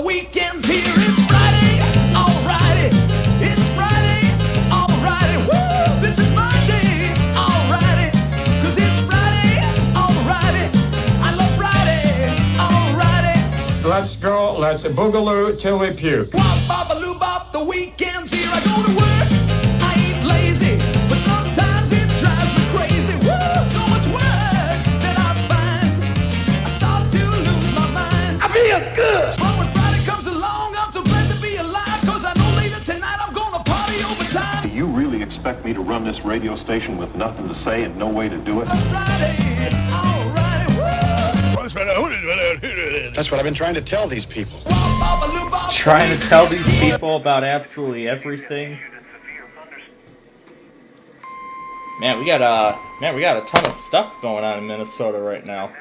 weekend's here. It's Friday, alrighty. It's Friday, alrighty. Woo! This is my day, alrighty. 'Cause it's Friday, alrighty. I love Friday, alrighty. Let's go, let's boogaloo till we puke. Wop, bop-a-loo, bop, the weekend's here. I go to work, I ain't lazy, but sometimes it drives me crazy. Woo! So much work that I find I start to lose my mind. I feel good. But when Friday comes along, I'm so glad to be alive, 'cause I know later tonight I'm gonna party overtime. Do you really expect me to run this radio station with nothing to say and no way to do it? Friday, alrighty, woo! That's what I've been trying to tell these people. Wop, bop-a-loo, bop, Trying to the tell weekend's these here. people about absolutely everything. Man, we got a ton of stuff going on in Minnesota right now.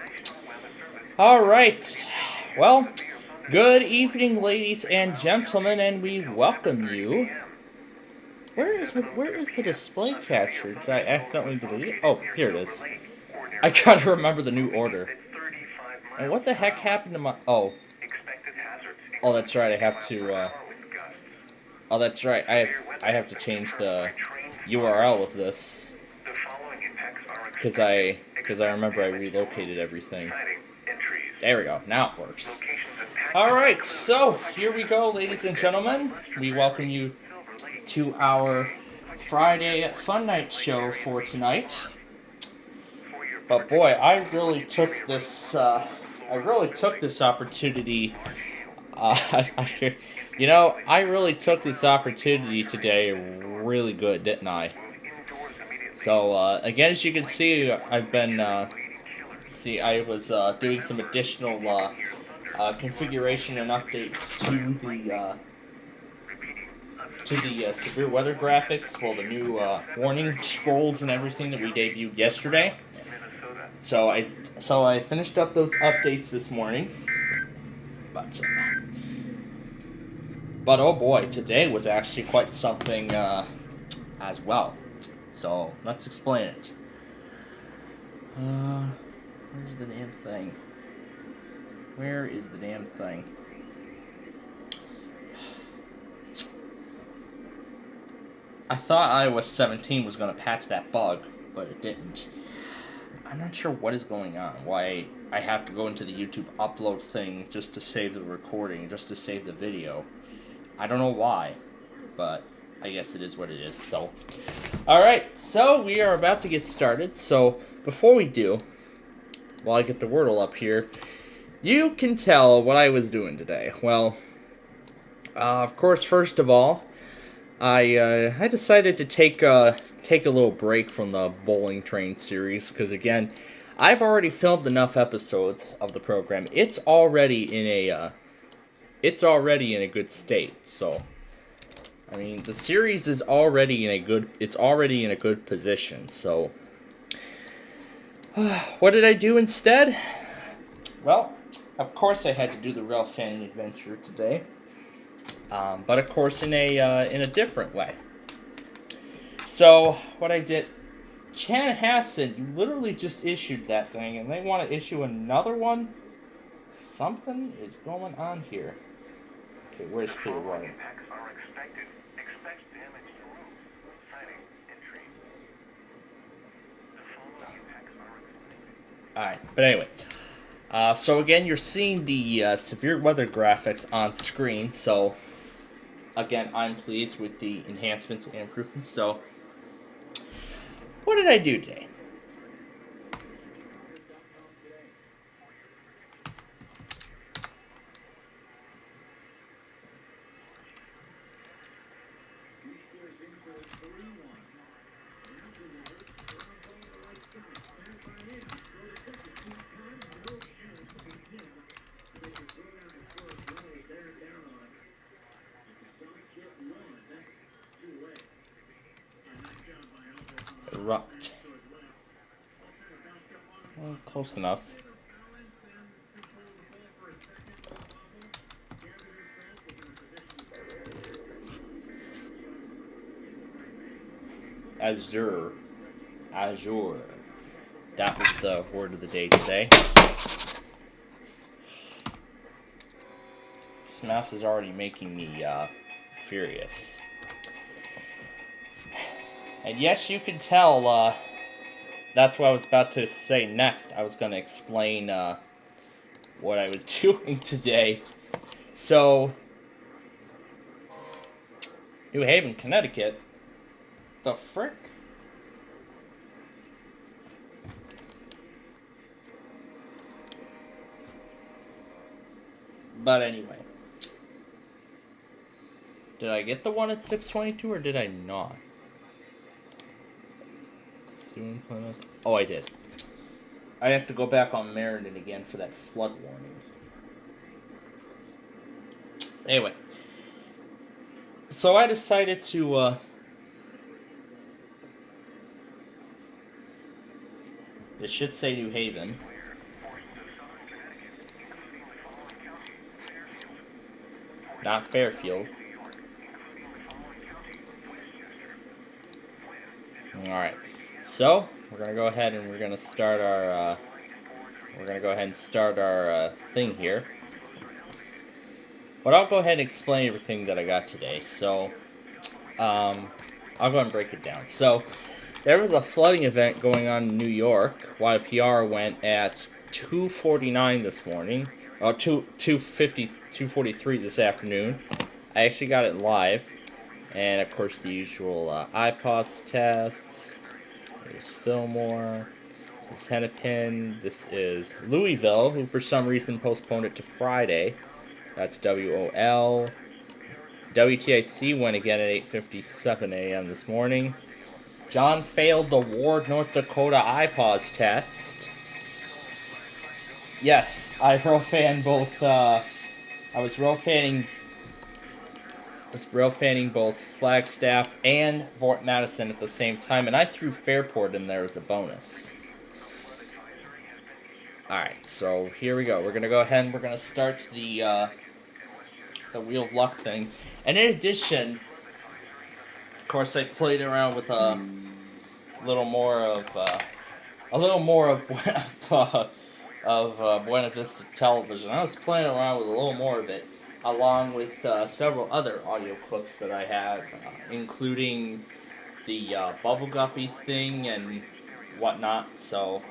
All right. Well, good evening, ladies and gentlemen, and we welcome you. Where is the display capture? Did I accidentally delete it? Oh, here it is. I gotta remember the new order. And what the heck happened to my... Oh, that's right. I have to. Oh, that's right. I have to change the URL of this because I remember I relocated everything. There we go. Now it works. All right. So here we go, ladies and gentlemen. We welcome you to our Friday Fun Night show for tonight. But boy, I really took this opportunity. I really took this opportunity today really good, didn't I? So, again, as you can see, I've been, I was doing some additional configuration and updates to the severe weather graphics, well, the new warning scrolls and everything that we debuted yesterday. So I finished up those updates this morning, but oh boy, today was actually quite something as well. So let's explain it. Where's the damn thing? Where is the damn thing? I thought iOS 17 was going to patch that bug, but it didn't. I'm not sure what is going on, why I have to go into the YouTube upload thing just to save the recording, just to save the video. I don't know why, but I guess it is what it is, so. Alright, so we are about to get started, so before we do, while I get the Wordle up here, you can tell what I was doing today. Well, of course, first of all, I decided to take a little break from the Bowling Train series, because again, I've already filmed enough episodes of the program. It's already in a good state. So, I mean, the series is already in a good position. So, what did I do instead? Well, of course I had to do the Ralph Fanning adventure today. But of course in a different way. So what I did, Chanhassen, you literally just issued that thing, and they want to issue another one. Something is going on here. Okay, where's Clearwater? Alright, but anyway. So again, you're seeing the severe weather graphics on screen, so again, I'm pleased with the enhancements and improvements. So, what did I do today? Erupt. Well, close enough. Azure. That was the word of the day today. This mouse is already making me furious. And yes, you can tell, that's what I was about to say next. I was going to explain what I was doing today. So, New Haven, Connecticut. The frick? But anyway. Did I get the one at 622 or did I not? Soon, Plymouth. Oh, I did. I have to go back on Meriden again for that flood warning. Anyway. So I decided to, it should say New Haven. Not Fairfield. Alright. So, we're going to go ahead and we're going to start our, thing here. But I'll go ahead and explain everything that I got today. So, I'll go ahead and break it down. So, there was a flooding event going on in New York. YPR went at 2:49 this morning. 2:43 this afternoon. I actually got it live. And, of course, the usual iPOS tests. There's Fillmore. There's Hennepin. This is Louisville, who for some reason postponed it to Friday. That's WOL. WTIC went again at 8:57 a.m. this morning. John failed the Ward, North Dakota iPOS test. Yes, I rail fan both. I was rail fanning both Flagstaff and Fort Madison at the same time, and I threw Fairport in there as a bonus. Alright, so here we go. We're going to go ahead and we're going to start the Wheel of Luck thing. And in addition, of course, I played around with a little more of Buena Vista Television. I was playing around with a little more of it, along with several other audio clips that I have, including the Bubble Guppies thing and whatnot. So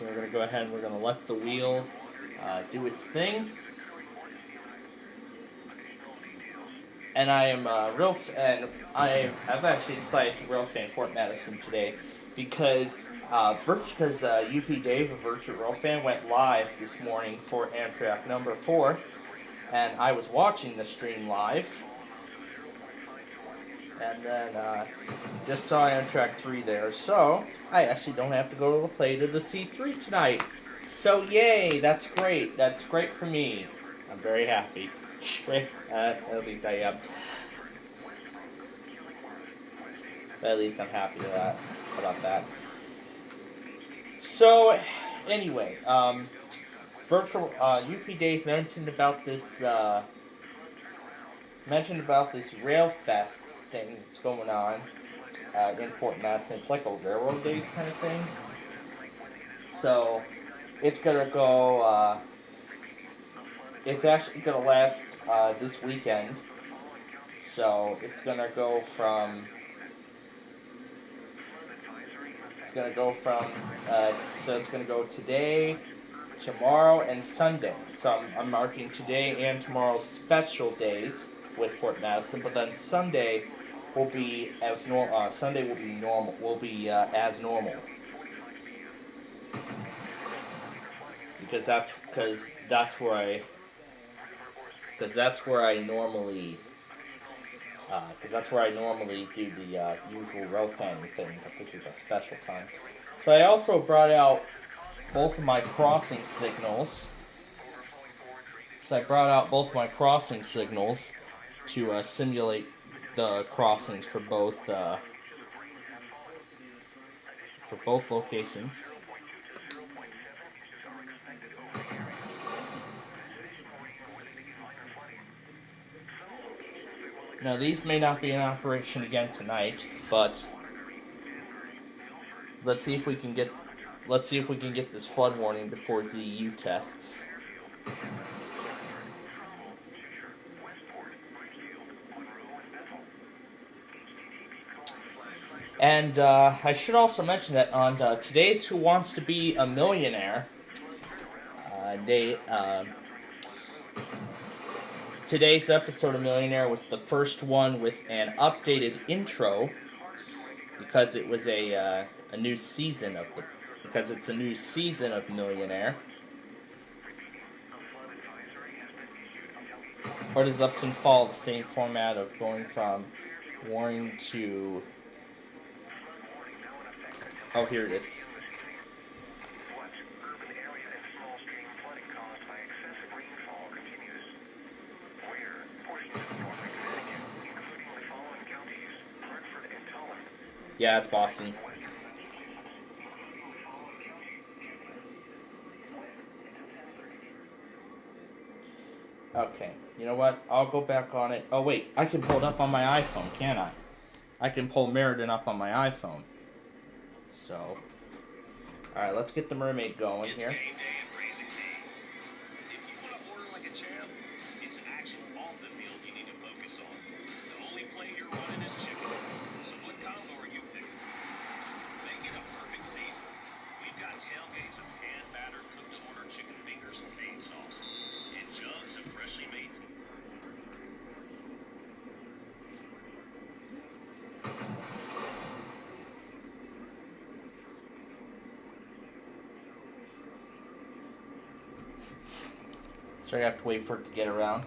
we're going to go ahead and we're going to let the wheel do its thing. And I am I've actually decided to rail fan Fort Madison today because UP Dave, a Virtual Rail Fan, went live this morning for Amtrak number 4, and I was watching the stream live, and then just saw Amtrak 3 there, so I actually don't have to go to the play to see 3 tonight. So yay, that's great for me. I'm very happy. At least I am. But at least I'm happy about that. So, anyway, Virtual UP Dave mentioned about this Rail Fest thing that's going on in Fort Madison. It's like a railroad days kind of thing. So, it's gonna go. It's actually gonna last this weekend. So it's gonna go from. So it's gonna go today, tomorrow, and Sunday. So I'm marking today and tomorrow's special days with Fort Madison, but then Sunday will be as normal. Sunday will be normal. Will be as normal. Because that's where I normally do the usual rail fanning thing, but this is a special time. So I also brought out both of my crossing signals. To simulate the crossings for both locations. Now these may not be in operation again tonight, but let's see if we can get this flood warning before ZEU tests. And I should also mention that on today's Who Wants to Be a Millionaire, today's episode of Millionaire was the first one with an updated intro because it was a new season of because it's a new season of Millionaire. Or does Upton follow the same format of going from warning to... Oh, here it is. Yeah, it's Boston. Okay, you know what? I'll go back on it. Oh, wait, I can pull it up on my iPhone, can't I? I can pull Meriden up on my iPhone. So, alright, let's get the mermaid going here. It's game day at Raising Cane's. If you want to order like a champ, it's action off the field you need to focus on. The only play you're running is chicken. So what combo are you picking? Make it a perfect season. We've got tailgates of hand-battered, cooked-to-order chicken fingers and cane sauce, and jugs of freshly made tea. So I have to wait for it to get around.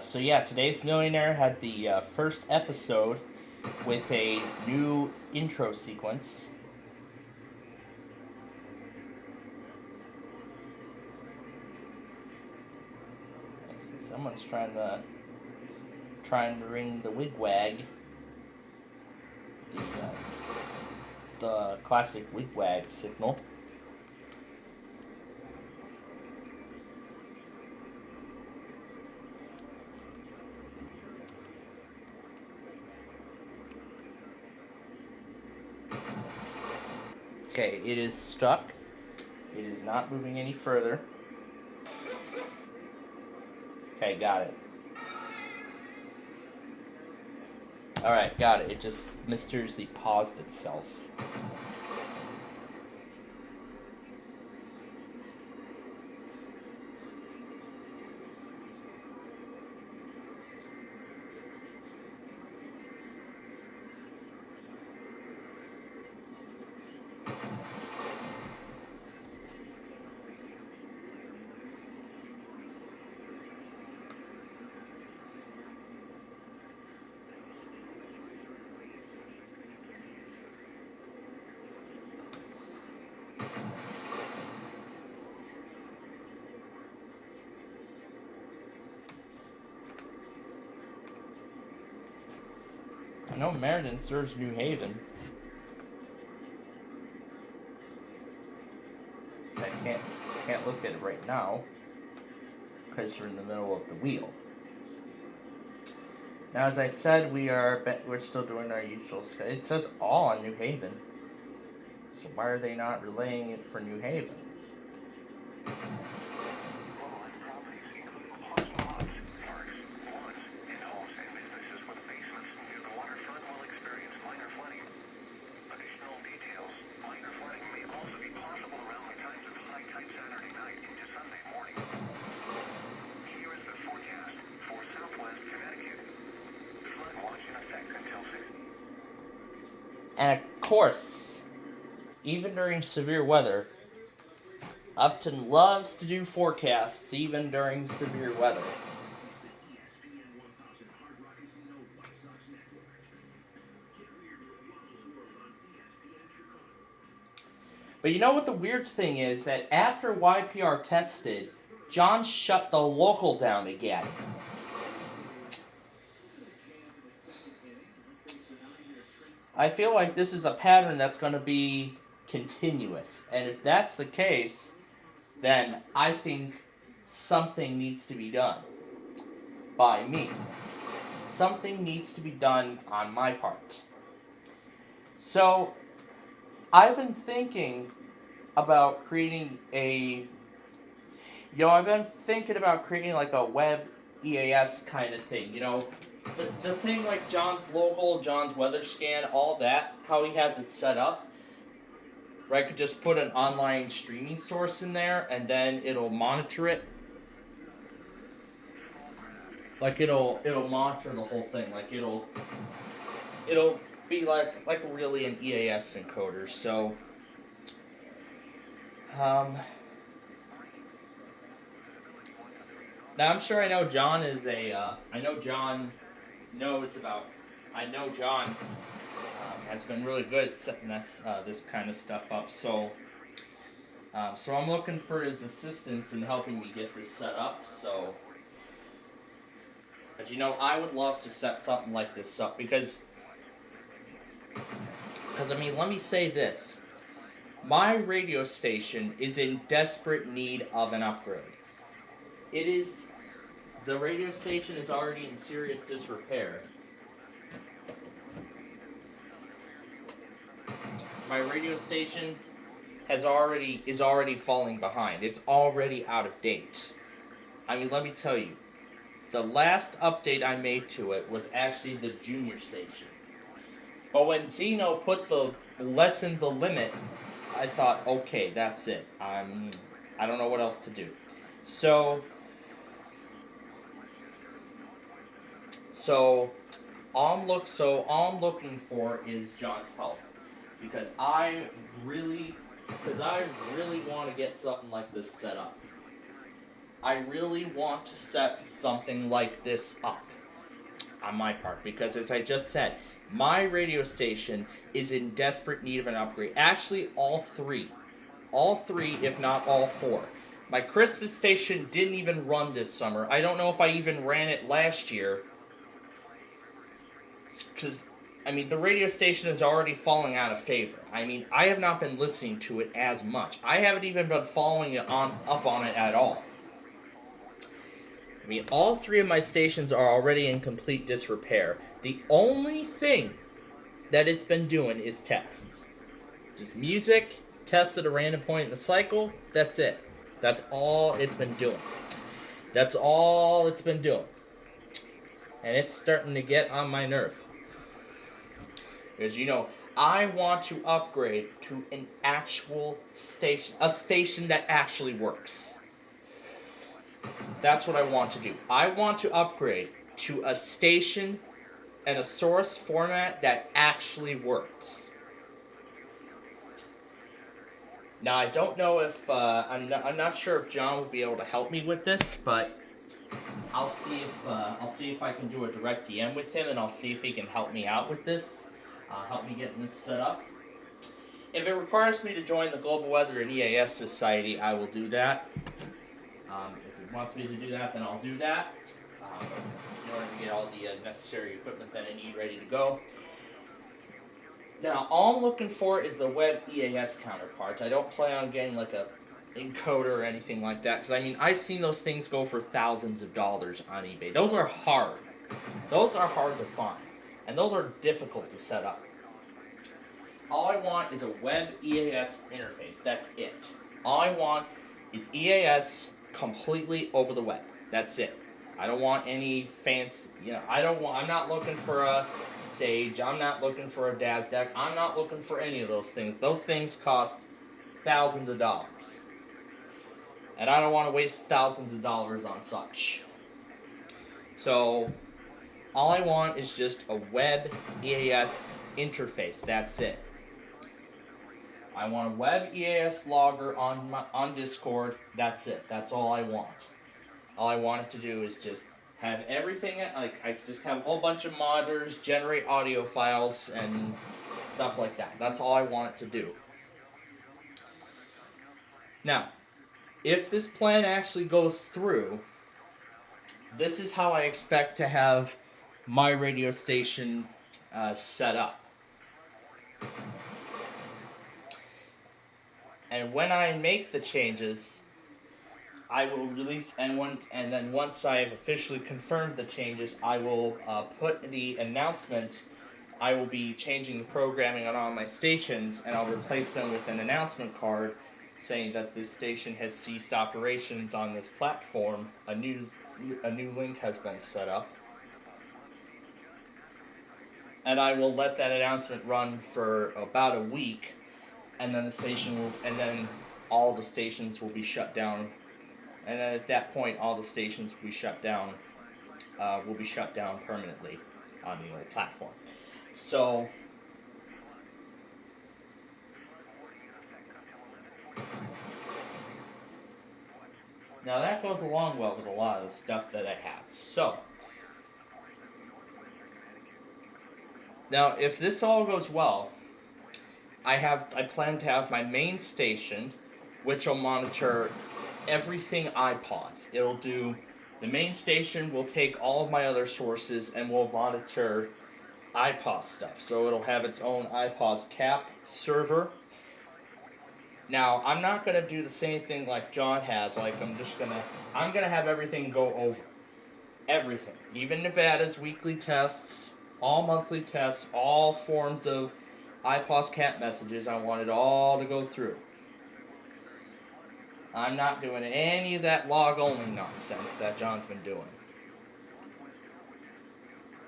So yeah, today's Millionaire had the first episode with a new intro sequence. I see someone's trying to ring the wigwag. The classic wigwag signal. Okay, it is stuck. It is not moving any further. Okay, got it. Alright, got it. It just mysteriously paused itself. I know Meriden serves New Haven. I can't look at it right now because you're in the middle of the wheel. Now, as I said, we're still doing our usual stuff. It says all on New Haven. So why are they not relaying it for New Haven? And of course, even during severe weather, Upton loves to do forecasts even during severe weather. But you know what the weird thing is? That after YPR tested, John shut the local down again. I feel like this is a pattern that's going to be continuous. And if that's the case, then I think something needs to be done by me. Something needs to be done on my part. So, I've been thinking about creating like a web EAS kind of thing, the thing like John's local, John's weather scan, all that, how he has it set up, where I could just put an online streaming source in there and then it'll monitor it. Like it'll monitor the whole thing. Like it'll be like really an EAS encoder. So now I'm sure I know John is I know John has been really good at setting this kind of stuff up. So I'm looking for his assistance in helping me get this set up. So, but I would love to set something like this up because I mean, let me say this. My radio station is in desperate need of an upgrade. The radio station is already in serious disrepair. My radio station is already falling behind. It's already out of date. I mean, let me tell you, the last update I made to it was actually the junior station. But when Zeno lessened the limit, I thought, okay, that's it. I don't know what else to do. So all I'm looking for is John's help. Because I really want to get something like this set up. I really want to set something like this up on my part. Because as I just said, my radio station is in desperate need of an upgrade. Actually, all three, if not all four. My Christmas station didn't even run this summer. I don't know if I even ran it last year. Because, I mean, the radio station is already falling out of favor. I mean, I have not been listening to it as much. I haven't even been following it up on it at all. I mean, all three of my stations are already in complete disrepair. The only thing that it's been doing is tests. Just music, tests at a random point in the cycle, that's it. That's all it's been doing. That's all it's been doing. And it's starting to get on my nerve. Because, I want to upgrade to an actual station, a station that actually works. That's what I want to do. I want to upgrade to a station and a source format that actually works. Now, I don't know if, I'm not sure if John will be able to help me with this, but I'll see if I can do a direct DM with him, and I'll see if he can help me out with this. Help me getting this set up. If it requires me to join the Global Weather and EAS Society, I will do that. If it wants me to do that, then I'll do that. In order to get all the necessary equipment that I need ready to go. Now, all I'm looking for is the web EAS counterpart. I don't plan on getting like a encoder or anything like that, because I mean, I've seen those things go for thousands of dollars on eBay. Those are hard. Those are hard to find. And those are difficult to set up. All I want is a web EAS interface. That's it. All I want is EAS completely over the web. That's it. I don't want any fancy, I'm not looking for a Sage. I'm not looking for a DAS deck. I'm not looking for any of those things. Those things cost thousands of dollars. And I don't want to waste thousands of dollars on such. So, all I want is just a web EAS interface. That's it. I want a web EAS logger on Discord. That's it. That's all I want. All I want it to do is just have everything, I just have a whole bunch of monitors, generate audio files, and stuff like that. That's all I want it to do. Now, if this plan actually goes through, this is how I expect to have my radio station set up. And when I make the changes, I will release, and then once I've officially confirmed the changes, I will put the announcement. I will be changing the programming on all my stations, and I'll replace them with an announcement card saying that this station has ceased operations on this platform. A new link has been set up. and I will let that announcement run for about a week, and then all the stations will be shut down, and then at that point, all the stations will be shut down. Will be shut down permanently on the old platform. So. Now that goes along well with a lot of the stuff that I have. So, now if this all goes well, I plan to have my main station, which will monitor everything iPause. The main station will take all of my other sources and will monitor iPause stuff. So it'll have its own iPause cap server. Now, I'm not going to do the same thing like John has, I'm going to have everything go over. Everything. Even Nevada's weekly tests, all monthly tests, all forms of iPause cap messages, I want it all to go through. I'm not doing any of that log-only nonsense that John's been doing.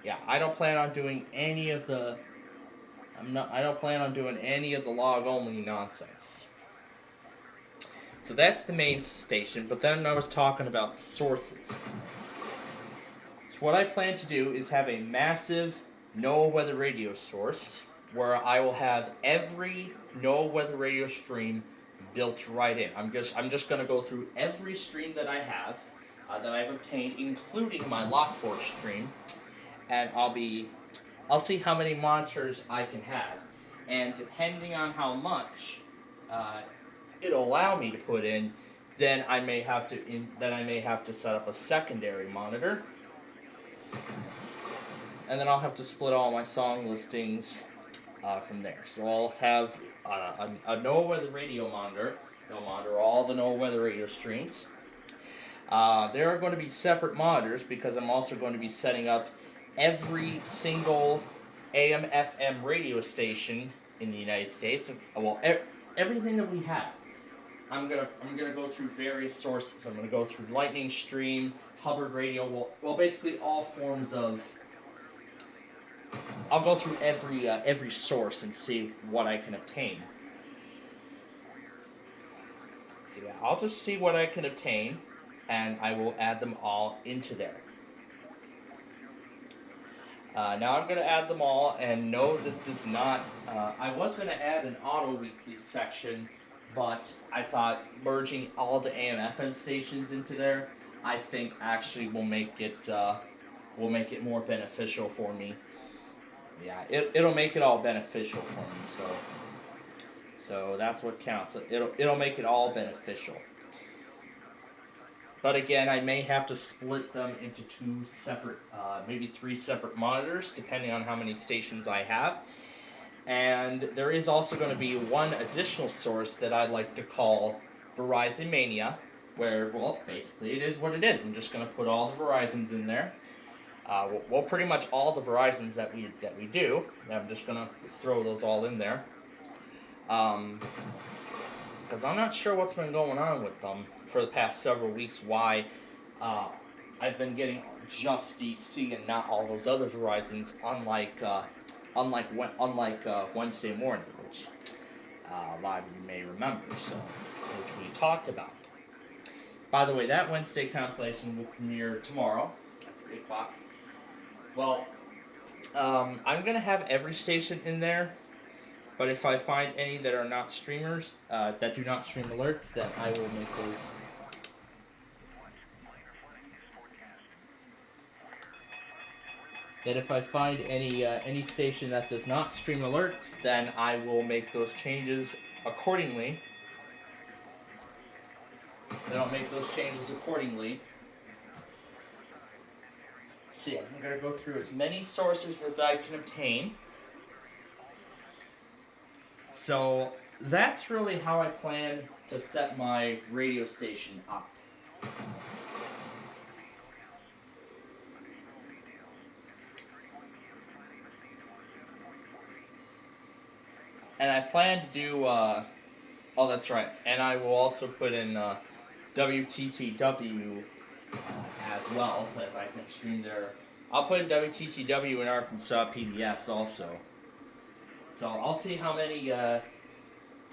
Yeah, I don't plan on doing any of the log-only nonsense. So that's the main station, but then I was talking about sources. So what I plan to do is have a massive NOAA weather radio source where I will have every NOAA weather radio stream built right in. I'm just going to go through every stream that I have, that I've obtained, including my Lockport stream, and I'll see how many monitors I can have, and depending on how much it'll allow me to put in, then I may have to set up a secondary monitor, and then I'll have to split all my song listings from there. So I'll have a NOAA weather radio monitor. It'll monitor all the NOAA weather radio streams. There are going to be separate monitors because I'm also going to be setting up every single AM/FM radio station in the United States. Well, everything that we have. I'm gonna go through various sources. I'm gonna go through Lightning Stream, Hubbard Radio. Well, basically all forms of. I'll go through every source and see what I can obtain. So yeah, I'll just see what I can obtain, and I will add them all into there. Now I'm going to add them all, and no, this does not. I was going to add an auto weekly section, but I thought merging all the AM/FM stations into there, I think actually will make it more beneficial for me. Yeah, it'll make it all beneficial for me. So that's what counts. It'll make it all beneficial. But again, I may have to split them into two separate, maybe three separate monitors, depending on how many stations I have. And there is also going to be one additional source that I like to call Verizon Mania, where, well, basically it is what it is. I'm just going to put all the Verizons in there. Well, pretty much all the Verizons that we do. I'm just going to throw those all in there. Because I'm not sure what's been going on with them for the past several weeks, why I've been getting just DC and not all those other Verizons, unlike Wednesday morning, which a lot of you may remember, which we talked about. By the way, that Wednesday compilation will premiere tomorrow at 3 o'clock. Well, I'm going to have every station in there, but if I find any that are not streamers, that do not stream alerts, then I will make those. That if I find any station that does not stream alerts, then I will make those changes accordingly. So yeah, I'm going to go through as many sources as I can obtain. So that's really how I plan to set my radio station up. And I plan to do, oh that's right, and I will also put in WTTW as well, as I can stream there I'll put in WTTW in Arkansas PBS also. So I'll see how many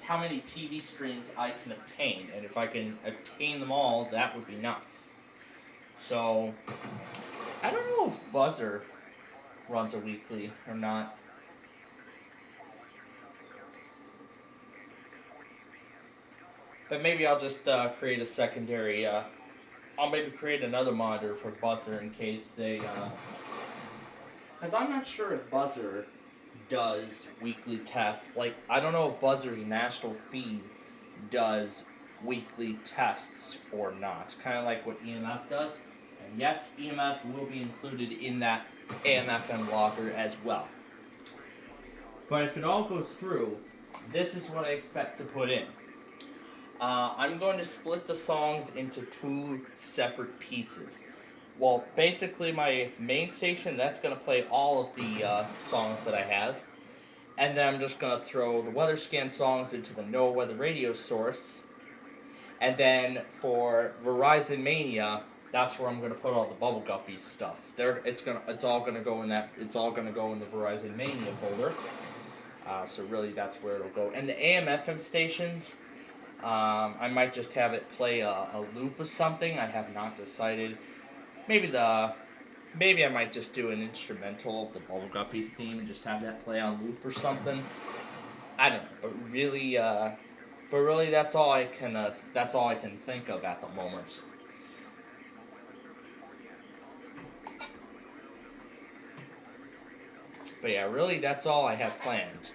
TV streams I can obtain, and if I can obtain them all, that would be nice. So I don't know if Buzzer runs a weekly or not. But maybe I'll just create a secondary. I'll maybe create another monitor for Buzzer in case they. Because I'm not sure if Buzzer does weekly tests. Like, I don't know if Buzzer's national feed does weekly tests or not. Kind of like what EMF does. And yes, EMF will be included in that AM/FM logger as well. But if it all goes through, this is what I expect to put in. I'm going to split the songs into 2 separate pieces. Well, basically my main station, that's going to play all of the songs that I have. And then I'm just going to throw the weather scan songs into the No Weather radio source. And then for Verizon Mania, that's where I'm going to put all the Bubble Guppies stuff. It's all going to go in the Verizon Mania folder. So really that's where it'll go. And the AM/FM stations, I might just have it play a loop of something. I have not decided. Maybe I might just do an instrumental of the Bubble Guppies theme and just have that play on loop or something. I don't know, but really that's all I can think of at the moment. But yeah, really that's all I have planned.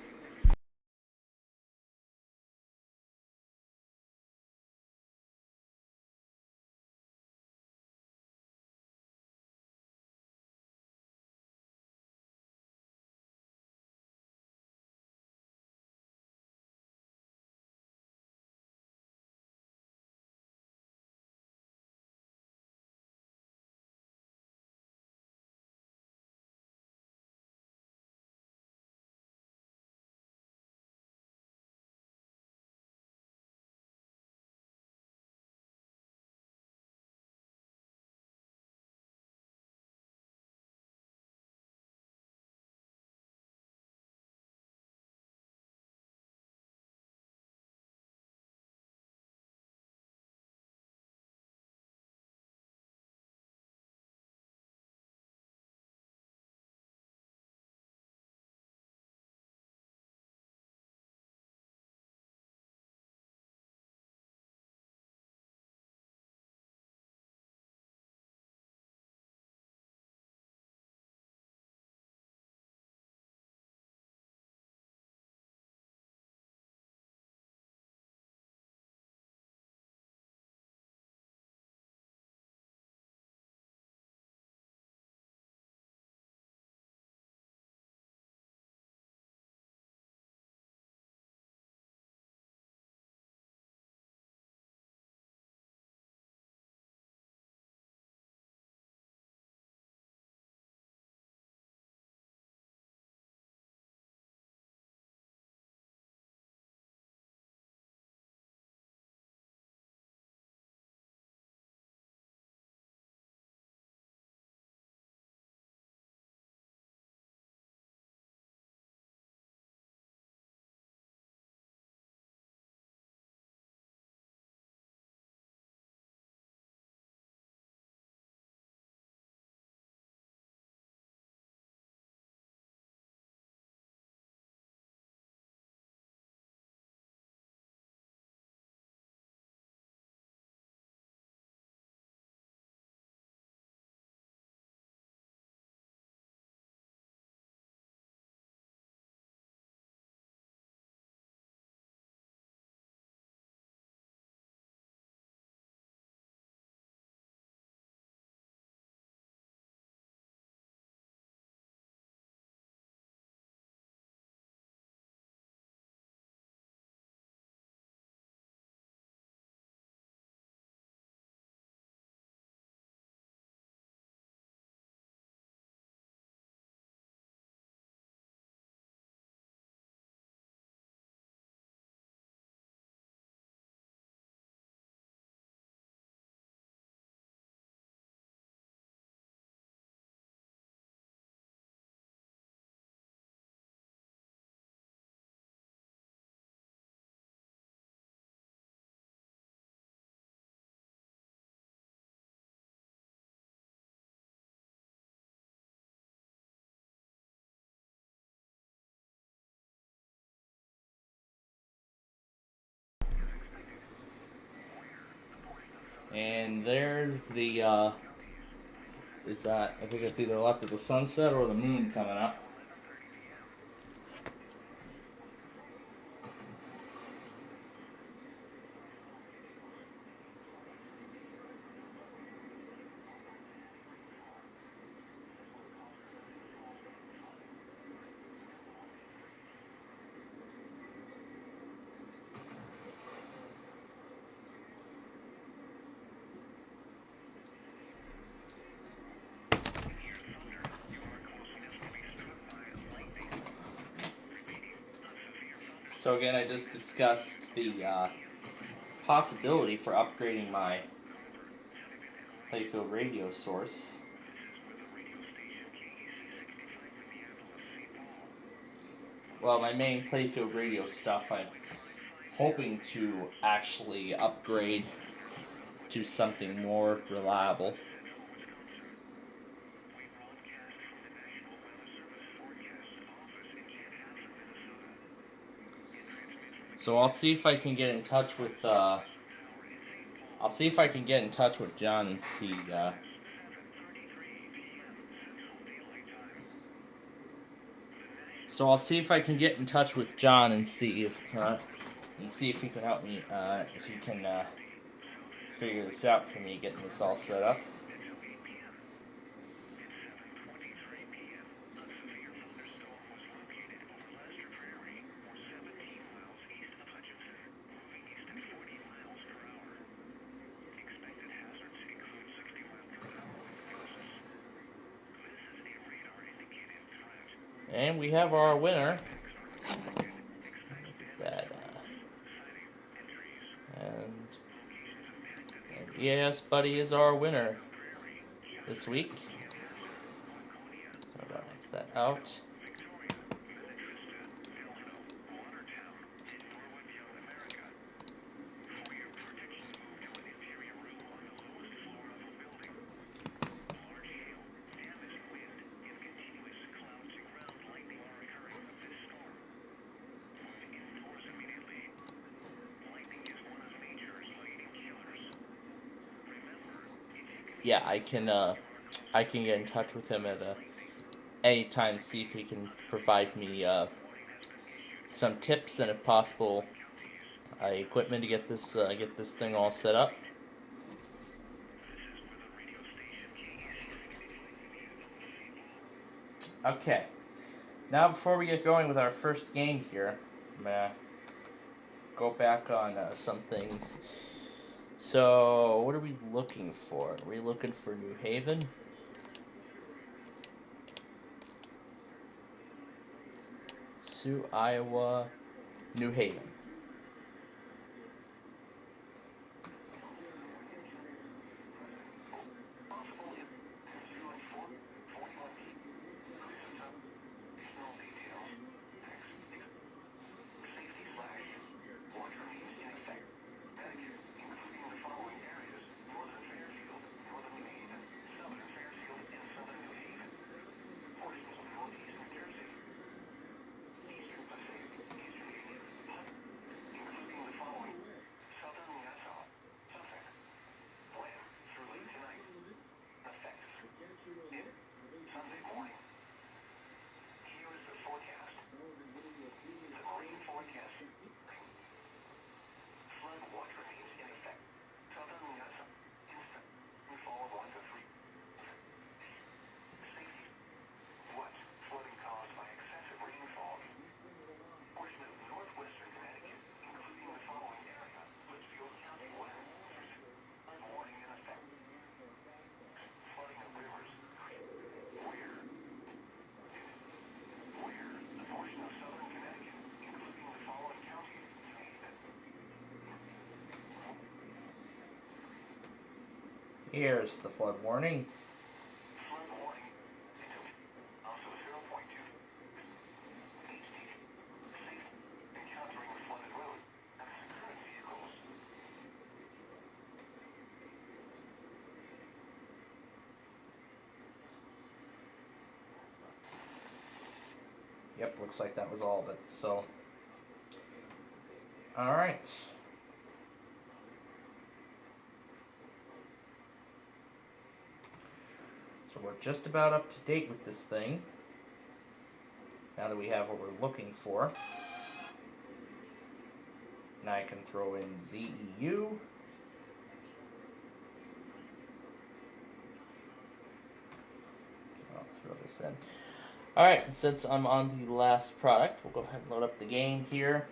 And there's the, is that, I think it's either left of the sunset or the moon coming up. So again, I just discussed the possibility for upgrading my playfield radio source. Well, my main playfield radio stuff, I'm hoping to actually upgrade to something more reliable. So I'll see if I can get in touch with John and see So I'll see if I can get in touch with John and see if he can help me if he can figure this out for me, getting this all set up. And we have our winner. And EAS Buddy is our winner this week. So I'll X that out. Yeah, I can get in touch with him at any time, see if he can provide me some tips and, if possible, equipment to get this thing all set up. Okay, now before we get going with our first game here, I'm gonna go back on some things. So, what are we looking for? Are we looking for New Haven? Sioux, Iowa, New Haven. Here's the flood warning. Yep, looks like that was all of it. So, all right. we're just about up to date with this thing. Now that we have what we're looking for. Now I can throw in ZEU. I'll throw this in. Alright, since I'm on the last product, we'll go ahead and load up the game here.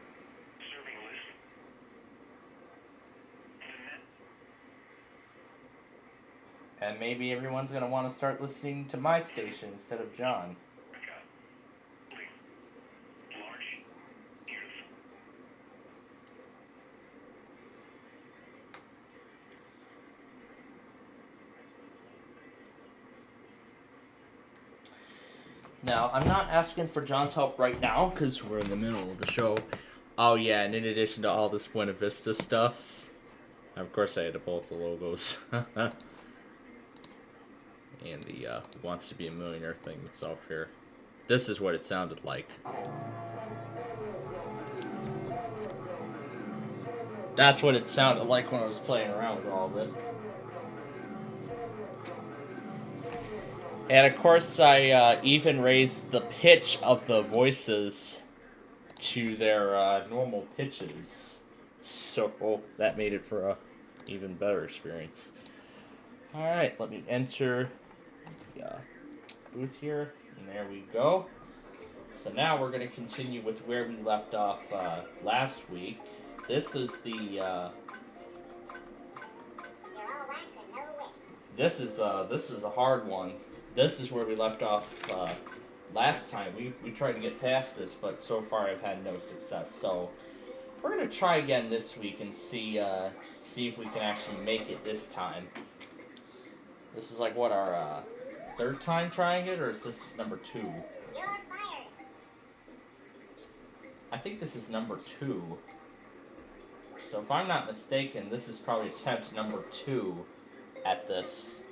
And maybe everyone's going to want to start listening to my station instead of John. Now, I'm not asking for John's help right now, because we're in the middle of the show. Oh yeah, and in addition to all this Buena Vista stuff, of course I had to pull up the logos. And the Wants to Be a Millionaire thing that's off here. This is what it sounded like. That's what it sounded like when I was playing around with all of it. And of course I even raised the pitch of the voices to their normal pitches. So that made it for a even better experience. Alright, let me enter the booth here, and there we go. So now we're going to continue with where we left off last week. This is the this is a hard one. This is where we left off last time. We tried to get past this, but so far I've had no success. So we're going to try again this week and see if we can actually make it this time. This is like what, our third time trying it, or is this number 2? You're fired. I think this is number 2. So if I'm not mistaken, this is probably attempt number 2 at this.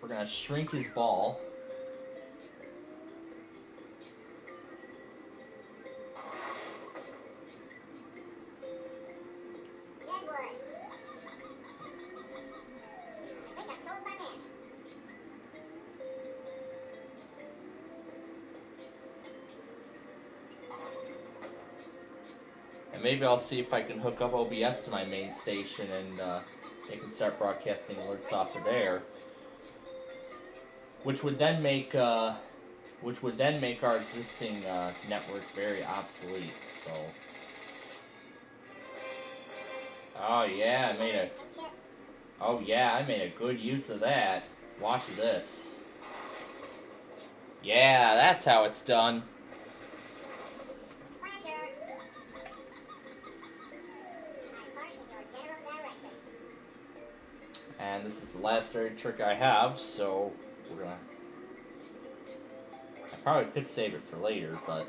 We're gonna shrink his ball. Maybe I'll see if I can hook up OBS to my main station and they can start broadcasting alerts off of there, which would then make our existing network very obsolete. So, oh yeah, I made a good use of that. Watch this. Yeah, that's how it's done. And this is the last dirty trick I have, so we're gonna... I probably could save it for later, but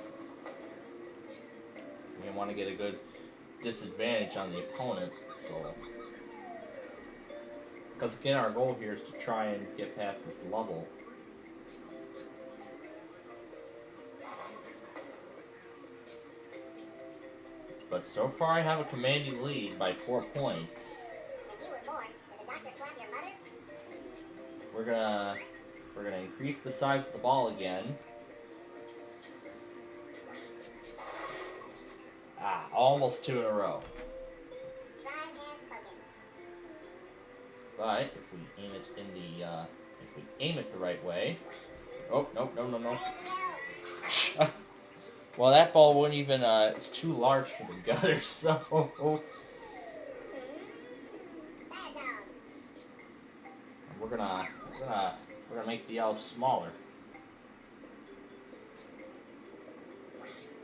we want to get a good disadvantage on the opponent, so... Because again, our goal here is to try and get past this level. But so far I have a commanding lead by 4 points. We're gonna increase the size of the ball again. Ah, almost 2 in a row. But if we aim it in the if we aim it the right way. Oh, nope, no. Well, that ball wouldn't even it's too large for the gutter, so we're gonna make the L smaller.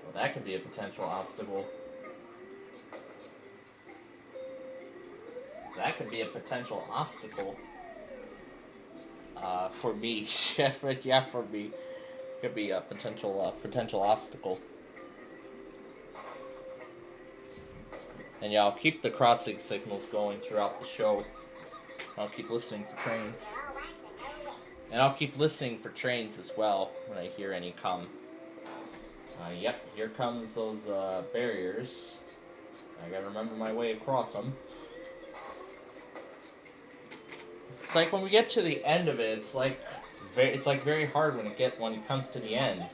Well, that could be a potential obstacle. That could be a potential obstacle for me. Yeah, for me, could be a potential obstacle. And yeah, I'll keep the crossing signals going throughout the show. I'll keep listening for trains. And I'll keep listening for trains as well when I hear any come. Yep, here comes those barriers. I gotta remember my way across them. It's like when we get to the end of it, it's like very hard when it comes to the end.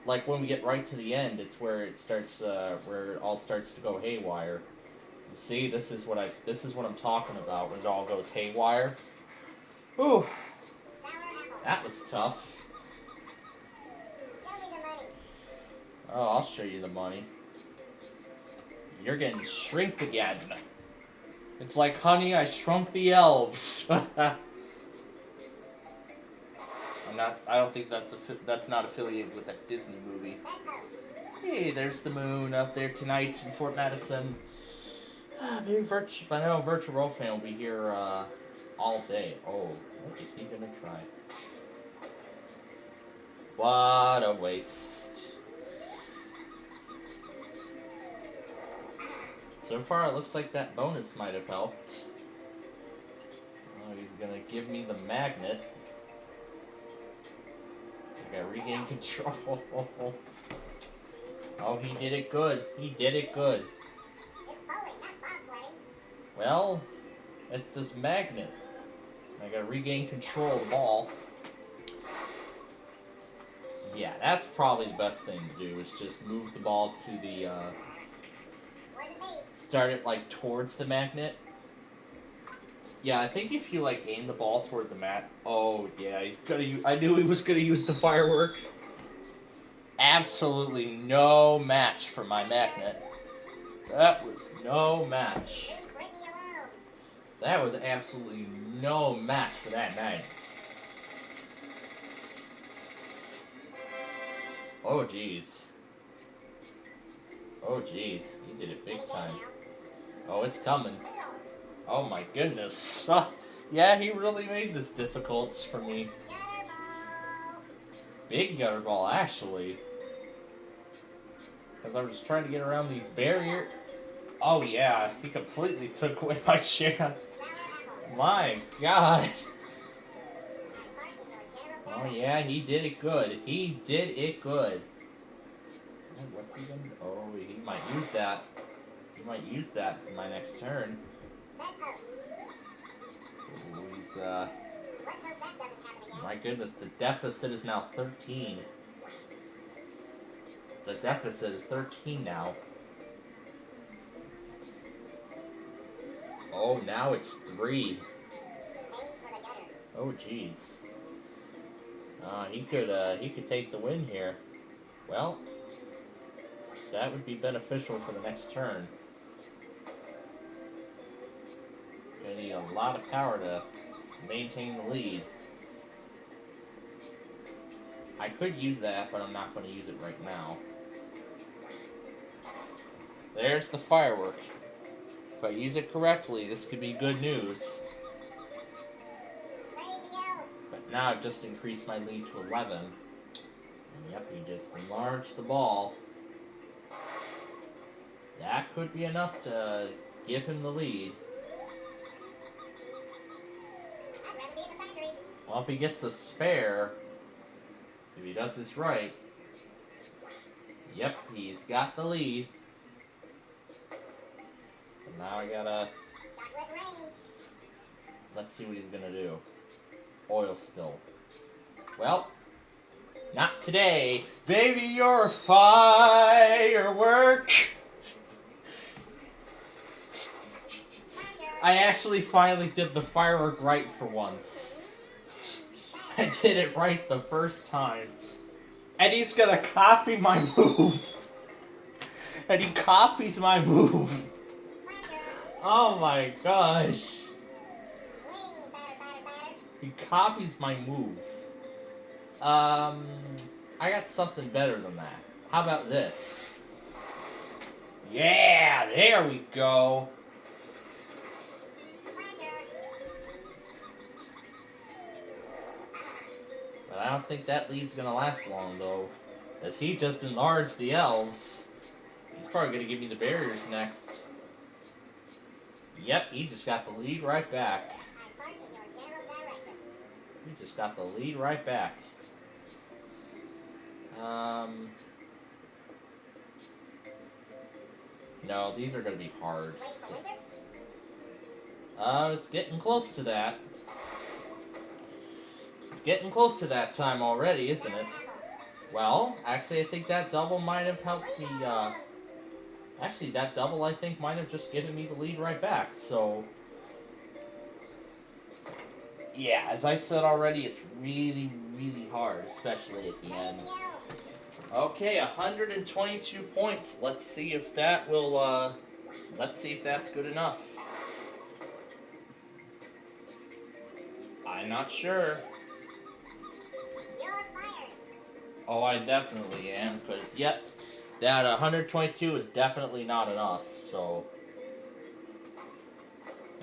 Like when we get right to the end, it's where it starts, where it all starts to go haywire. You see, this is what I'm talking about when it all goes haywire. Ooh, that was tough. Oh, I'll show you the money. You're getting shrinked again. It's like, honey, I shrunk the elves. I don't think that's not affiliated with that Disney movie. Hey, there's the moon up there tonight in Fort Madison. Maybe I know Virtual World Fan will be here all day. Oh, what is he gonna try? What a waste. So far, it looks like that bonus might have helped. Oh, he's gonna give me the magnet. I gotta regain control. Oh, he did it good. He did it good. Well, it's this magnet. I gotta regain control of the ball. Yeah, that's probably the best thing to do, is just move the ball to the, start it, like, towards the magnet. Yeah, I think if you, like, aim the ball toward the mat... Oh, yeah, I knew he was gonna use the firework. Absolutely no match for my magnet. That was no match. That was absolutely no match for that magnet. Oh, jeez. Oh, jeez. He did it big time. Oh, it's coming. Oh, my goodness. Yeah, he really made this difficult for me. Big gutter ball, actually. Because I was just trying to get around these barriers. Oh, yeah. He completely took away my chance. My God. Oh, yeah, he did it good. He did it good. Oh, what's he gonna do? Oh, he might use that. He might use that in my next turn. Ooh, he's, my goodness, the deficit is now 13. The deficit is 13 now. Oh, now it's 3. Oh, jeez. He could take the win here. Well, that would be beneficial for the next turn. Gonna need a lot of power to maintain the lead. I could use that, but I'm not going to use it right now. There's the firework. If I use it correctly, this could be good news. But now I've just increased my lead to 11. And yep, he just enlarged the ball. That could be enough to give him the lead. Well, if he gets a spare, if he does this right, yep, he's got the lead. And now I gotta... Let's see what he's gonna do. Oil spill. Well, not today. Baby, you're a firework. I actually finally did the firework right for once. I did it right the first time. And he's gonna copy my move. And he copies my move. Oh my gosh. He copies my move. I got something better than that. How about this? Yeah, there we go. But I don't think that lead's gonna last long, though. As he just enlarged the elves. He's probably gonna give me the barriers next. Yep, he just got the lead right back. He just got the lead right back. No, these are gonna be hard. It's getting close to that. It's getting close to that time already, isn't it? Well, actually, I think that double might have helped me, actually, that double, I think, might have just given me the lead right back, so... Yeah, as I said already, it's really, really hard, especially at the end. Okay, 122 points. Let's see if that will, let's see if that's good enough. I'm not sure. Oh, I definitely am, because, yep, that 122 is definitely not enough, so...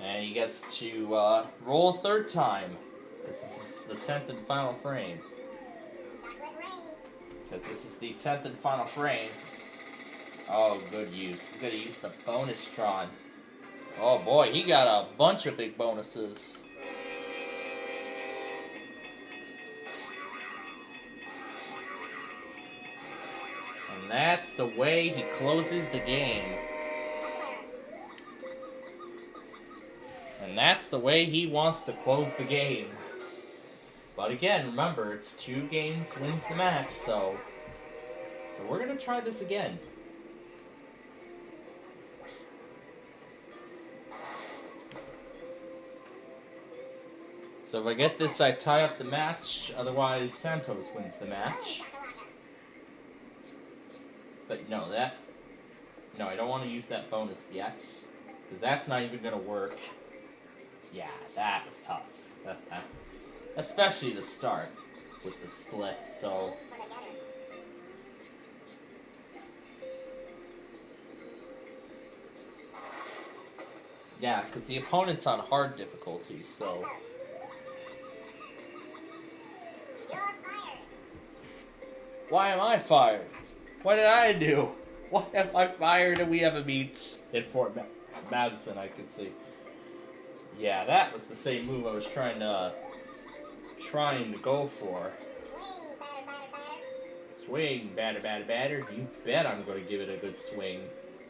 And he gets to, roll a third time. This is the 10th and final frame. Because this is the 10th and final frame. Oh, good use. He's gonna use the bonus Tron. Oh boy, he got a bunch of big bonuses. And that's the way he closes the game. And that's the way he wants to close the game. But again, remember, it's 2 games wins the match, so we're gonna try this again. So if I get this, I tie up the match. Otherwise, Santos wins the match. But no, I don't want to use that bonus yet, because that's not even gonna work. Yeah, that was tough. Especially the start with the split, so... Yeah, because the opponent's on hard difficulty, so... Why am I fired? What did I do? Why am I fired and we have a meet in Fort Madison, I can see. Yeah, that was the same move I was trying to go for. Swing, batter, batter, batter. You bet I'm going to give it a good swing.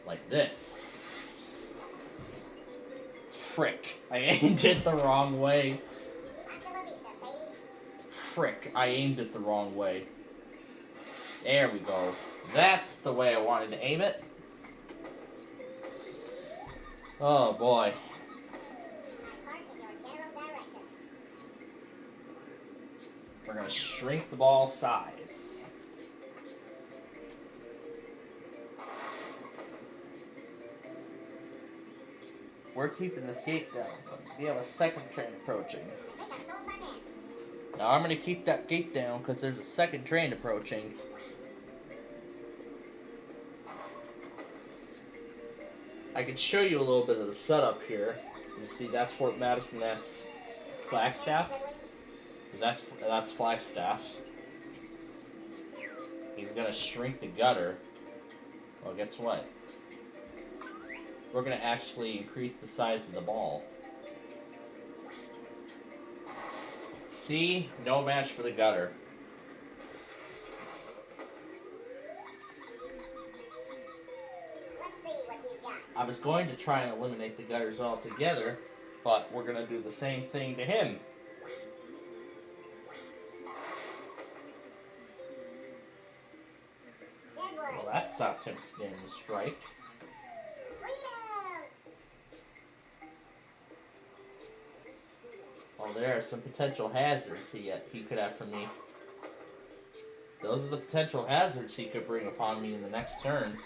Like this. Frick. I aimed it the wrong way. Frick. I aimed it the wrong way. There we go. That's the way I wanted to aim it. Oh boy. We're going to shrink the ball size. We're keeping this gate down, but we have a second train approaching. Now I'm going to keep that gate down because there's a second train approaching. I can show you a little bit of the setup here. You see, that's Fort Madison, that's Flagstaff. That's Flagstaff. He's gonna shrink the gutter. Well, guess what? We're gonna actually increase the size of the ball. See? No match for the gutter. I was going to try and eliminate the gutters altogether, but we're going to do the same thing to him. Well, that stopped him from getting the strike. Oh, there are some potential hazards he could have for me. Those are the potential hazards he could bring upon me in the next turn.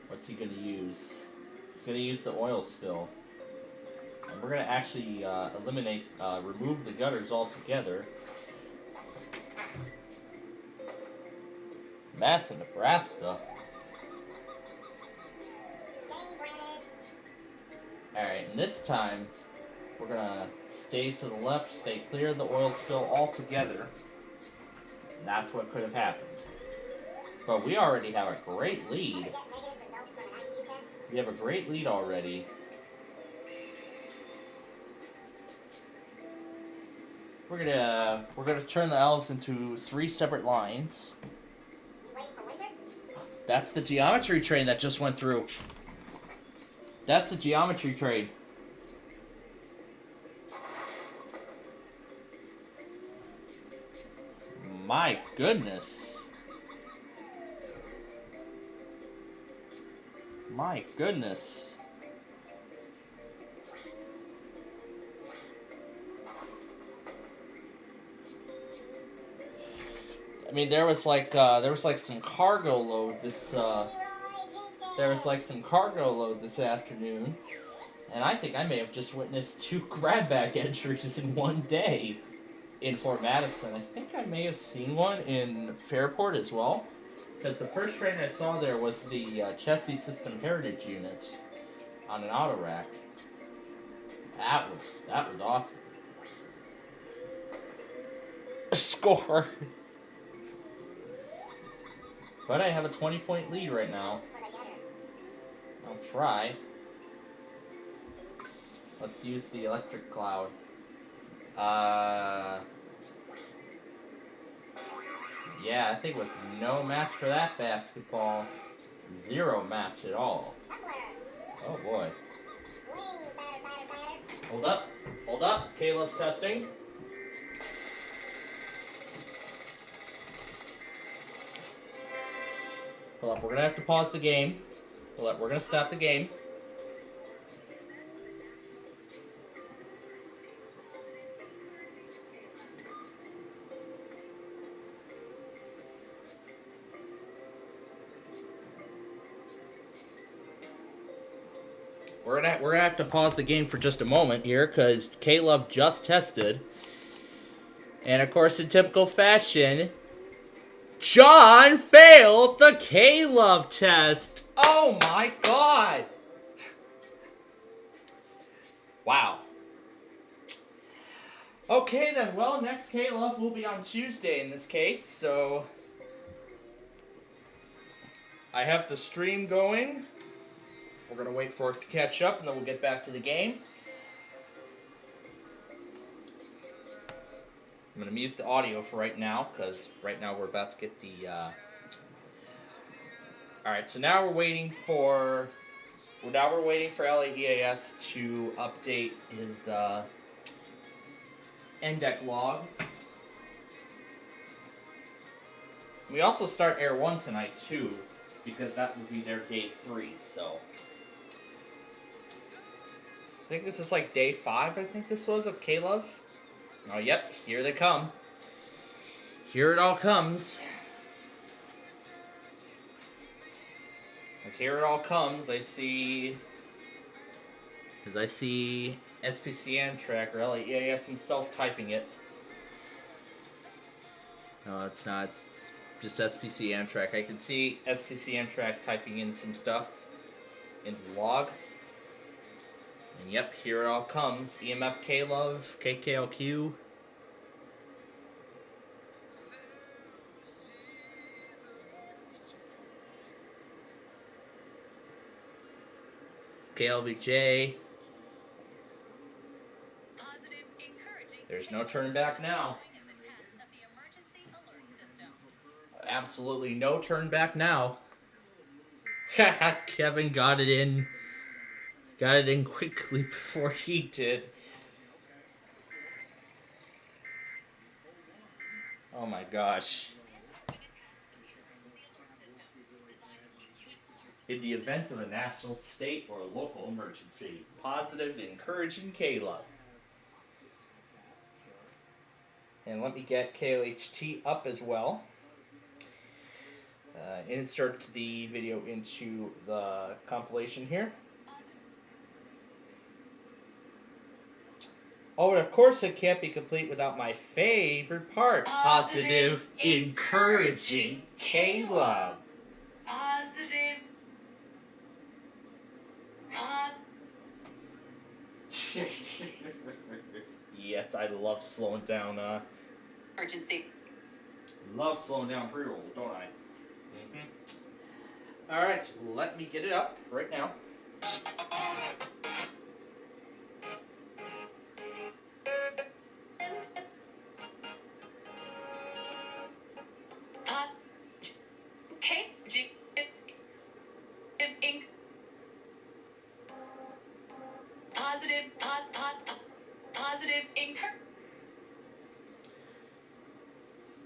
What's he going to use? He's going to use the oil spill. And we're going to actually remove the gutters altogether. Massa, Nebraska. Alright, and this time, we're going to stay to the left, stay clear of the oil spill altogether. And that's what could have happened. But we already have a great lead. We have a great lead already. We're gonna turn the elves into 3 separate lines. That's the geometry train that just went through. That's the geometry train. My goodness. My goodness. I mean, there was like some cargo load this afternoon, and I think I may have just witnessed 2 grab bag entries in one day in Fort Madison. I think I may have seen one in Fairport as well, because the first train I saw there was the Chessie System Heritage Unit on an auto rack. That was awesome. Score. But I have a 20-point lead right now. I'll try. Let's use the electric cloud. Yeah, I think it was no match for that basketball. 0 match at all. Oh boy. Hold up. Hold up. Caleb's testing. Hold up. We're gonna have to pause the game. Hold up. We're gonna stop the game. We're gonna have to pause the game for just a moment here, because Caleb just tested, and of course, in typical fashion, John failed the Caleb test. Oh my God! Wow. Okay then. Well, next Caleb will be on Tuesday in this case, so I have the stream going. We're going to wait for it to catch up, and then we'll get back to the game. I'm going to mute the audio for right now, because right now we're about to get the... Alright, so now we're waiting for... LAEAS to update his NDEC log. We also start Air 1 tonight, too, because that will be their day 3, so... I think this is like day 5, I think this was, of Caleb. Oh, yep, here they come. Here it all comes. As here it all comes, I see SPC Amtrak, or LAEAS himself typing it. No, it's not. It's just SPC Amtrak. I can see SPC Amtrak typing in some stuff into the log. And yep, here it all comes. EMF K-Love, KKLQ. KLVJ. There's no turning back now. Absolutely no turn back now. Kevin got it in. Got it in quickly before he did. Oh my gosh. In the event of a national, state, or local emergency, positive, encouraging Caleb. And let me get KOHT up as well. Insert the video into the compilation here. Oh, and of course it can't be complete without my favorite part. Positive, encouraging Caleb. Positive. Yes, I love slowing down, Emergency. love slowing down pre-rolls, don't I? Alright, let me get it up right now.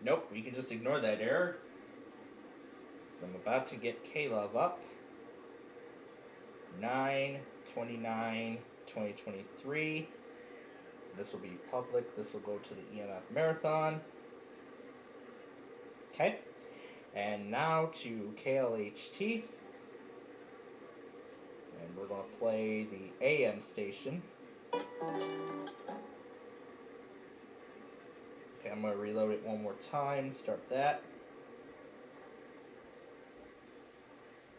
Nope, we can just ignore that error. I'm about to get K-Love up. 9/29/2023. This will be public. This will go to the EMF Marathon. Okay. And now to KLHT. And we're going to play the AM station. Okay, I'm going to reload it one more time. Start that.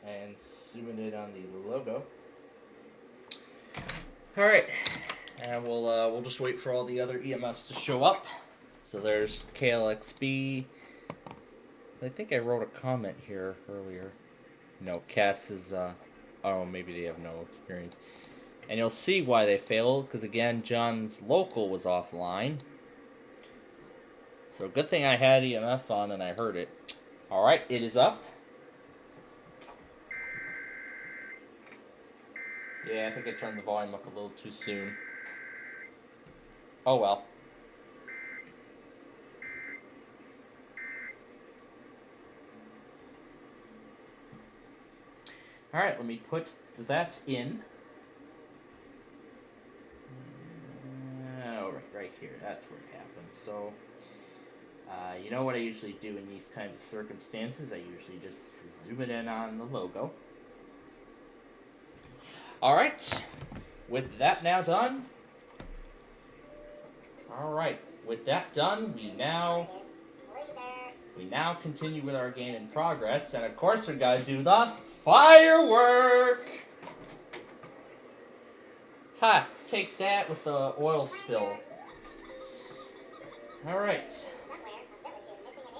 And zoom it in on the logo. All right, and we'll just wait for all the other EMFs to show up. So there's KLXB. I think I wrote a comment here earlier. No, Cass is oh, maybe they have no experience. And you'll see why they failed, because again, John's local was offline. So good thing I had EMF on and I heard it. All right, it is up. Yeah, I think I turned the volume up a little too soon. Oh well. Alright, let me put that in. Oh, right here. That's where it happens. So, you know what I usually do in these kinds of circumstances? I usually just zoom it in on the logo. Alright, with that now done, we now continue with our game in progress, and of course we gotta do the firework! Ha, take that with the oil spill. Alright, so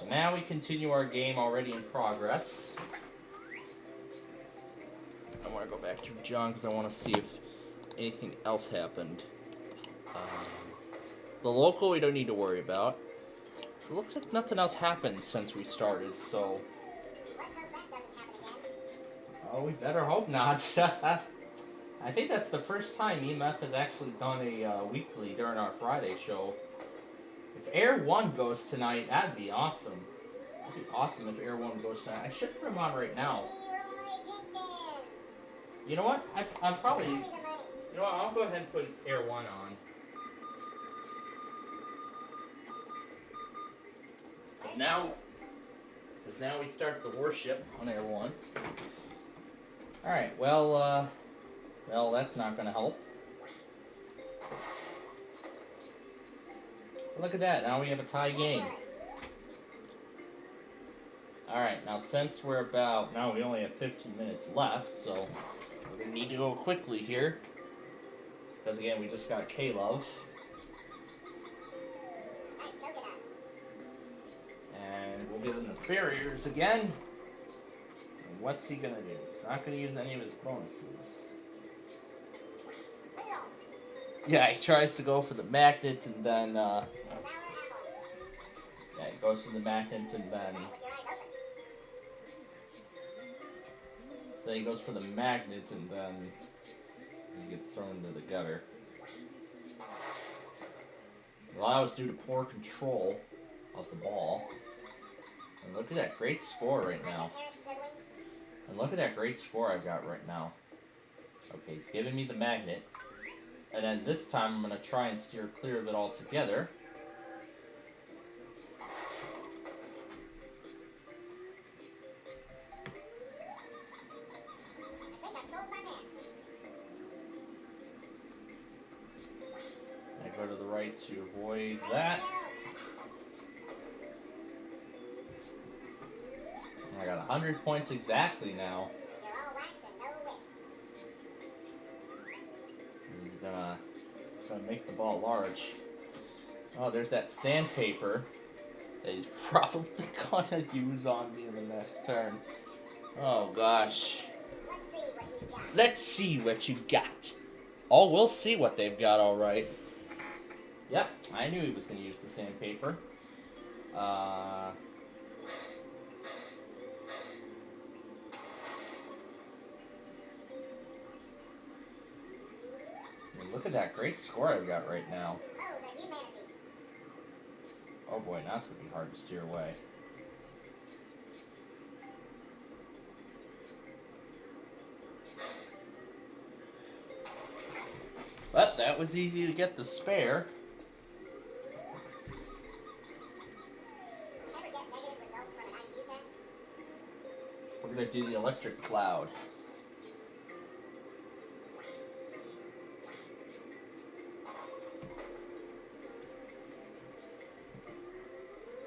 now we continue our game already in progress. I want to go back to John because I want to see if anything else happened. The local we don't need to worry about. So it looks like nothing else happened since we started, so... Oh, we better hope not. I think that's the first time EMF has actually done a weekly during our Friday show. If Air 1 goes tonight, that'd be awesome. That'd be awesome if Air 1 goes tonight. I should put him on right now. You know what? I'm probably... You know what? I'll go ahead and put Air 1 on. Because now we start the worship on Air 1. Alright, well, that's not going to help. Look at that. Now we have a tie game. Alright, now since we're about... Now we only have 15 minutes left, so... We're going to need to go quickly here. Because again, we just got K-Love. And we'll give him the barriers again. And what's he going to do? He's not going to use any of his bonuses. Yeah, he tries to go for the magnet and then... yeah, he goes for the magnet and then... So he goes for the magnet and then he gets thrown into the gutter. Well, that was due to poor control of the ball. And look at that great score right now. And look at that great score I've got right now. Okay, he's giving me the magnet. And then this time I'm going to try and steer clear of it altogether. Go to the right to avoid that. And I got 100 points exactly now. He's gonna make the ball large. Oh, there's that sandpaper that he's probably gonna use on me in the next turn. Oh gosh. Let's see what you got. Oh, we'll see what they've got, all right. Yep, I knew he was going to use the sandpaper. Look at that great score I've got right now. Oh boy, now it's going to be hard to steer away. But that was easy to get the spare. We're going to do the electric cloud.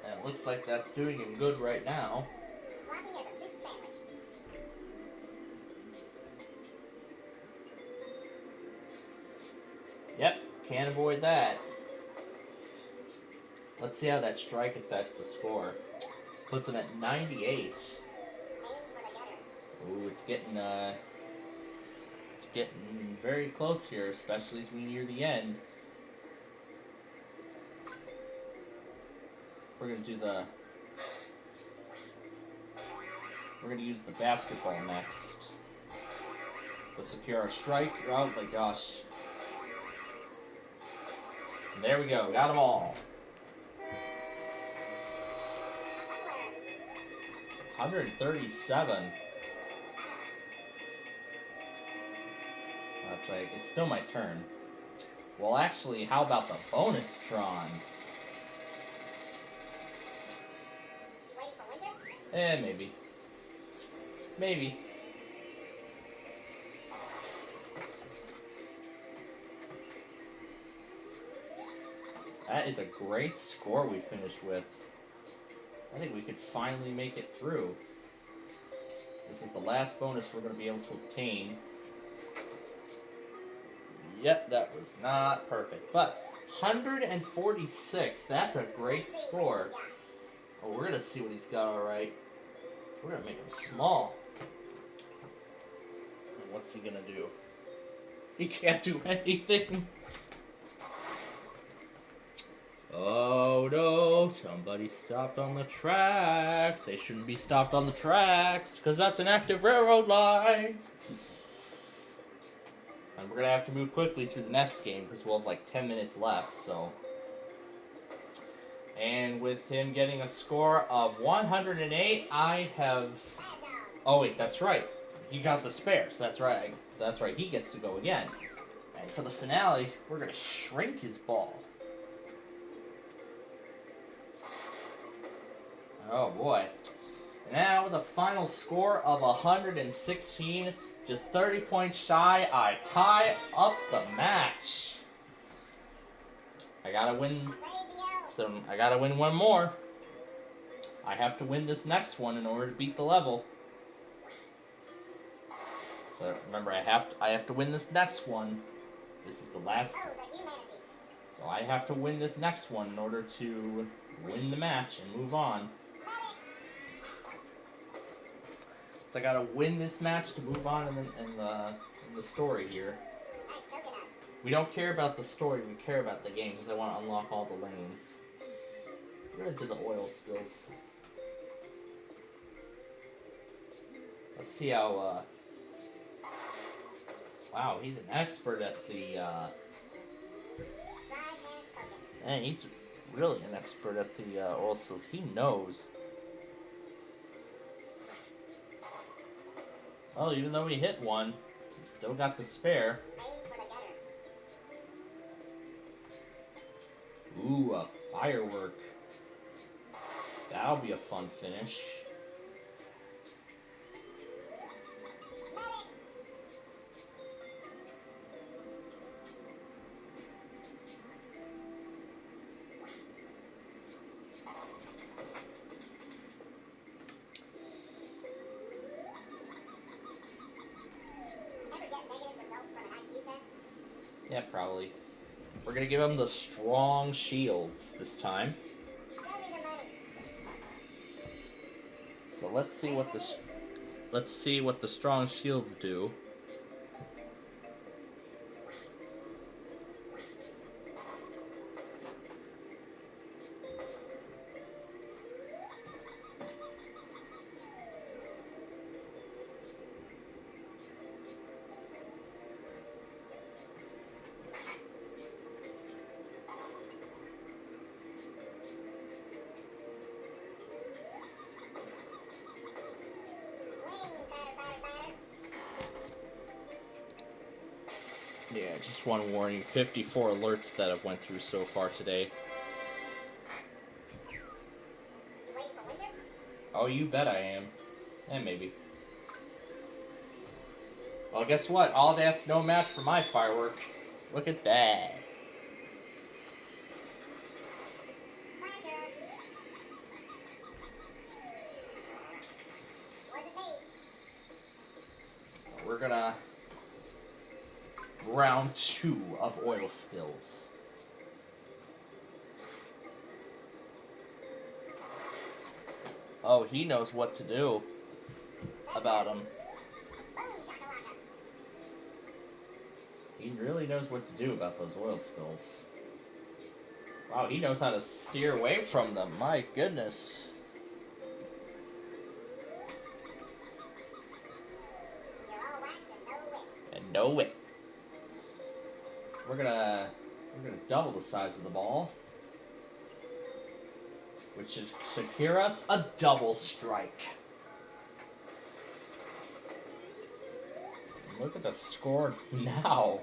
And it looks like that's doing him good right now. Yep, can't avoid that. Let's see how that strike affects the score. Puts him at 98. Ooh, it's getting very close here, especially as we near the end. We're gonna use the basketball next to secure our strike. Oh my gosh. And there we go, got them all. 137. That's right, it's still my turn. Well, actually, how about the bonus Tron? Maybe. Maybe. That is a great score we finished with. I think we could finally make it through. This is the last bonus we're going to be able to obtain. Yep, that was not perfect. But 146, that's a great score. Oh, we're going to see what he's got alright. We're going to make him small. And what's he going to do? He can't do anything. Oh no, somebody stopped on the tracks. They shouldn't be stopped on the tracks, because that's an active railroad line. And we're going to have to move quickly through the next game, because we'll have like 10 minutes left, so. And with him getting a score of 108, I have... Oh wait, that's right. He got the spares, that's right. So that's right, he gets to go again. And for the finale, we're going to shrink his ball. Oh boy. Now with a final score of 116, just 30 points shy, I tie up the match. I gotta win one more. I have to win this next one in order to beat the level. So remember, I have to win this next one. This is the last. So I have to win this next one in order to win the match and move on. So I gotta win this match to move on in the story here. We don't care about the story, we care about the game, because I want to unlock all the lanes. We're gonna do the oil skills. Let's see how, wow, he's an expert at the, man, he's really an expert at the oil skills. He knows. Well, even though he hit one, he still got the spare. Ooh, a firework. That'll be a fun finish. Yeah, probably. We're gonna give him the strong shields this time. So let's see what the strong shields do. Yeah, just one warning. 54 alerts that I've went through so far today. Oh, you bet I am. And maybe. Well, guess what? All that's no match for my firework. Look at that. We're gonna round 2 of oil spills. Oh, he knows what to do about them. He really knows what to do about those oil spills. Wow, he knows how to steer away from them. My goodness. And no whip. We're gonna double the size of the ball, which should secure us a double strike. Look at the score now.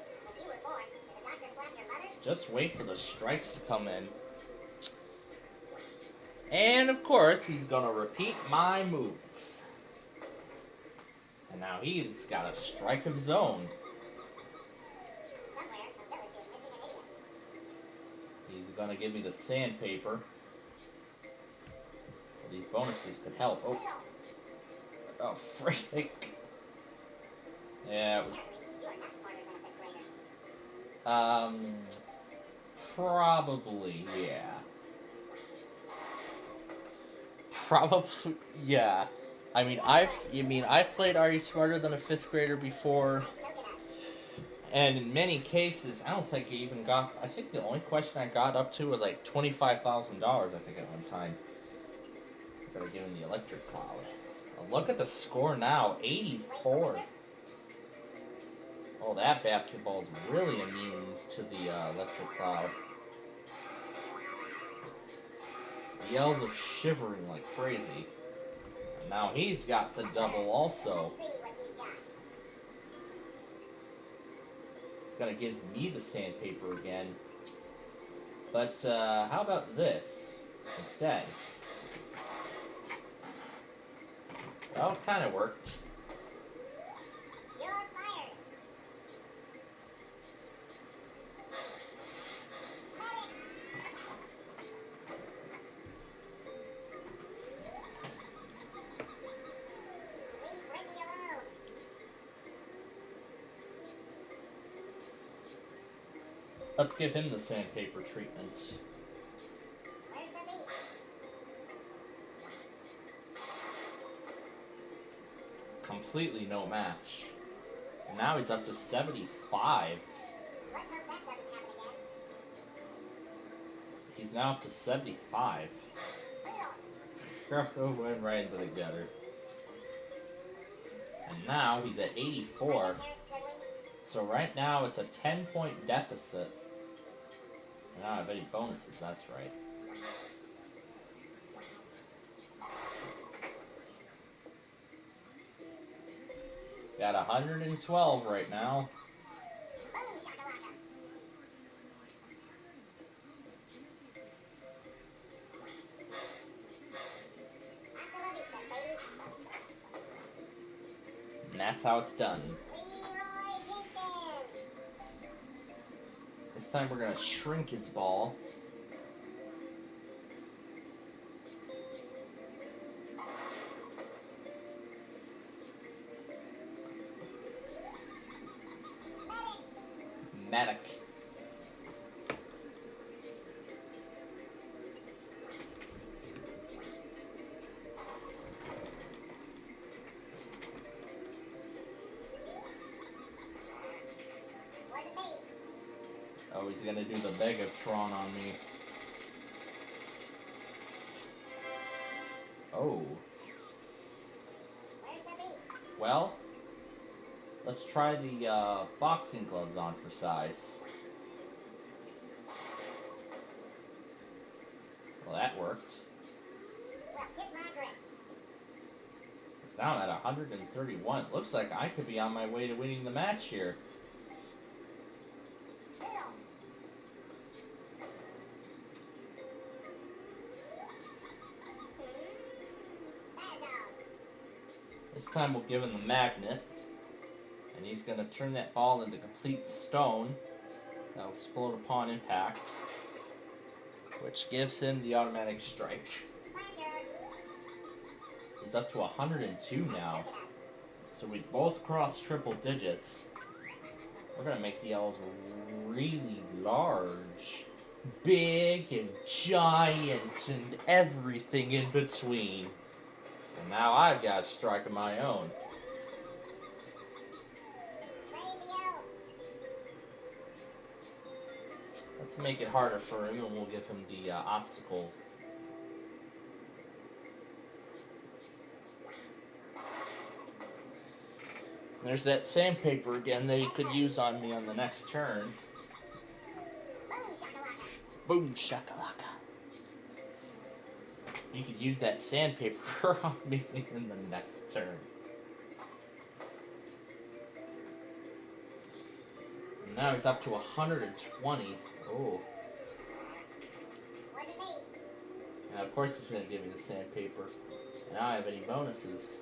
Just wait for the strikes to come in. And of course, he's gonna repeat my move. And now he's got a strike of his own. He's gonna give me the sandpaper. Well, these bonuses could help. Oh, frick. Yeah, it was. Probably, yeah. Probably, yeah. I mean, I've played Are You Smarter Than a 5th Grader before, and in many cases, I don't think I even got. I think the only question I got up to was like $25,000. I think at one time. I gotta give him the electric cloud. Oh, look at the score now, 84. Oh, that basketball is really immune to the electric cloud. He yells of shivering like crazy. And now he's got the double also. He's gonna give me the sandpaper again. But how about this instead? Well, it kind of worked. Let's give him the sandpaper treatment. Completely no match. And now he's up to 75. He's now up to 75. Went right into the gutter. And now he's at 84. So right now it's a 10-point deficit. And I don't have any bonuses, that's right. Got 112 right now. And that's how it's done. This time we're going to shrink his ball. Medic. Oh, he's gonna do the Megatron on me. Oh. Well, let's try the boxing gloves on for size. Well, that worked. It's now at 131. Looks like I could be on my way to winning the match here. This time we'll give him the magnet. And he's going to turn that ball into complete stone. That'll explode upon impact. Which gives him the automatic strike. He's up to 102 now. So we both crossed triple digits. We're going to make the L's really large. Big and giant and everything in between. And now I've got a strike of my own. Let's make it harder for him and we'll give him the obstacle. There's that sandpaper again that he could use on me on the next turn. Boom shakalaka. You could use that sandpaper on me in the next turn. And now he's up to 120. Oh. And of course he's going to give me the sandpaper. And I don't have any bonuses.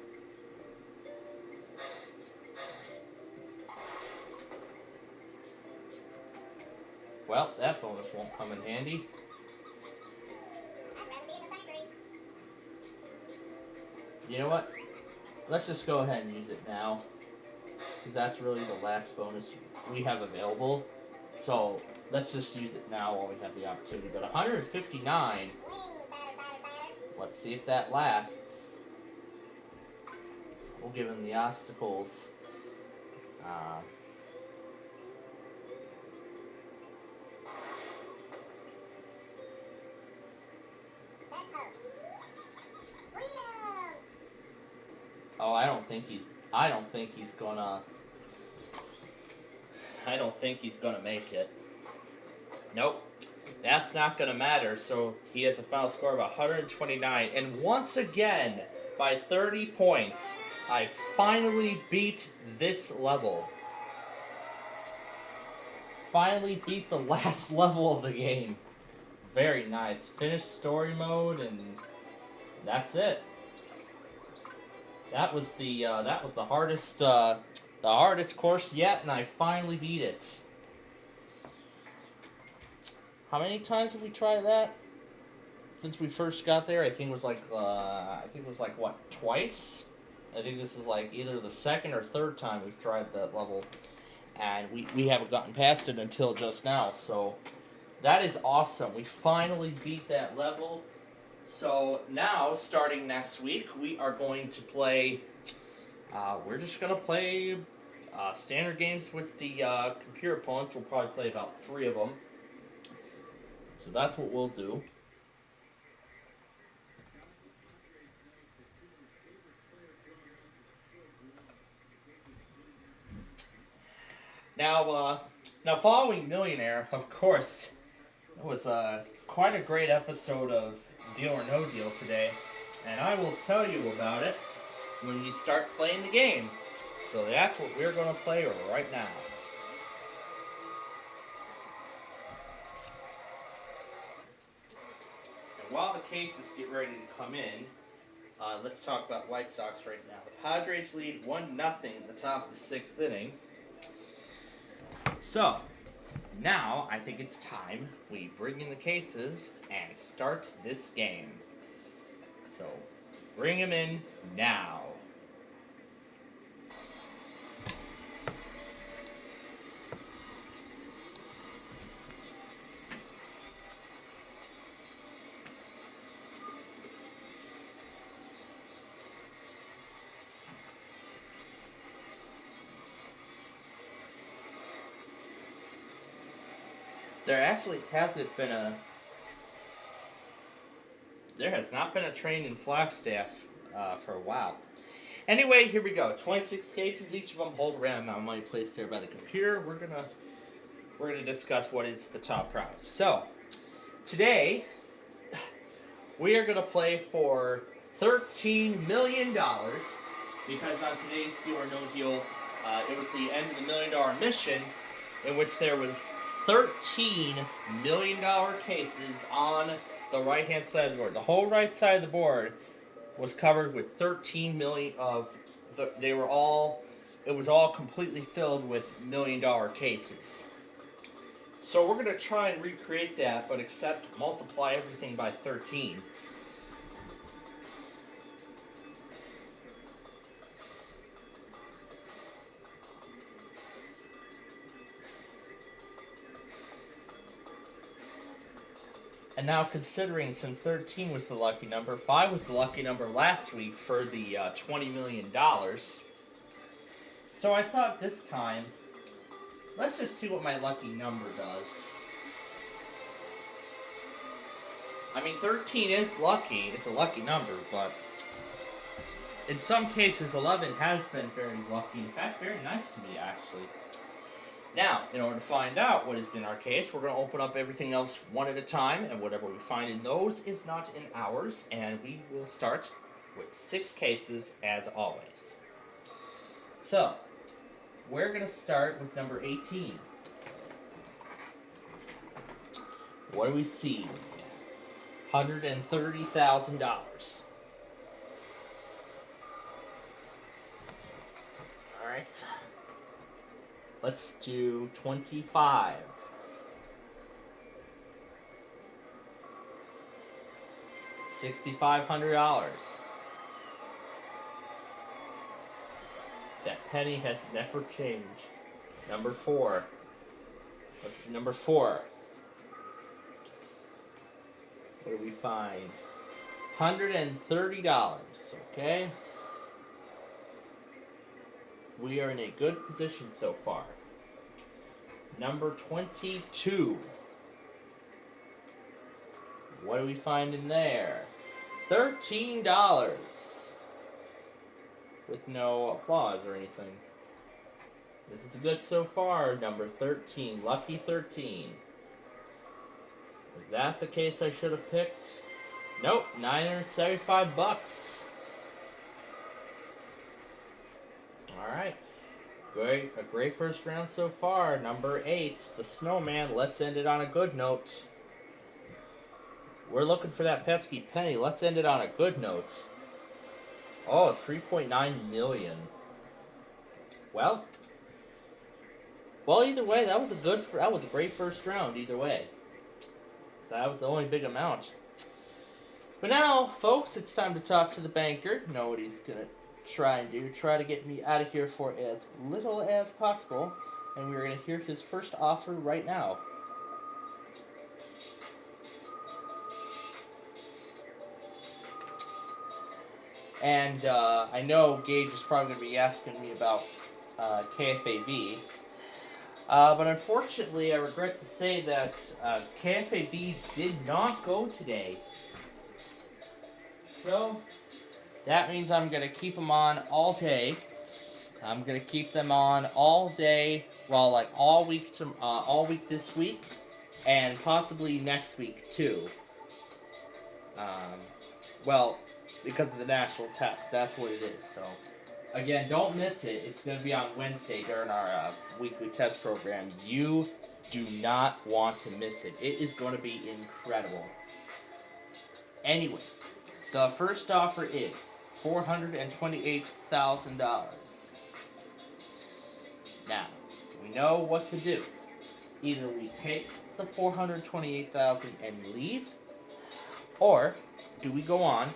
Well, that bonus won't come in handy. You know what? Let's just go ahead and use it now. Because that's really the last bonus we have available. So, let's just use it now while we have the opportunity. But 159, let's see if that lasts. We'll give him the obstacles. Oh, I don't think he's gonna make it. Nope. That's not gonna matter. So he has a final score of 129. And once again, by 30 points, I finally beat this level. Finally beat the last level of the game. Very nice. Finished story mode and that's it. That was the hardest course yet, and I finally beat it. How many times have we tried that since we first got there? I think it was like what, twice? I think this is like either the second or third time we've tried that level, and we haven't gotten past it until just now. So that is awesome. We finally beat that level. So now, starting next week, we are going to play, we're just going to play standard games with the computer opponents. We'll probably play about 3 of them. So that's what we'll do. Now following Millionaire, of course, it was quite a great episode of Deal or No Deal today, and I will tell you about it when we start playing the game. So that's what we're going to play right now. And while the cases get ready to come in, let's talk about White Sox right now. The Padres lead 1-0 at the top of the 6th inning. So, now, I think it's time we bring in the cases and start this game. So, bring them in now. There actually there has not been a train in Flagstaff for a while. Anyway, here we go. 26 cases, each of them hold a random amount of money placed there by the computer. We're gonna discuss what is the top prize. So, today we are gonna play for $13 million because on today's Deal or No Deal, it was the end of the $1 million mission in which there was $13 million cases on the right-hand side of the board. The whole right side of the board was covered with 13 million of it was all completely filled with $1 million cases. So we're going to try and recreate that, but except multiply everything by 13. And now considering, since 13 was the lucky number, 5 was the lucky number last week for the $20 million. So I thought this time, let's just see what my lucky number does. I mean, 13 is lucky, it's a lucky number, but in some cases 11 has been very lucky, in fact very nice to me actually. Now, in order to find out what is in our case, we're going to open up everything else one at a time, and whatever we find in those is not in ours, and we will start with 6 cases as always. So, we're going to start with number 18. What do we see? $130,000. Alright. Let's do 25. $6,500. That penny has never changed. Number 4. Let's do number 4. What do we find? $130. Okay. We are in a good position so far. Number 22. What do we find in there? $13. With no applause or anything. This is good so far. Number 13. Lucky 13. Was that the case I should have picked? Nope. $975. Alright. Great. A great first round so far. Number 8. The Snowman. Let's end it on a good note. We're looking for that pesky penny. Let's end it on a good note. Oh, 3.9 million. Well, either way, that was a great first round. Either way, so that was the only big amount. But now, folks, it's time to talk to the banker. Know what he's gonna try and do. Try to get me out of here for as little as possible. And we're gonna hear his first offer right now. And I know Gage is probably going to be asking me about KFAV. But unfortunately, I regret to say that KFAV did not go today. So, that means I'm going to keep them on all day. I'm going to keep them on all day, well, like all week this week, and possibly next week too. Well, because of the national test, that's what it is. So, again, don't miss it. It's going to be on Wednesday during our weekly test program. You do not want to miss it. It is going to be incredible. Anyway, the first offer is $428,000. Now, we know what to do. Either we take the $428,000 and leave, or do we go on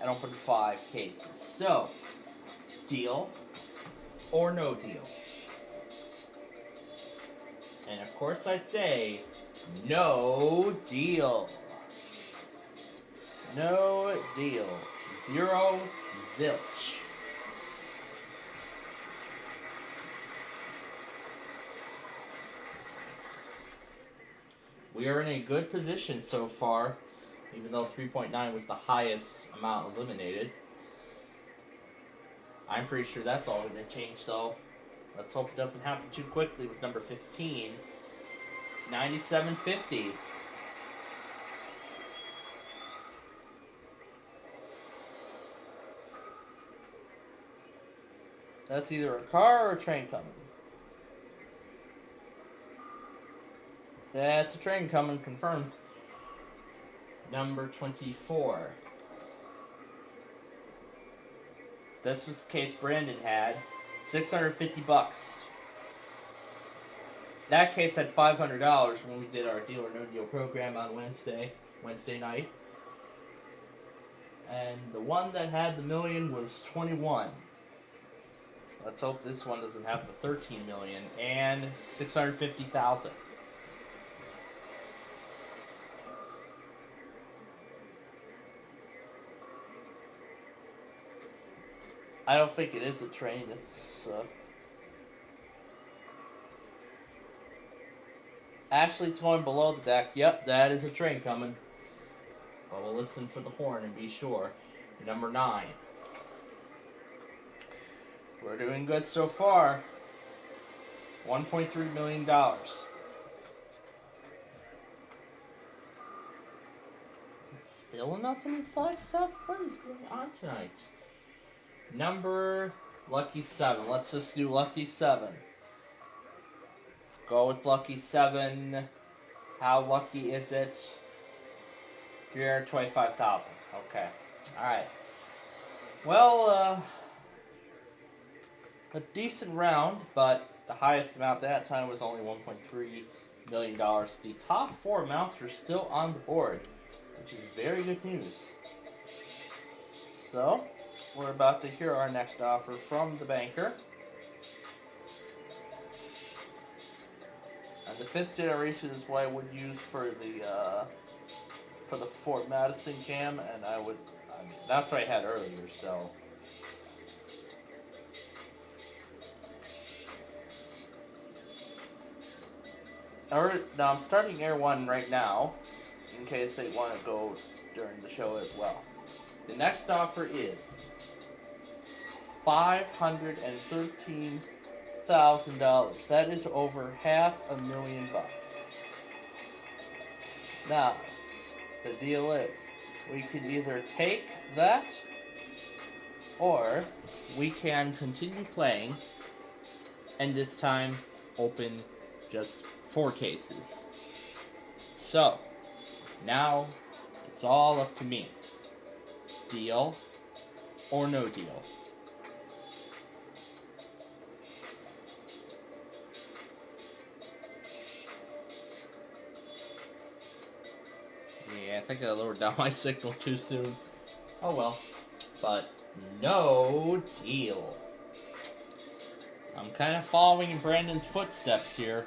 and open 5 cases? So, deal or no deal? And of course I say, no deal. No deal. 0 zilch. We are in a good position so far, even though 3.9 was the highest amount eliminated. I'm pretty sure that's all going to change, though. Let's hope it doesn't happen too quickly with number 15. 97.50. That's either a car or a train coming. That's a train coming, confirmed. Number 24. This was the case Brandon had. $650. That case had $500 when we did our Deal or No Deal program on Wednesday night. And the one that had the million was 21. Let's hope this one doesn't have the 13 million and 650,000. I don't think it is a train. It's actually, it's going below the deck. Yep, that is a train coming. But we'll listen for the horn and be sure. Number 9. We're doing good so far. $1.3 million. Still nothing in Flagstaff? What is going on tonight? Number Lucky 7. Let's just do Lucky 7. Go with Lucky 7. How lucky is it? 325,000. Okay. Alright. Well, a decent round, but the highest amount that time was only $1.3 million. The top 4 amounts are still on the board, which is very good news. So, we're about to hear our next offer from the banker. And the 5th generation is what I would use for the Fort Madison cam, and that's what I had earlier, so. Now I'm starting Air 1 right now, in case they want to go during the show as well. The next offer is $513,000. That is over $500,000. Now, the deal is, we can either take that, or we can continue playing, and this time open just 4 cases. So, now it's all up to me. Deal or no deal? Yeah, I think I lowered down my signal too soon. Oh well. But no deal. I'm kind of following in Brandon's footsteps here.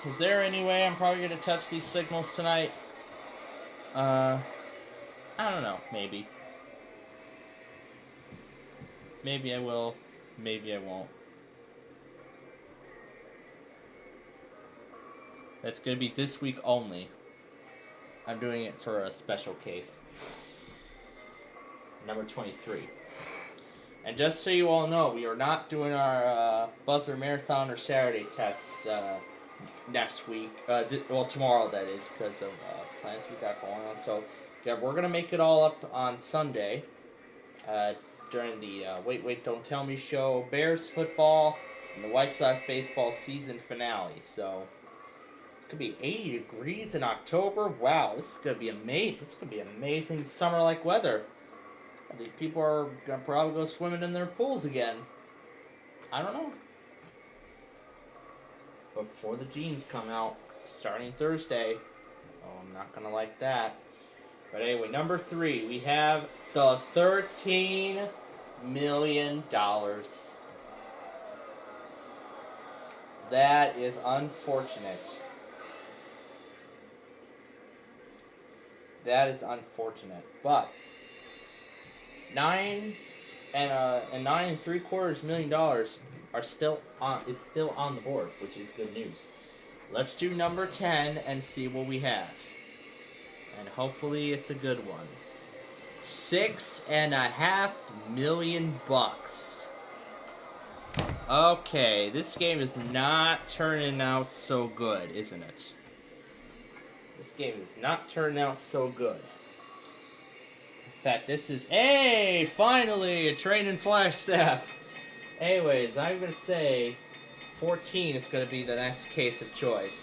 Is there any way I'm probably going to touch these signals tonight? I don't know. Maybe. Maybe I will. Maybe I won't. That's going to be this week only. I'm doing it for a special case. Number 23. And just so you all know, we are not doing our buzzer marathon or Saturday tests next week. Well, tomorrow that is, because of plans we got going on. So, yeah, we're going to make it all up on Sunday during the Wait, Don't Tell Me show, Bears football, and the White Sox baseball season finale. So, it's going to be 80 degrees in October. Wow, this is going to be amazing. This is going to be amazing summer-like weather. I think people are going to probably go swimming in their pools again. I don't know. Before the jeans come out, starting Thursday. Oh, I'm not going to like that. But anyway, number 3, we have the $13 million. That is unfortunate. That is unfortunate. But $9 3/4 million are still on the board, which is good news. Let's do number 10 and see what we have. And hopefully it's a good one. $6.5 million. Okay, this game is not turning out so good, isn't it? This game is not turning out so good. In fact, this is... Hey! Finally! A train in Flagstaff! Anyways, I'm going to say 14 is going to be the next case of choice.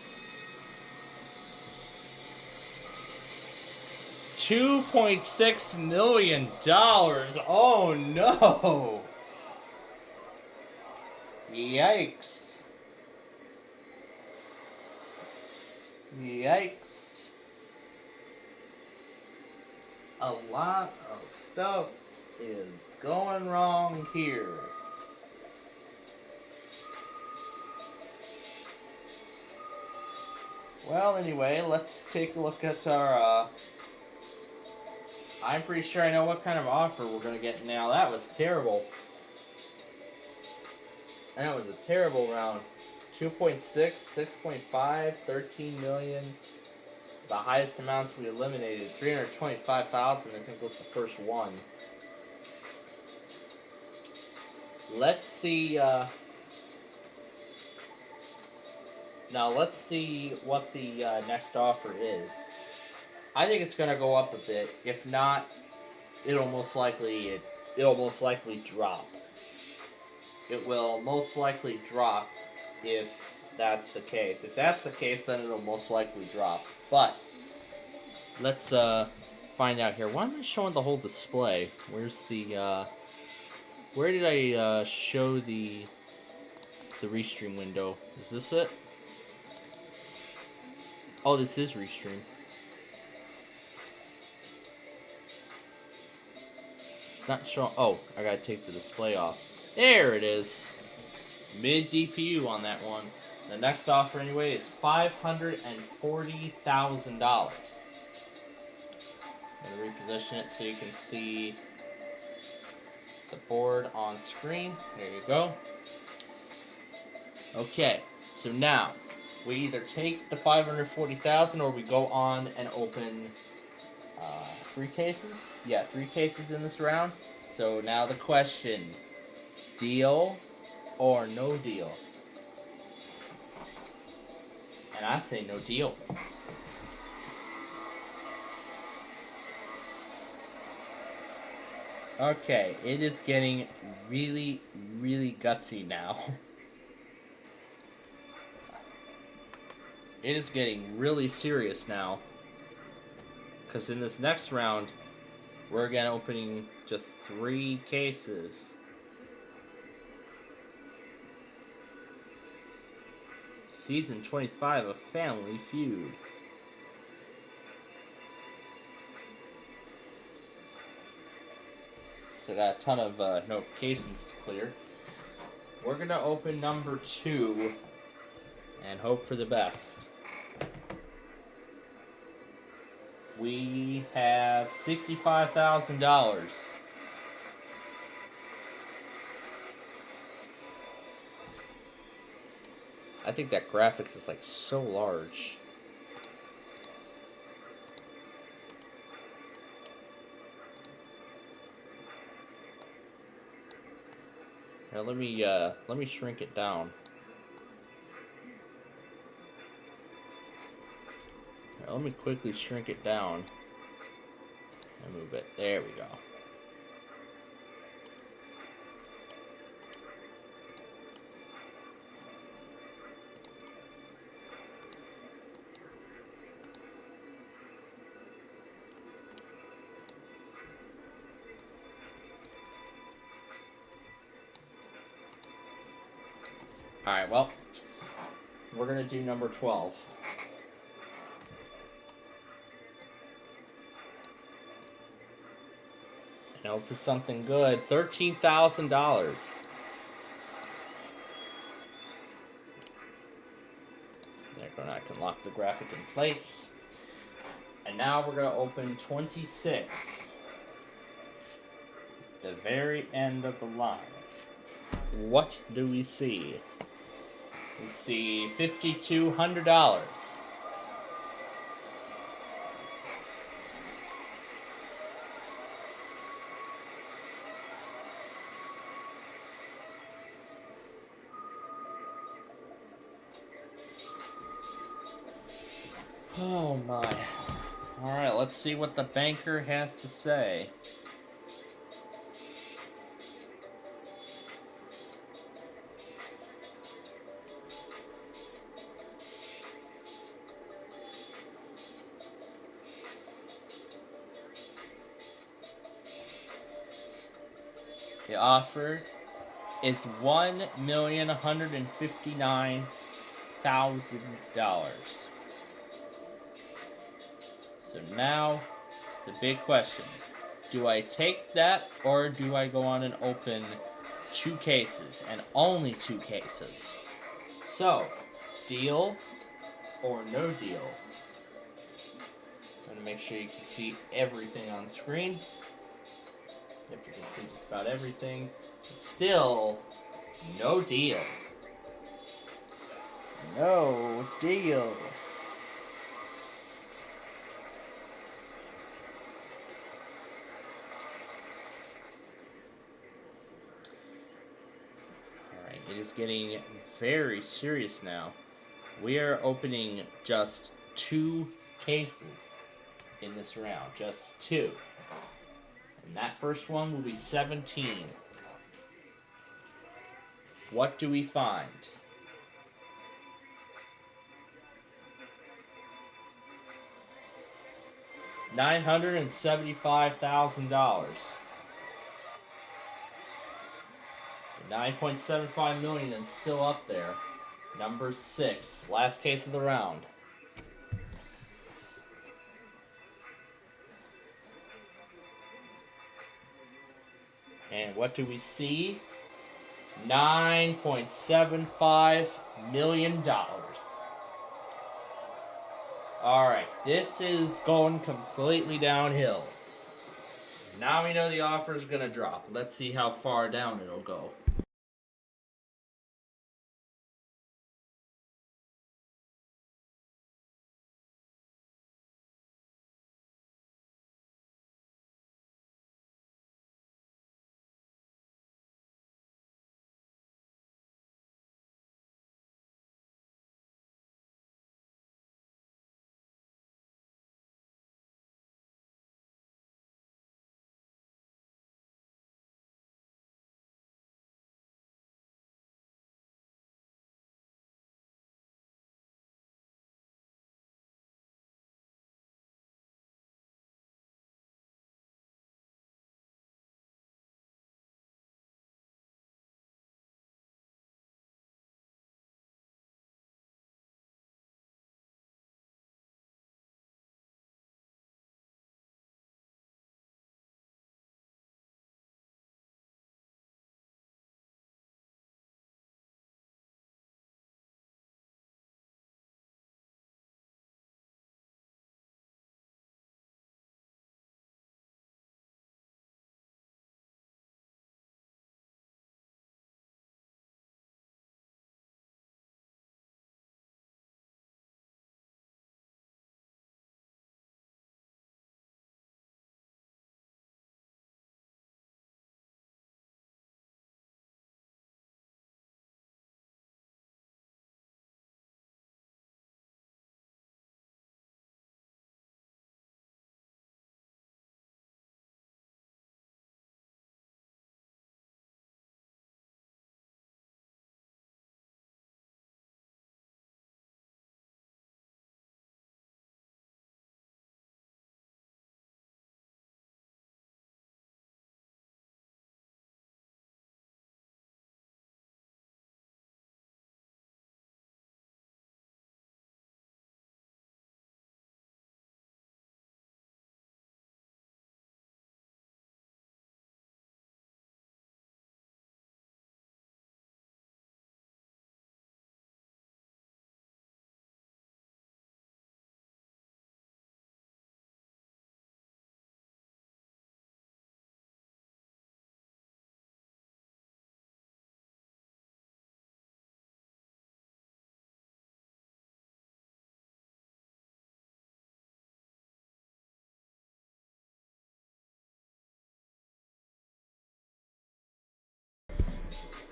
$2.6 million. Oh no! Yikes. Yikes. A lot of stuff is going wrong here. Well, anyway, let's take a look at our, I'm pretty sure I know what kind of offer we're going to get now. That was terrible. That was a terrible round. 2.6, 6.5, 13 million. The highest amounts we eliminated, 325,000, I think was the first one. Let's see, now let's see what the next offer is. I think it's gonna go up a bit. If not, it'll most likely drop. It will most likely drop if that's the case. If that's the case, then it'll most likely drop. But let's find out here. Why am I showing the whole display? Where's the where did I show the restream window? Is this it? Oh, this is restream. It's not showing. Oh, I gotta take the display off. There it is. Mid DPU on that one. The next offer anyway is $540,000. I'm gonna reposition it so you can see the board on screen. There you go. Okay, so now we either take the $540,000 or we go on and open 3 cases. Yeah, 3 cases in this round. So now the question: deal or no deal? And I say no deal. Okay, it is getting really, really gutsy now. It is getting really serious now. Because in this next round, we're again opening just 3 cases. Season 25 of Family Feud. So got a ton of notifications to clear. We're gonna open number 2 and hope for the best. We have $65,000. I think that graphics is like so large. Now let me shrink it down. Now, let me quickly shrink it down and move it. There we go. Alright, well, we're going to do number 12. And hope for something good. $13,000. There, I can lock the graphic in place. And now we're going to open 26. The very end of the line. What do we see? We see $5,200. Oh my. Alright, let's see what the banker has to say. The offer is $1,159,000. So now, the big question. Do I take that, or do I go on and open 2 cases, and only 2 cases? So, deal or no deal? I'm gonna make sure you can see everything on screen. If you can see just about everything. Still, no deal. No deal. Alright, it is getting very serious now. We are opening just 2 cases in this round. Just 2. And that first one will be 17. What do we find? $975,000. $9.75 million is still up there. Number 6. Last case of the round. And what do we see? $9.75 million. Alright, this is going completely downhill. Now we know the offer is going to drop. Let's see how far down it'll go.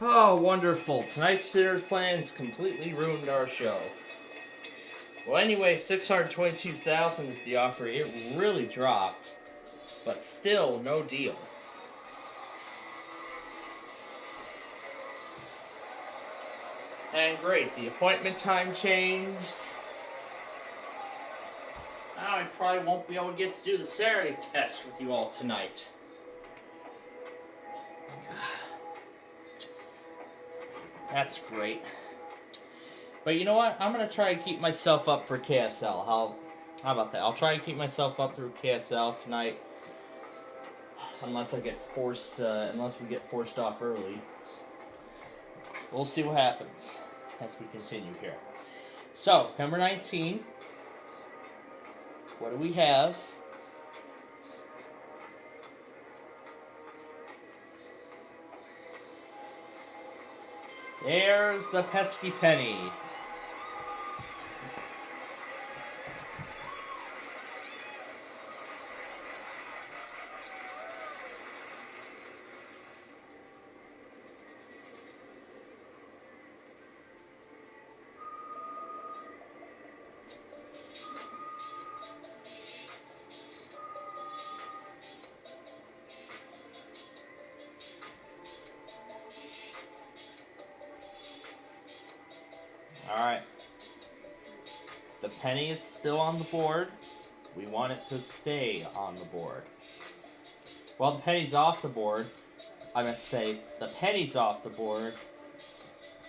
Oh, wonderful. Tonight's Sinners Plans completely ruined our show. Well, anyway, $622,000 is the offer. It really dropped, but still no deal. And great, the appointment time changed. Now I probably won't be able to get to do the Cerri test with you all tonight. That's great. But you know what? I'm going to try and keep myself up for KSL. How about that? I'll try and keep myself up through KSL tonight. Unless we get forced off early. We'll see what happens as we continue here. So, number 19. What do we have? There's the pesky penny. Alright. The penny is still on the board. We want it to stay on the board. Well, the penny's off the board. I meant to say, the penny's off the board.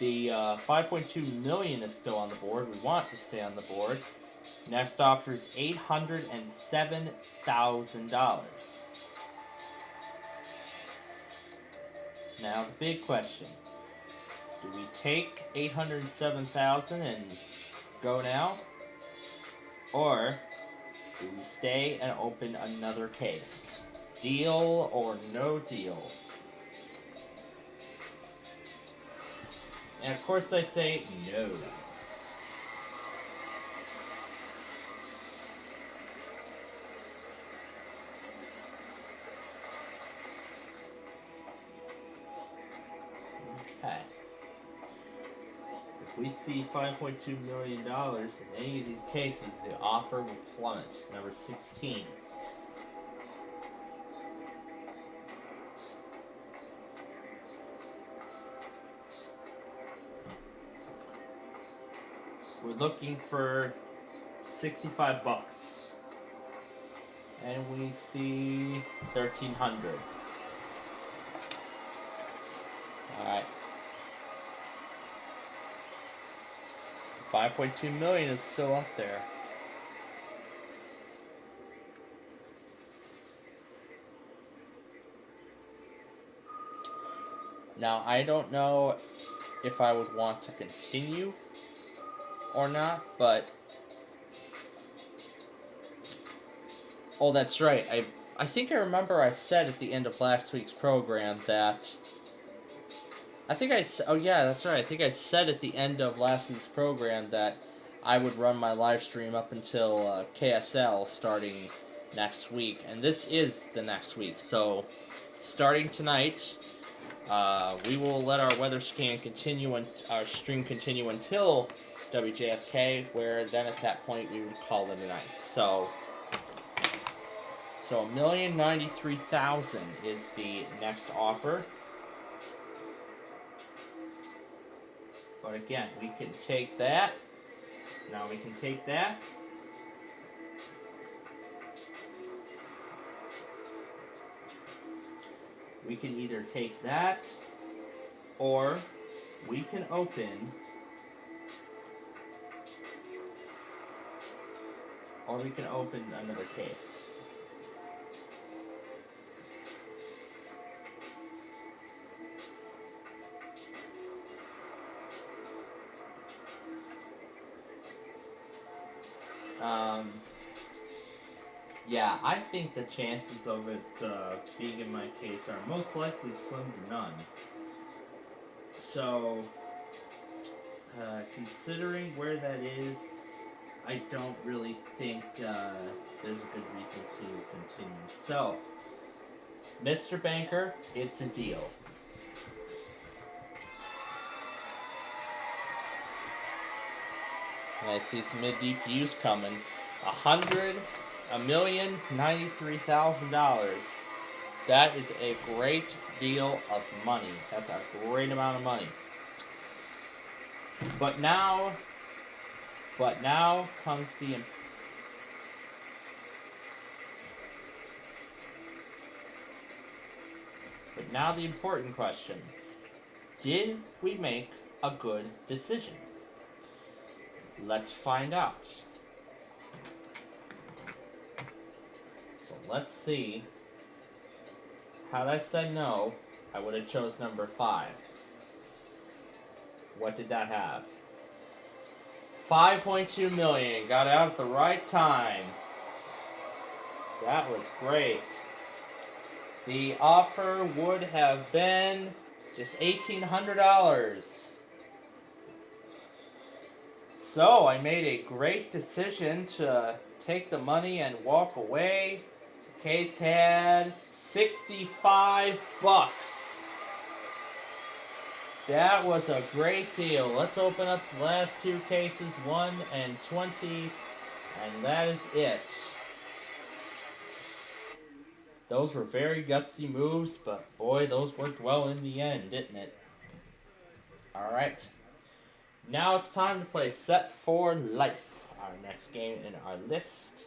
The 5.2 million is still on the board. We want it to stay on the board. Next offer is $807,000. Now, the big question. Do we take $807,000 and go now? Or do we stay and open another case? Deal or no deal? And of course I say no. Okay. If we see $5.2 million in any of these cases, the offer will plummet. Number 16. We're looking for 65 bucks. And we see 1,300. Alright. 5.2 million is still up there. Now, I don't know if I would want to continue or not, but oh, that's right. I think I remember I said at the end of last week's program that oh yeah, that's right. I think I said at the end of last week's program that I would run my live stream up until KSL starting next week, and this is the next week. So, starting tonight, we will let our weather scan continue and our stream continue until WJFK, where then at that point we would call it a night. So $1,093,000 is the next offer. But again, we can take that. Now we can take that. We can either take that, or we can open, another case. Yeah, I think the chances of it being in my case are most likely slim to none. So, considering where that is, I don't really think there's a good reason to continue. So, Mr. Banker, it's a deal. And I see some mid-DPUs coming. $1,093,000. That is a great deal of money. That's a great amount of money. But now comes the But now the important question. Did we make a good decision? Let's find out. So let's see. Had I said no, I would have chose number 5. What did that have? 5.2 million. Got out at the right time. That was great. The offer would have been just $1,800. So I made a great decision to take the money and walk away. The case had 65 bucks. That was a great deal. Let's open up the last 2 cases, 1 and 20, and that is it. Those were very gutsy moves, but boy, those worked well in the end, didn't it? Alright. Now it's time to play Set for Life, our next game in our list.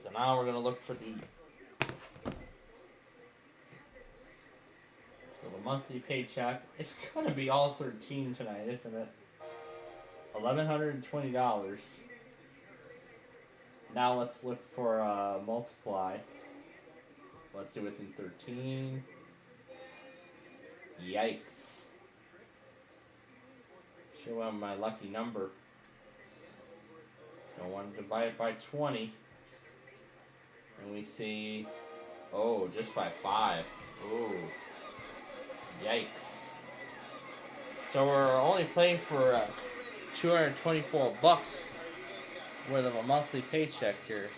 So now we're going to look for the monthly paycheck. It's going to be all 13 tonight, isn't it? $1,120. Now let's look for multiply. Let's see what's in 13. Yikes. Show them my lucky number. I want to divide it by 20. And we see, oh, just by 5. Ooh. Yikes. So we're only playing for 224 bucks worth of a monthly paycheck here.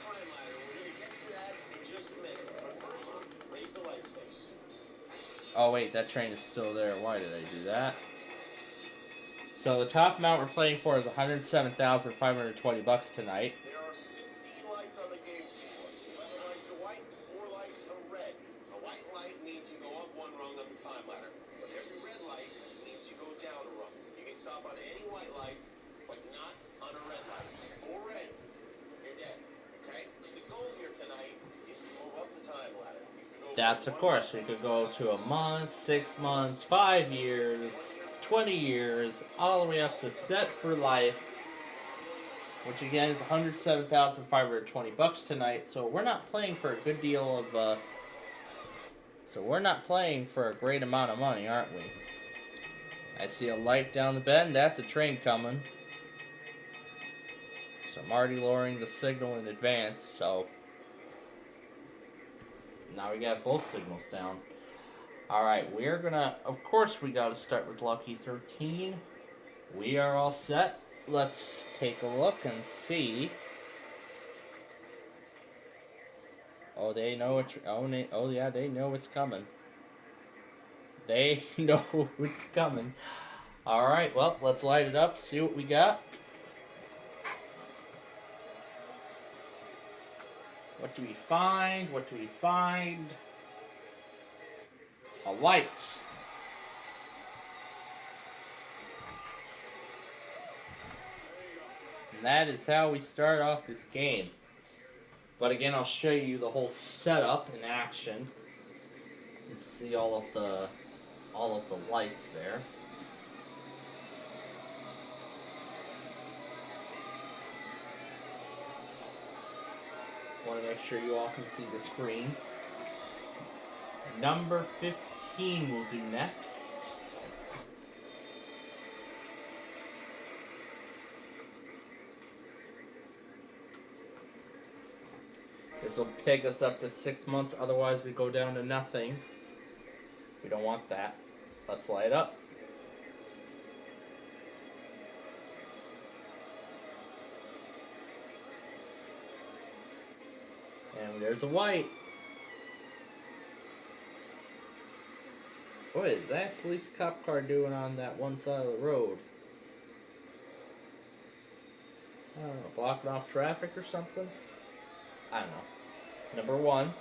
Oh wait, that train is still there. Why did I do that? So the top amount we're playing for is $107,520 tonight. There are 15 lights on the game floor. 11 lights are white, 4 lights are red. A white light means you go up 1 rung on the time ladder. But every red light means you go down a rung. You can stop on any white light, but not on a red light. For red, you're dead. Okay? The goal here tonight is to move up the time ladder. That's of course. We could go to a month, 6 months, 5 years, 20 years, all the way up to Set for Life, which again is $107,520 tonight. So we're not playing for a good deal of. So we're not playing for a great amount of money, aren't we? I see a light down the bend. That's a train coming. So I'm already lowering the signal in advance. So now we got both signals down. Alright, we're gonna, of course we gotta start with Lucky 13. We are all set. Let's take a look and see. Oh, they know it's, oh yeah, they know it's coming. They know it's coming. Alright, well, let's light it up, see what we got. What do we find? What do we find? A light. And that is how we start off this game. But again, I'll show you the whole setup in action. And see all of the lights there. Want to make sure you all can see the screen. Number 15 will do next. This will take us up to 6 months, otherwise we go down to nothing. We don't want that. Let's light up. And there's a white. What is that police cop car doing on that one side of the road? I don't know, blocking off traffic or something? I don't know. Number 1.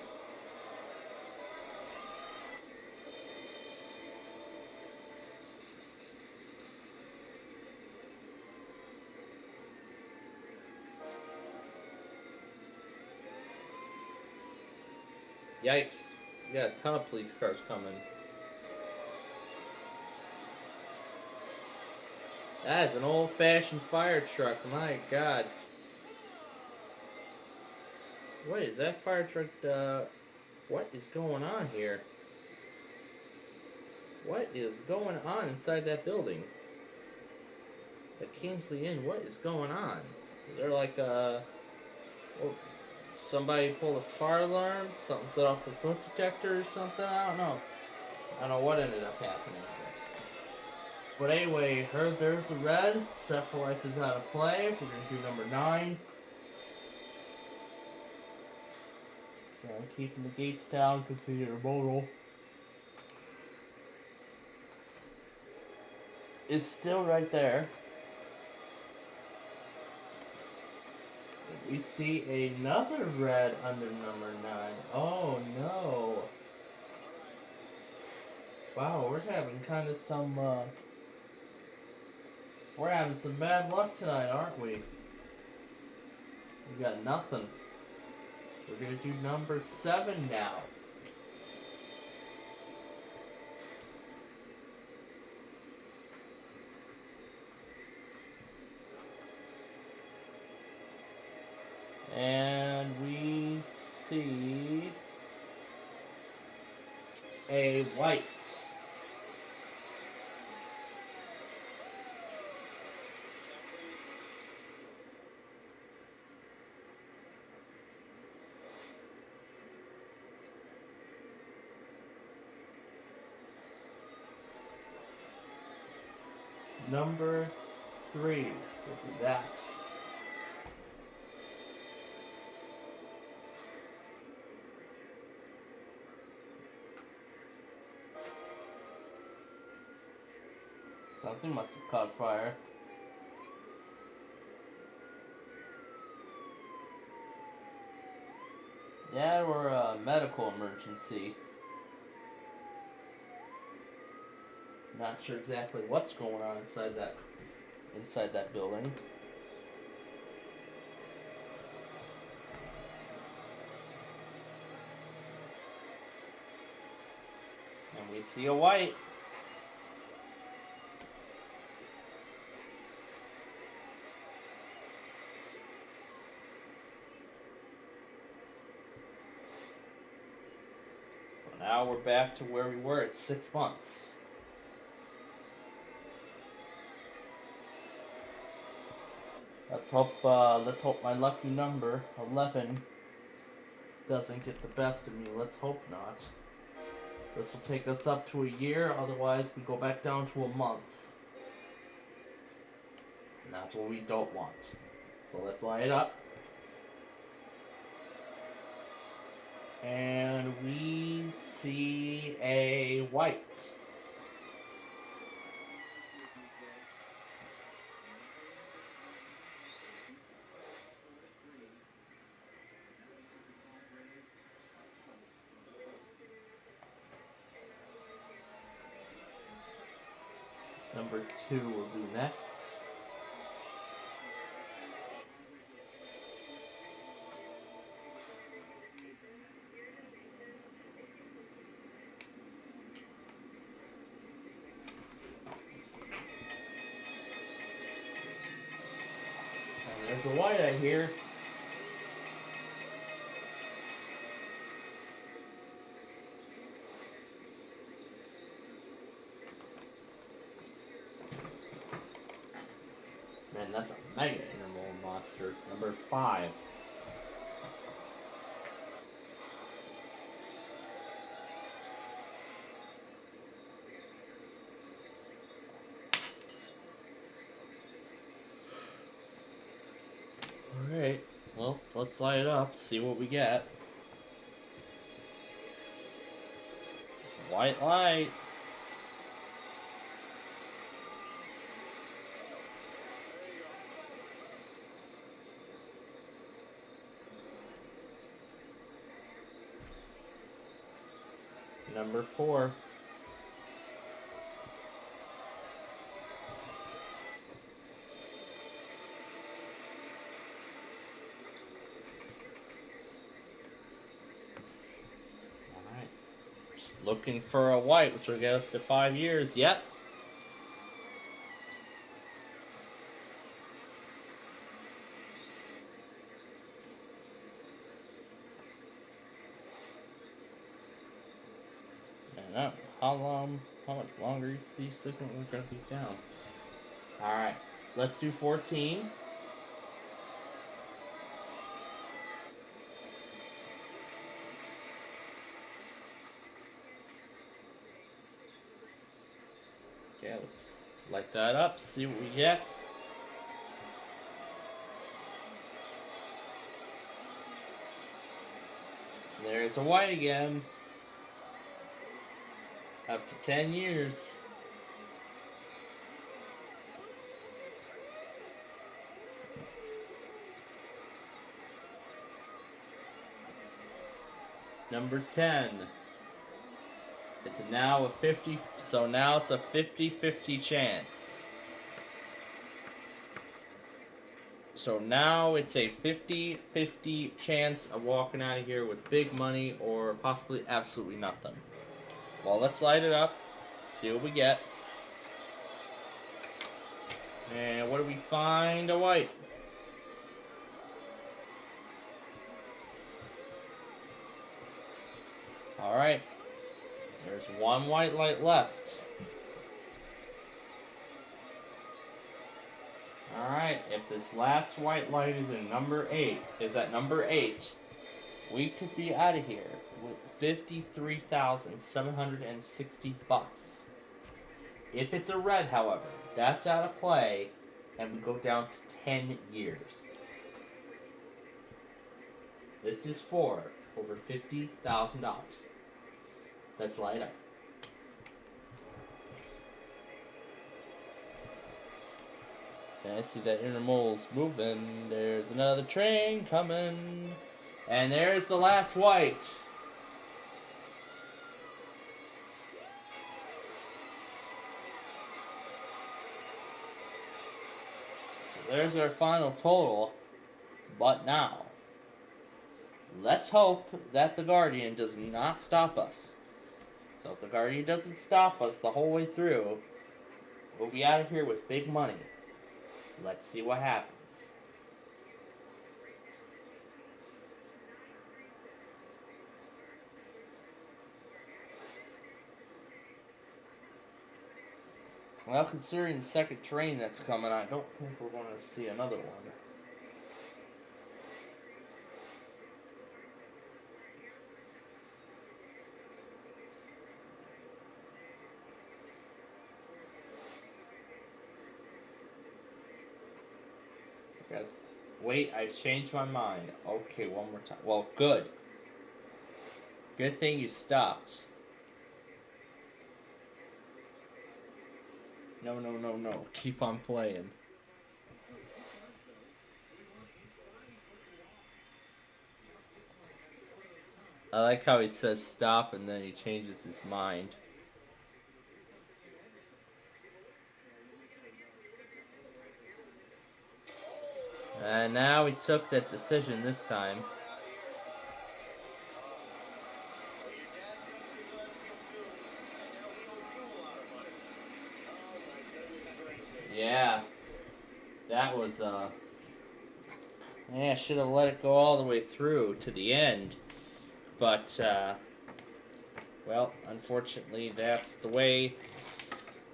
Yikes. We got a ton of police cars coming. That is an old-fashioned fire truck. My God. What is that fire truck? What is going on here? What is going on inside that building? The Kingsley Inn. What is going on? Is there like a... Oh, somebody pulled a fire alarm? Something set off the smoke detector or something? I don't know. I don't know what ended up happening here. But anyway, there's the red. Set for Life is out of play. We're going to do number 9. So I'm keeping the gates down because the intermodal is still right there. We see another red under number 9. Oh no. Wow, we're having kind of some, we're having some bad luck tonight, aren't we? We got nothing. We're gonna do number 7 now. And we see a white. Number 3 will be that. Something must have caught fire. Yeah, we're a medical emergency. Not sure exactly what's going on inside that building. And we see a white. So now we're back to where we were at 6 months. Let's hope my lucky number, 11, doesn't get the best of me. Let's hope not. This will take us up to a year, otherwise we go back down to a month. And that's what we don't want. So let's line it up. And we see a white. Number 2 will do next. And there's a white I hear. Man, that's a mega intermodal monster. Number 5. Alright, well, let's light it up, see what we get. White light. Number 4. Looking for a white, which will get us to 5 years. Yep. And how much longer these signals are going to be down? Alright, let's do 14. Okay, let's light that up, see what we get. There's a white again. Up to 10 years. Number 10. It's now a 50, so now it's a 50-50 chance. So now it's a 50-50 chance of walking out of here with big money or possibly absolutely nothing. Well, let's light it up, see what we get. And what do we find? A white. Alright. There's one white light left. Alright, if this last white light is in number 8, we could be out of here with $53,760. If it's a red, however, that's out of play, and we go down to 10 years. This is for over $50,000. Let's light up. Okay, I see that intermol's moving. There's another train coming. And there's the last white. So there's our final total. But now, let's hope that the Guardian does not stop us. So if the Guardian doesn't stop us the whole way through, we'll be out of here with big money. Let's see what happens. Well, considering the second train that's coming, I don't think we're going to see another one. Yes. Wait, I changed my mind. Okay, one more time. Well, good. Good thing you stopped. No, no, no, no. Keep on playing. I like how he says stop and then he changes his mind. And now we took that decision this time. Yeah. That was, yeah, I should have let it go all the way through to the end. But, well, unfortunately, that's the way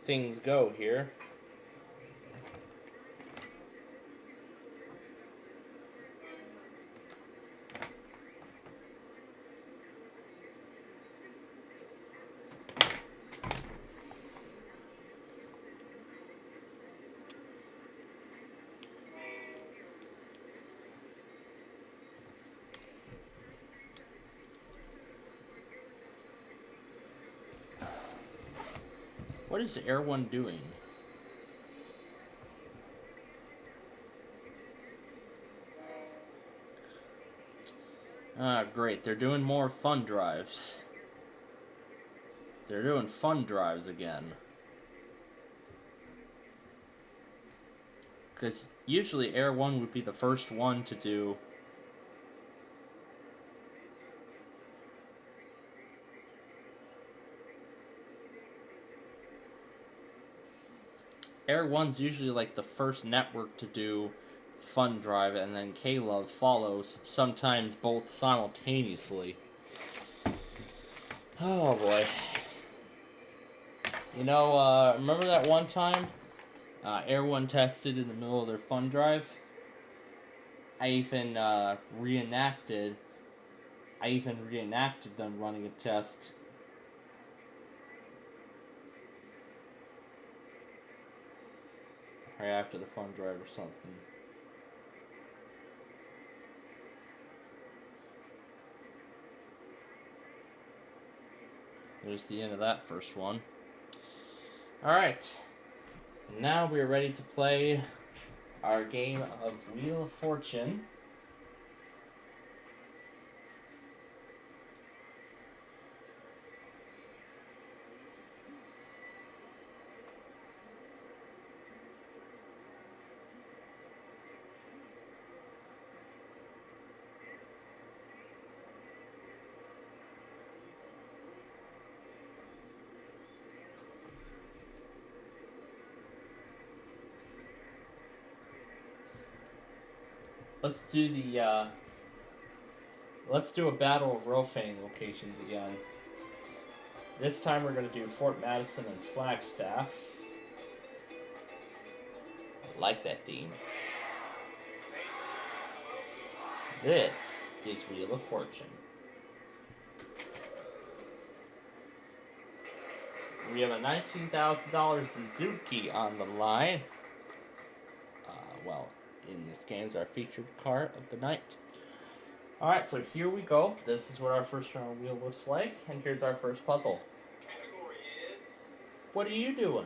things go here. What is Air One doing? Ah, great. They're doing more fun drives. They're doing fun drives again. Because usually Air One would be the first one to do. Air 1's usually like the first network to do Fun Drive, and then K-Love follows, sometimes both simultaneously. Oh boy. You know, remember that one time Air 1 tested in the middle of their Fun Drive? I even reenacted them running a test. Right after the Fun Drive or something. There's the end of that first one. Alright. Now we are ready to play our game of Wheel of Fortune. Let's do a battle of Rofang locations again. This time we're going to do Fort Madison and Flagstaff. I like that theme. This is Wheel of Fortune. We have a $19,000 Suzuki on the line. Well, in this game is our featured car of the night. Alright, so here we go. This is what our first round wheel looks like, and here's our first puzzle. Category is... What are you doing?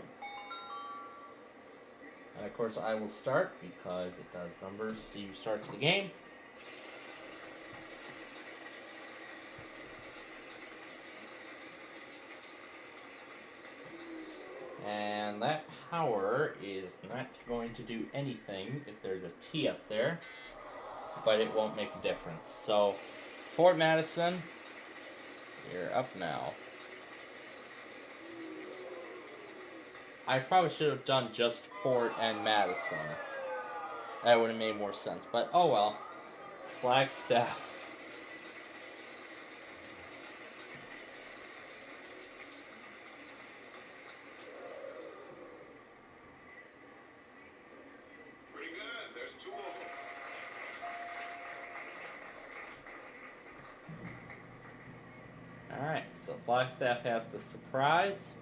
And of course I will start because it does numbers. C starts the game. And that power is not going to do anything if there's a T up there, but it won't make a difference. So, Fort Madison, you're up now. I probably should have done just Fort and Madison. That would have made more sense, but oh well. Flagstaff. Pretty good. There's two of them. Alright, so Flagstaff has the surprise.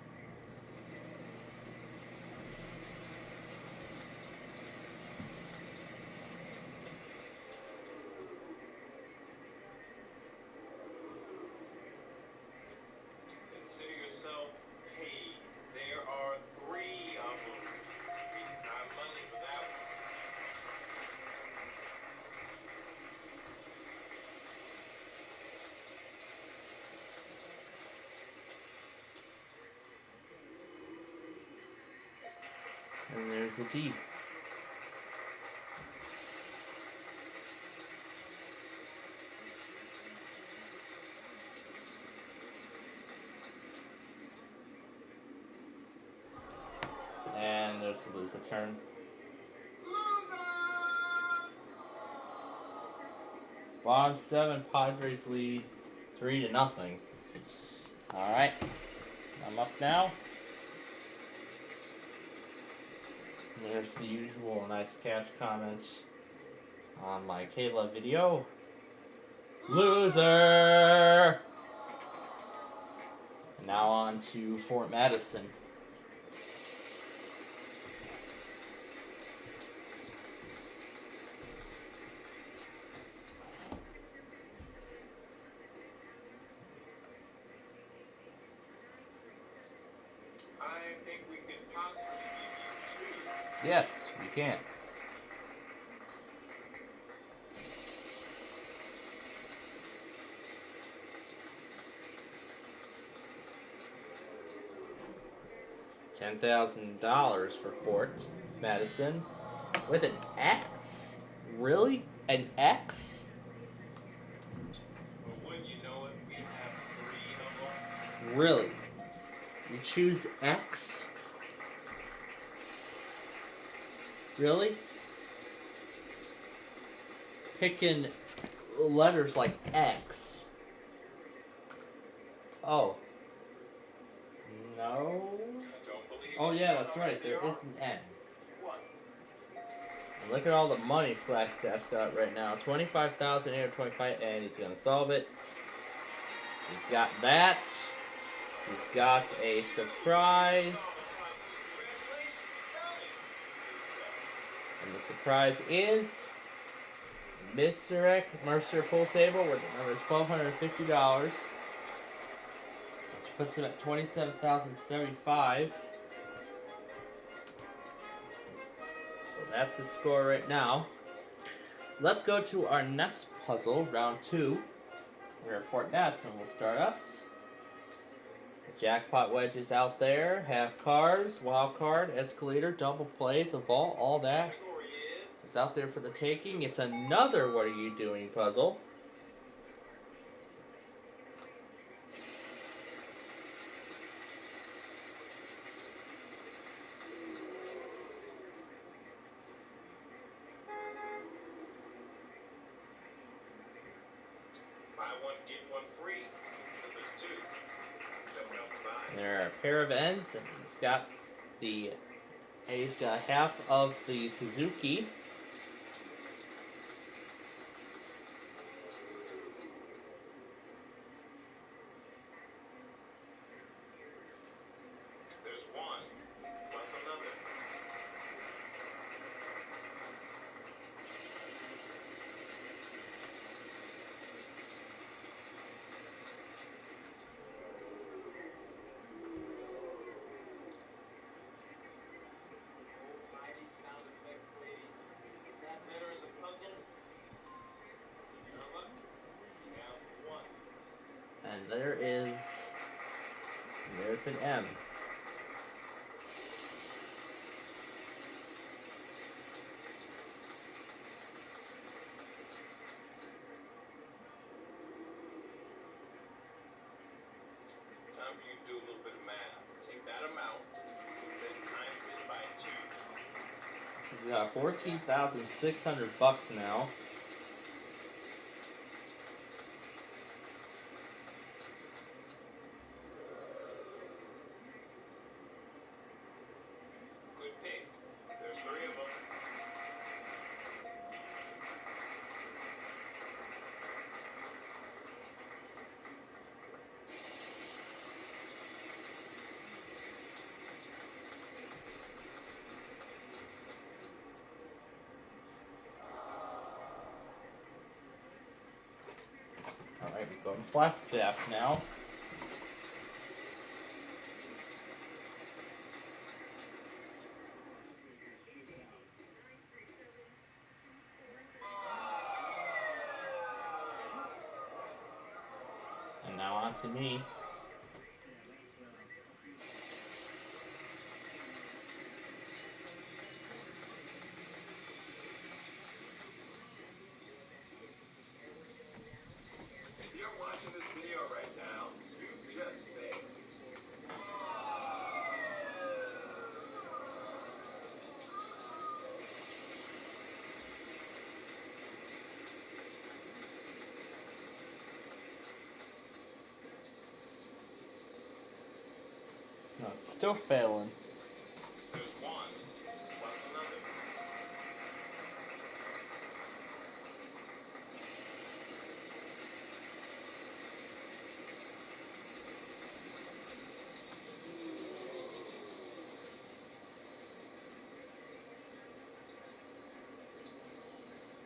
Consider yourself paid. There are 3 of them. Not money for that one. And there's the T. And there's the loser turn. Bottom 7, Padres lead 3-0. Alright, I'm up now. There's the usual nice catch comments on my Kayla video. Loser! And now on to Fort Madison. I think we can possibly give you 2. Yes, we can. $10,000 for Fort Madison with an X? Really? An X? But when you know it, we have 3 of them. Really? You choose X? Really? Picking letters like X. Oh. No. Oh yeah, that's right. There is an N. And look at all the money Flagstaff's got right now. 25,825, and he's gonna solve it. He's got that. He's got a surprise. And the surprise is Mr. Mercer pool table with the number $1,250, which puts him at $27,075. So that's his score right now. Let's go to our next puzzle, round 2, where Fort Madison will start us. The jackpot wedge is out there, half cars, wild card, escalator, double play, the vault, all that is out there for the taking. It's another What Are You Doing puzzle. Buy one, get one free. If there's two, someone else buy. There are a pair of ends, and he's got half of the Suzuki. There's one, plus another. Mighty sound effects lady. Is that better in the puzzle? Your luck. You have one. And there's an M. Time for you to do a little bit of math. Take that amount, then times it by 2. We got $14,600 now. Good pick. There's 3 of them. Alright, we're going Flagstaff now. And now on to me. You're watching this video right now. You just made. No, it's still failing. There's one, plus another.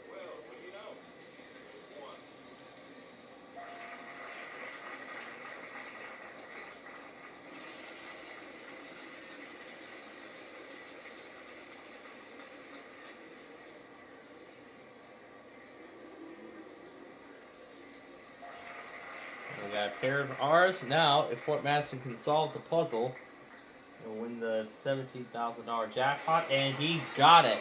Well, what do you know? There's one. We got a pair of R's. Now, if Fort Madison can solve the puzzle, he'll win the $17,000 jackpot, and he got it.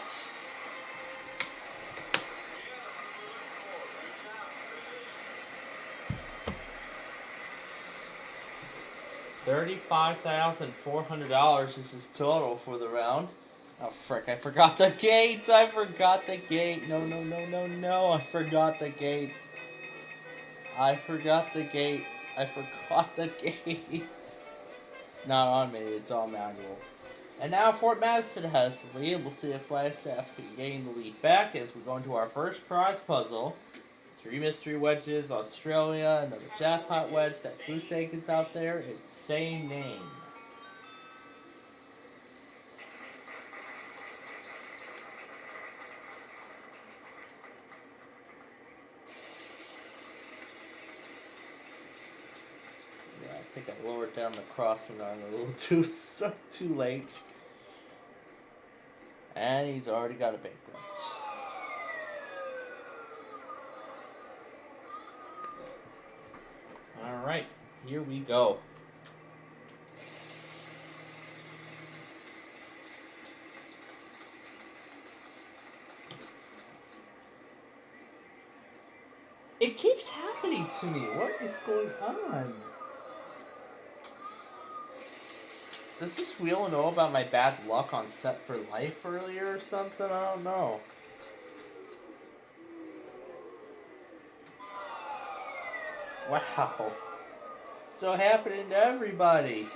$35,400 is his total for the round. Oh, frick, I forgot the gate! I forgot the gate! No, no, no, no, no! I forgot the gate! I forgot the gate! I forgot the gate! It's not on me, it's all manual. And now Fort Madison has the lead. We'll see if Flagstaff can gain the lead back as we go into our first prize puzzle. 3 mystery wedges, Australia, another jackpot wedge, that goose egg is out there. It's same name. Yeah, I think I lowered down the crossing arm a little too late. And he's already got a bankrupt. Alright, here we go. It keeps happening to me. What is going on? Does this wheel know about my bad luck on Set for Life earlier or something? I don't know. Wow. It's so happening to everybody.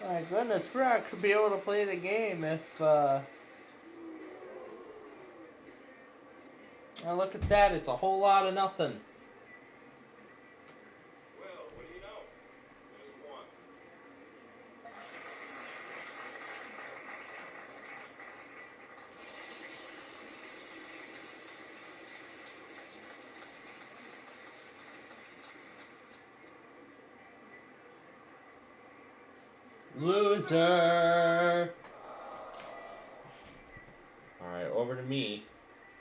My goodness, we're not going to be able to play the game if, Now look at that, it's a whole lot of nothing. Well, what do you know? There's one. Loser! Alright, over to me.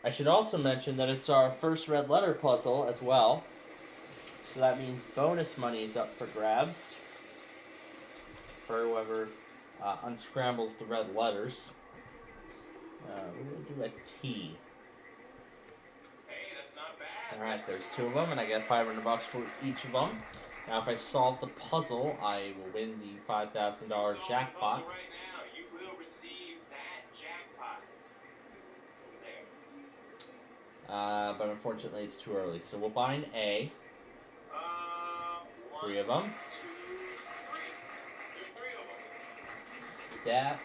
I should also mention that it's our first red letter puzzle as well. So that means bonus money is up for grabs. For whoever unscrambles the red letters. We're going to do a T. Hey, that's not bad. Alright, there's 2 of them, and I get $500 for each of them. Now, if I solve the puzzle, I will win the $5,000 jackpot. Right now, you will receive that jackpot. Over there. But unfortunately, it's too early. So we'll buy an A. 3 of them. 2, 3. There's 3 of them. Stat.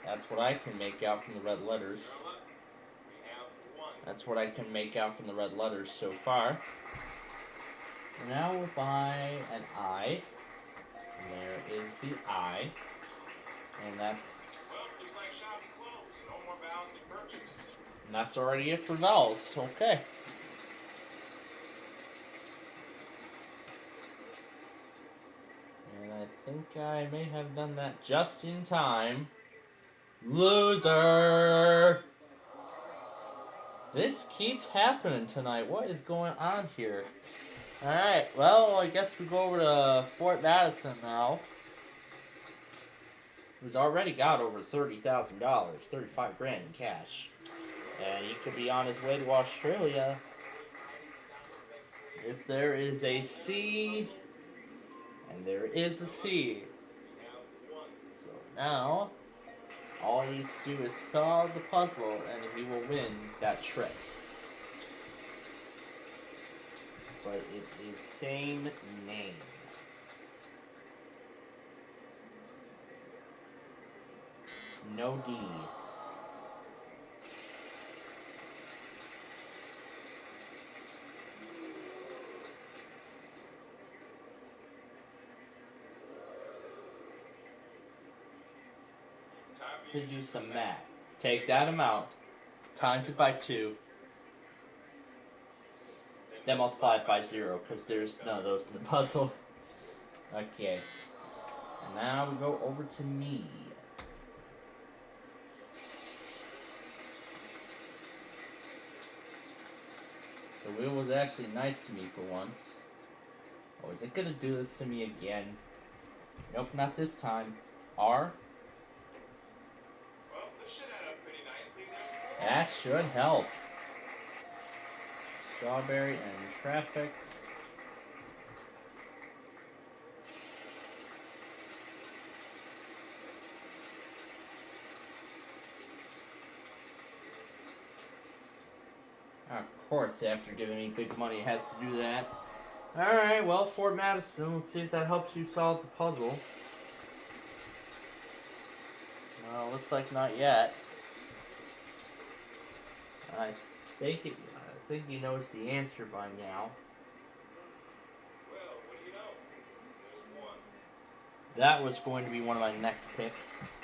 That's what I can make out from the red letters. We have 1. That's what I can make out from the red letters so far. And now we'll buy an I. And there is the I. And that's... Well, looks like shopping closed. No more vowels to purchase. And that's already it for vowels. Okay. And I think I may have done that just in time. Loser! This keeps happening tonight. What is going on here? Alright, well, I guess we go over to Fort Madison now. Who's already got over $30,000, 35 grand in cash. And he could be on his way to Australia. If there is a C, and there is a C. So now, all he needs to do is solve the puzzle, and he will win that trip. But it is same name. No D. Could use some math. Take that amount, times it by 2, then multiply it by 0, because there's none of those in the puzzle. Okay. And now we go over to me. The wheel was actually nice to me for once. Oh, is it gonna do this to me again? Nope, not this time. R. Well, this should add up pretty nicely. There's 4. That should help. Strawberry and traffic. Of course, after giving me big money, it has to do that. Alright, well, Fort Madison, let's see if that helps you solve the puzzle. Well, looks like not yet. I think he knows the answer by now. Well, what do you know? There's one. That was going to be one of my next picks.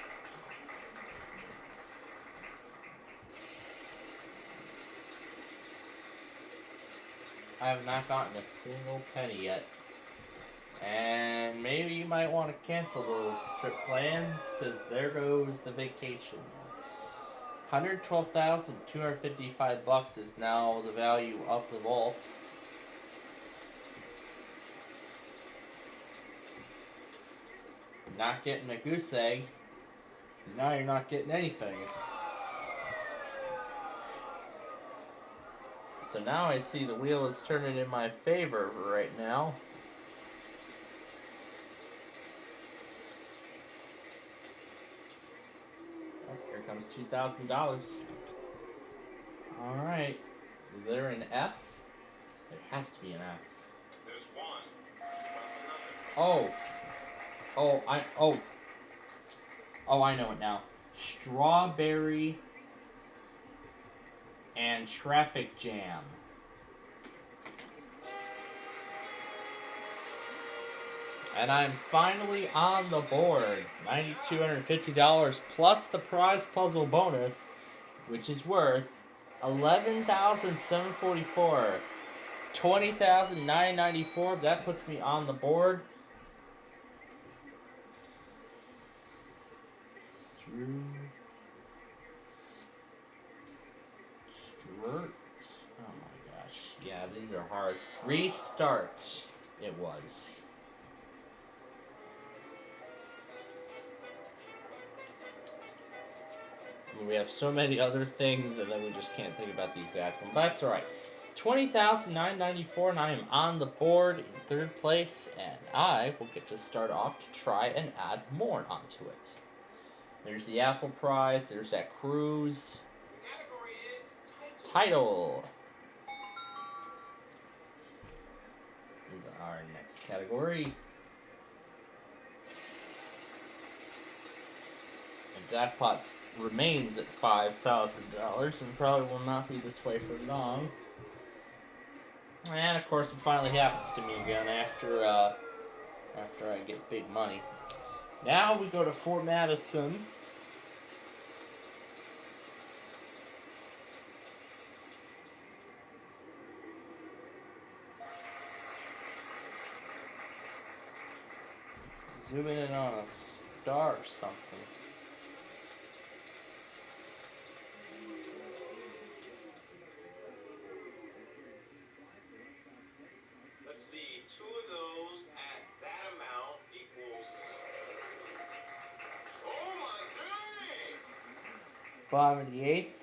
I have not gotten a single penny yet. And maybe you might want to cancel those trip plans, because there goes the vacation. $112,255 is now the value of the vault. Not getting a goose egg. Now you're not getting anything. So now I see the wheel is turning in my favor right now. Oh, here comes $2,000. Alright. Is there an F? There has to be an F. There's one. Oh, I know it now. Strawberry and traffic jam. And I'm finally on the board. $9,250 plus the prize puzzle bonus, which is worth $11,744. $20,994. That puts me on the board. Oh my gosh. Yeah, these are hard. Restart. It was. We have so many other things, and then we just can't think about the exact one. But that's alright. $20,994, and I am on the board in third place, and I will get to start off to try and add more onto it. There's the Apple prize. There's that cruise. Category is Title is our next category. The jackpot remains at $5,000 and probably will not be this way for long. And of course, it finally happens to me again after I get big money. Now we go to Fort Madison. Zooming in on a star or something. Let's see, 2 of those at that amount equals. Oh my dang! Bottom of the 8th.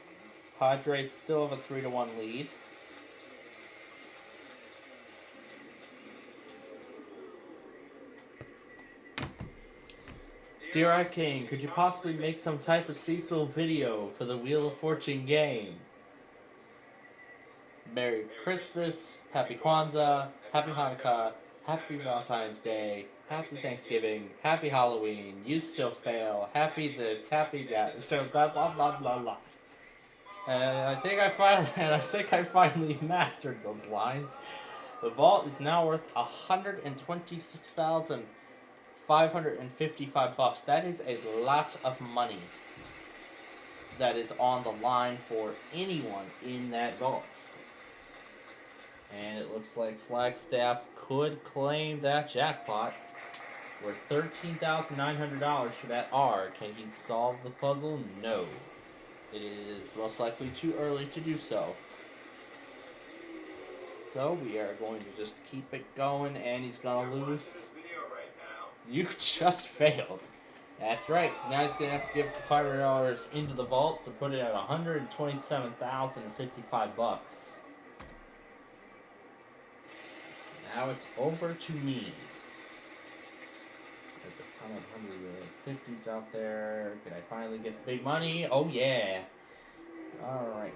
Padres still have a 3-1 lead. Dear Arcane, could you possibly make some type of Cecil video for the Wheel of Fortune game? Merry Christmas, Happy Kwanzaa, Happy Hanukkah, Happy Valentine's Day, Happy Thanksgiving, Happy Halloween, you still fail, Happy this, Happy that, and so blah blah blah blah blah. And I think I finally mastered those lines. The vault is now worth $126,555. That is a lot of money that is on the line for anyone in that vault. And it looks like Flagstaff could claim that jackpot worth $13,900 for that R. Can he solve the puzzle? No. It is most likely too early to do so. So we are going to just keep it going, and he's going to lose. You just failed. That's right, because now he's going to have to give the $500 into the vault to put it at $127,055. Now it's over to me. There's a ton of 150s out there. Can I finally get the big money? Oh yeah. Alright.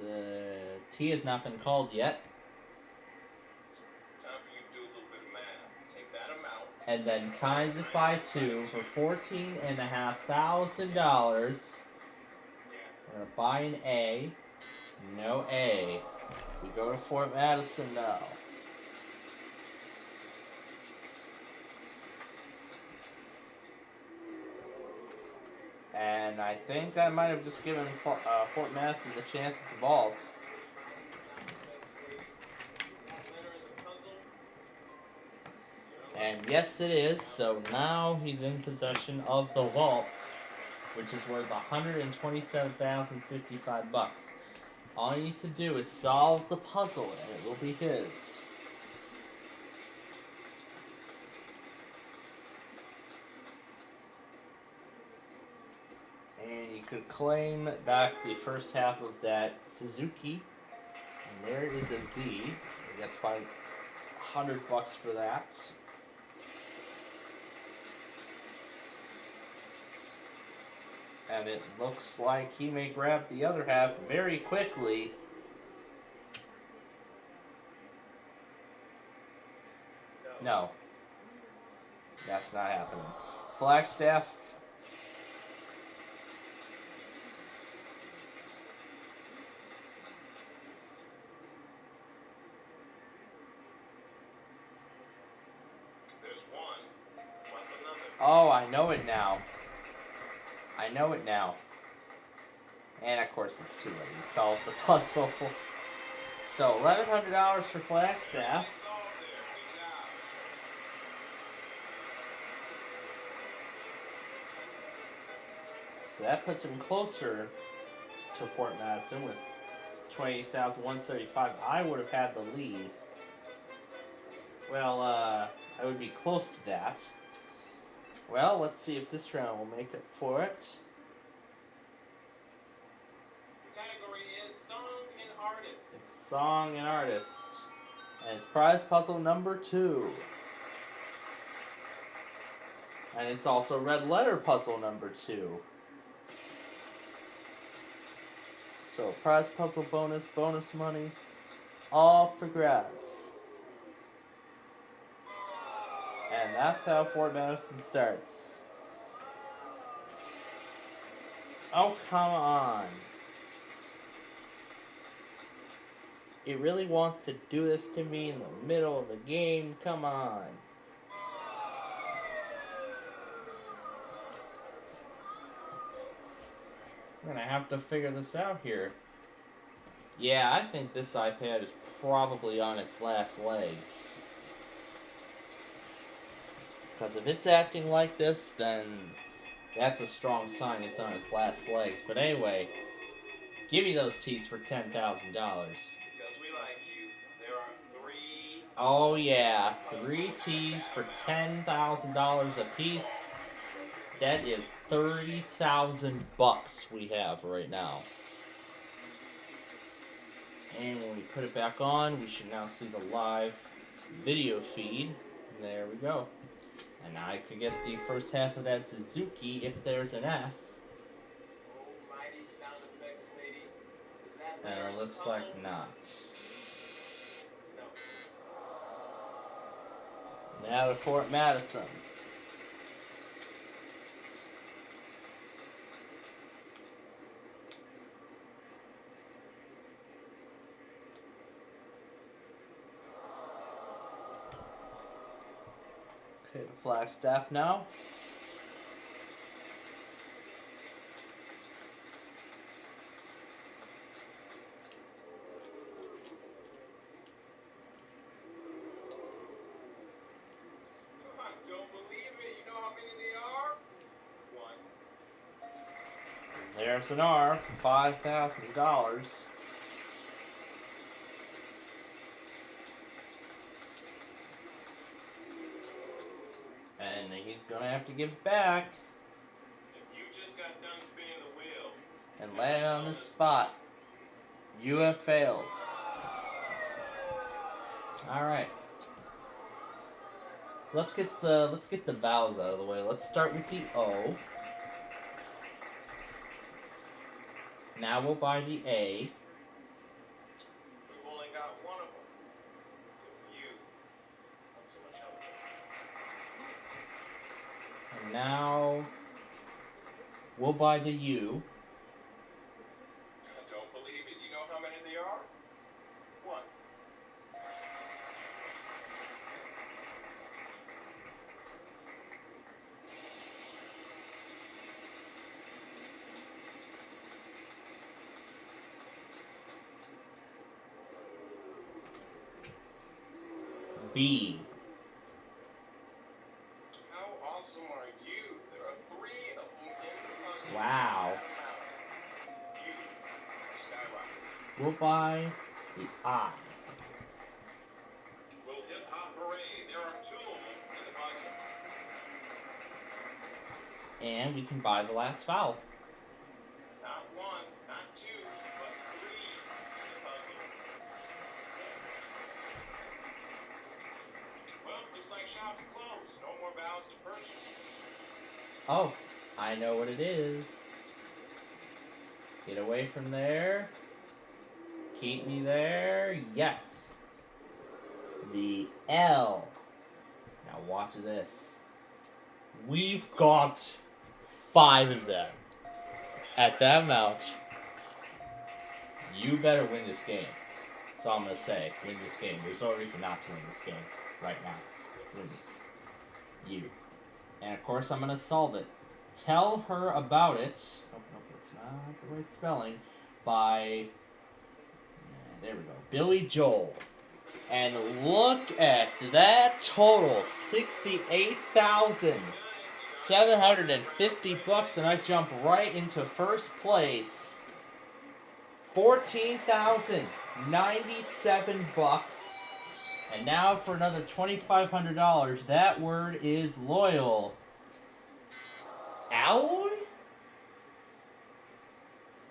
The T has not been called yet. Time for you to do a little bit of math. Take that amount. And then times it by 2 for $14,500. We're gonna buy an A. No A. We go to Fort Madison now. And I think I might have just given Fort Madison the chance at the vault. And yes, it is. So now he's in possession of the vault, which is worth $127,055. All he needs to do is solve the puzzle, and it will be his. And you could claim back the first half of that Suzuki. And there is a V. That's probably $100 for that. And it looks like he may grab the other half very quickly. No. That's not happening. Flagstaff. There's one. What's another? Oh, I know it now. I know it now. And of course it's too late. He solved the puzzle. So $1,100 for Flagstaff. So that puts him closer to Fort Madison with $28,175. I would have had the lead. Well, I would be close to that. Well, let's see if this round will make up for it. The category is Song and Artist. It's Song and Artist. And it's prize puzzle number 2. And it's also red letter puzzle number 2. So prize puzzle bonus money, all for grabs. And that's how Fort Madison starts. Oh, come on. It really wants to do this to me in the middle of the game. Come on. We're gonna have to figure this out here. Yeah, I think this iPad is probably on its last legs. Because if it's acting like this, then that's a strong sign it's on its last legs. But anyway, give me those tees for $10,000. Because we like you, there are 3. Oh yeah, 3 tees for $10,000 a piece. That is $30,000 we have right now. And when we put it back on, we should now see the live video feed. And there we go. And now I could get the first half of that Suzuki if there's an S. Almighty sound effects lady. Is that And it looks like not. No. Now to Fort Madison. Okay, to Flagstaff now. I don't believe it. You know how many they are? 1. There's an R for $5,000. And he's gonna have to give it back If you just got done spinning the wheel. and land on this spot. You have failed. Alright. Let's get the vowels out of the way. Let's start with the O. Now we'll buy the A. now we'll buy the U. I don't believe it. You know how many there are? One. B. How awesome are you? There are 3 of them in the puzzle. Wow. You, Skyrocket. We'll buy the I. Little hip hop parade. There are 2 of them in the puzzle. And we can buy the last vowel. Not 1, not 2, but 3 in the puzzle. Well, looks like shop's closed. No more vowels to purchase. Oh, I know what it is. Get away from there. Keep me there. Yes. The L. Now watch this. We've got 5 of them. At that amount, you better win this game. That's all I'm going to say. Win this game. There's no reason not to win this game right now. Win this. You. And of course, I'm going to solve it. Tell her about it. Oh, no, it's not the right spelling. By, there we go, Billy Joel. And look at that total. $68,750, and I jump right into first place. $14,097. And now for another $2,500. That word is loyal. Alloy?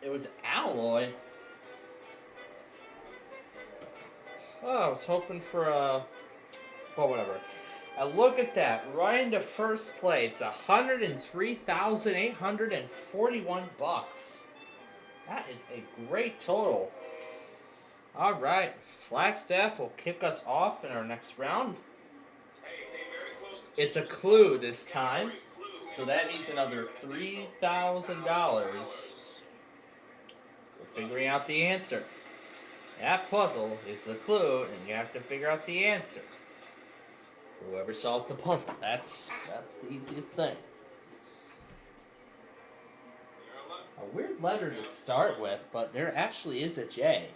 It was alloy. Oh, I was hoping for well, whatever. And look at that, right into first place, $103,841. That is a great total. All right, Flagstaff will kick us off in our next round. It's a clue this time, so that means another $3,000. We're figuring out the answer. That puzzle is the clue, and you have to figure out the answer. Whoever solves the puzzle, that's the easiest thing. A weird letter to start with, but there actually is a J.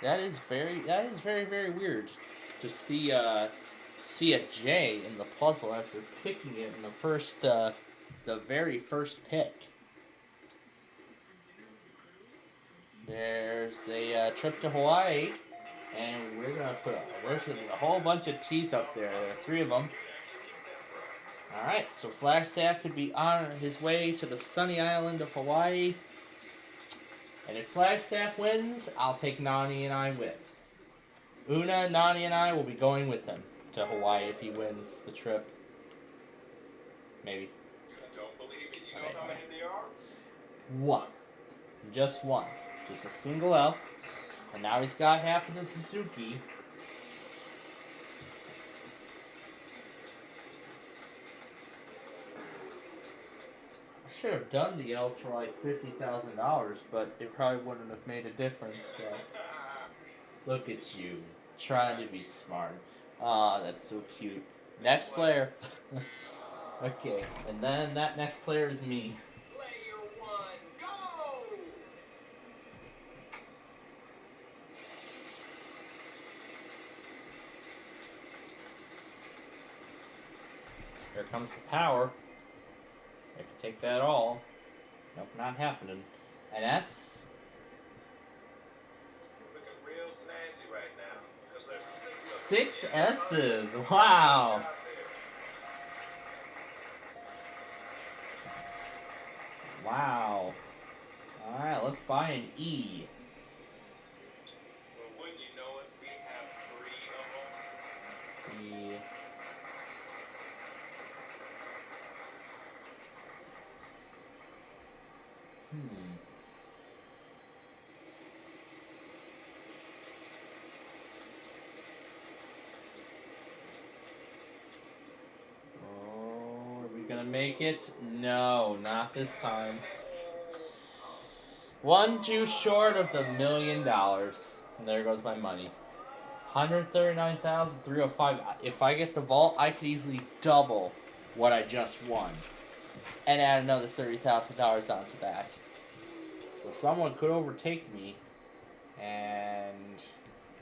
That is very, very weird to see a J in the puzzle after picking it in the first, the very first pick. There's a trip to Hawaii, and we're gonna put there's a whole bunch of T's up there. There are 3 of them. All right, so Flagstaff could be on his way to the sunny island of Hawaii. And if Flagstaff wins, I'll take Nani and I with. Una, Nani, and I will be going with them to Hawaii if he wins the trip. Maybe. I don't believe it. You know how many there are? 1. Just 1. Just a single L. And now he's got half of the Suzuki. I should have done the L's for like $50,000, but it probably wouldn't have made a difference. So. Look at you, trying to be smart. Ah, that's so cute. Next player. Okay, and then that next player is me. Player 1, go! Here comes the power. I can take that all. Nope, not happening. An S. Looking real snazzy right now. Because there's 6 S's. Wow. Wow. Alright, let's buy an E. Well, wouldn't you know it, we have 3 of them. E. gonna make it? No, not this time. One too short of the $1 million. And there goes my money. 139,305. If I get the vault, I could easily double what I just won. And add another $30,000 onto that. So someone could overtake me. And,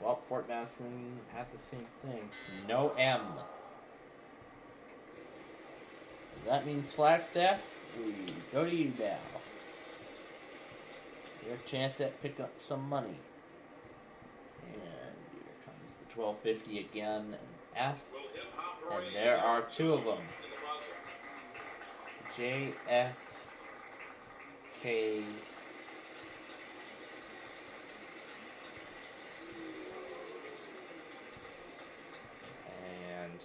well, Fort Madison had the same thing. No M. That means Flagstaff, we go to you now. Your chance at picking up some money. And here comes the 1250 again, and F. And there are two of them. JFK's. And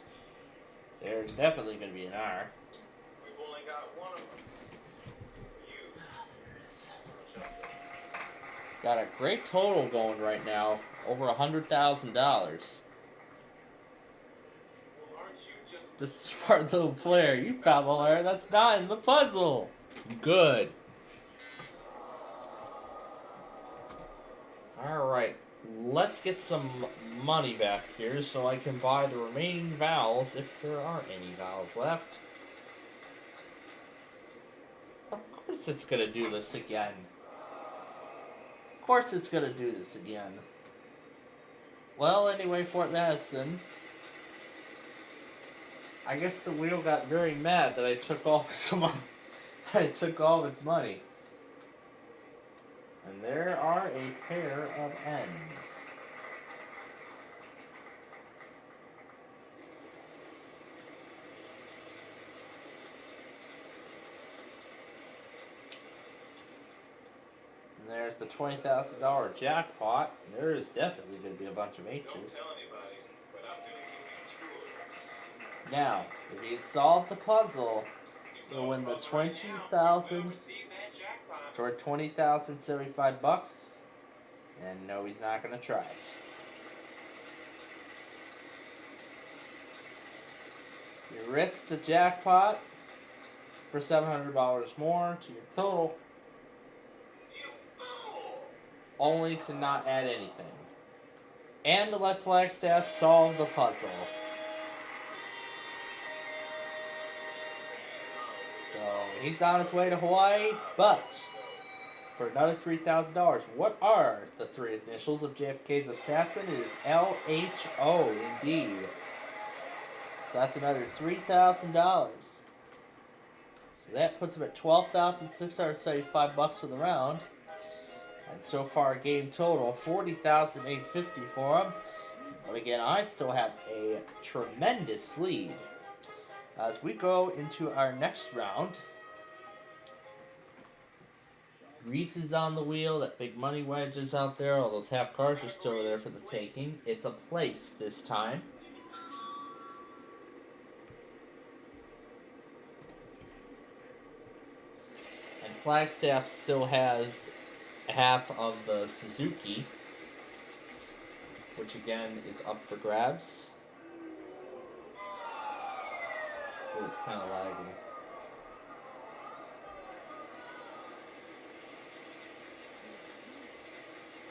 there's definitely going to be an R. We've only got one of them. Got a great total going right now, over $100,000. The smart little player, you found the layer that's not in the puzzle. Good. Alright, let's get some money back here so I can buy the remaining vowels, if there are any vowels left. Of course it's gonna do this again. Of course it's gonna do this again. Well, anyway, Fort Madison. I guess the wheel got very mad that I took off I took all of its money. And there are a pair of N's. And there's the $20,000 jackpot. There is definitely going to be a bunch of H's. Now, if he had solved the puzzle, he'll win the $20,000 for $20,075. And no, he's not going to try it. You risk the jackpot for $700 more to your total, only to not add anything. And to let Flagstaff solve the puzzle. So, he's on his way to Hawaii, but for another $3,000. What are the three initials of JFK's assassin? It is LHO, indeed. So that's another $3,000. So that puts him at $12,675 for the round. And so far, game total, $40,850 for him. But again, I still have a tremendous lead. As we go into our next round, Grease is on the wheel, that big money wedge is out there, all those half cars are still there for the taking. It's a place this time. And Flagstaff still has half of the Suzuki, which again is up for grabs. Oh, it's kind of lagging.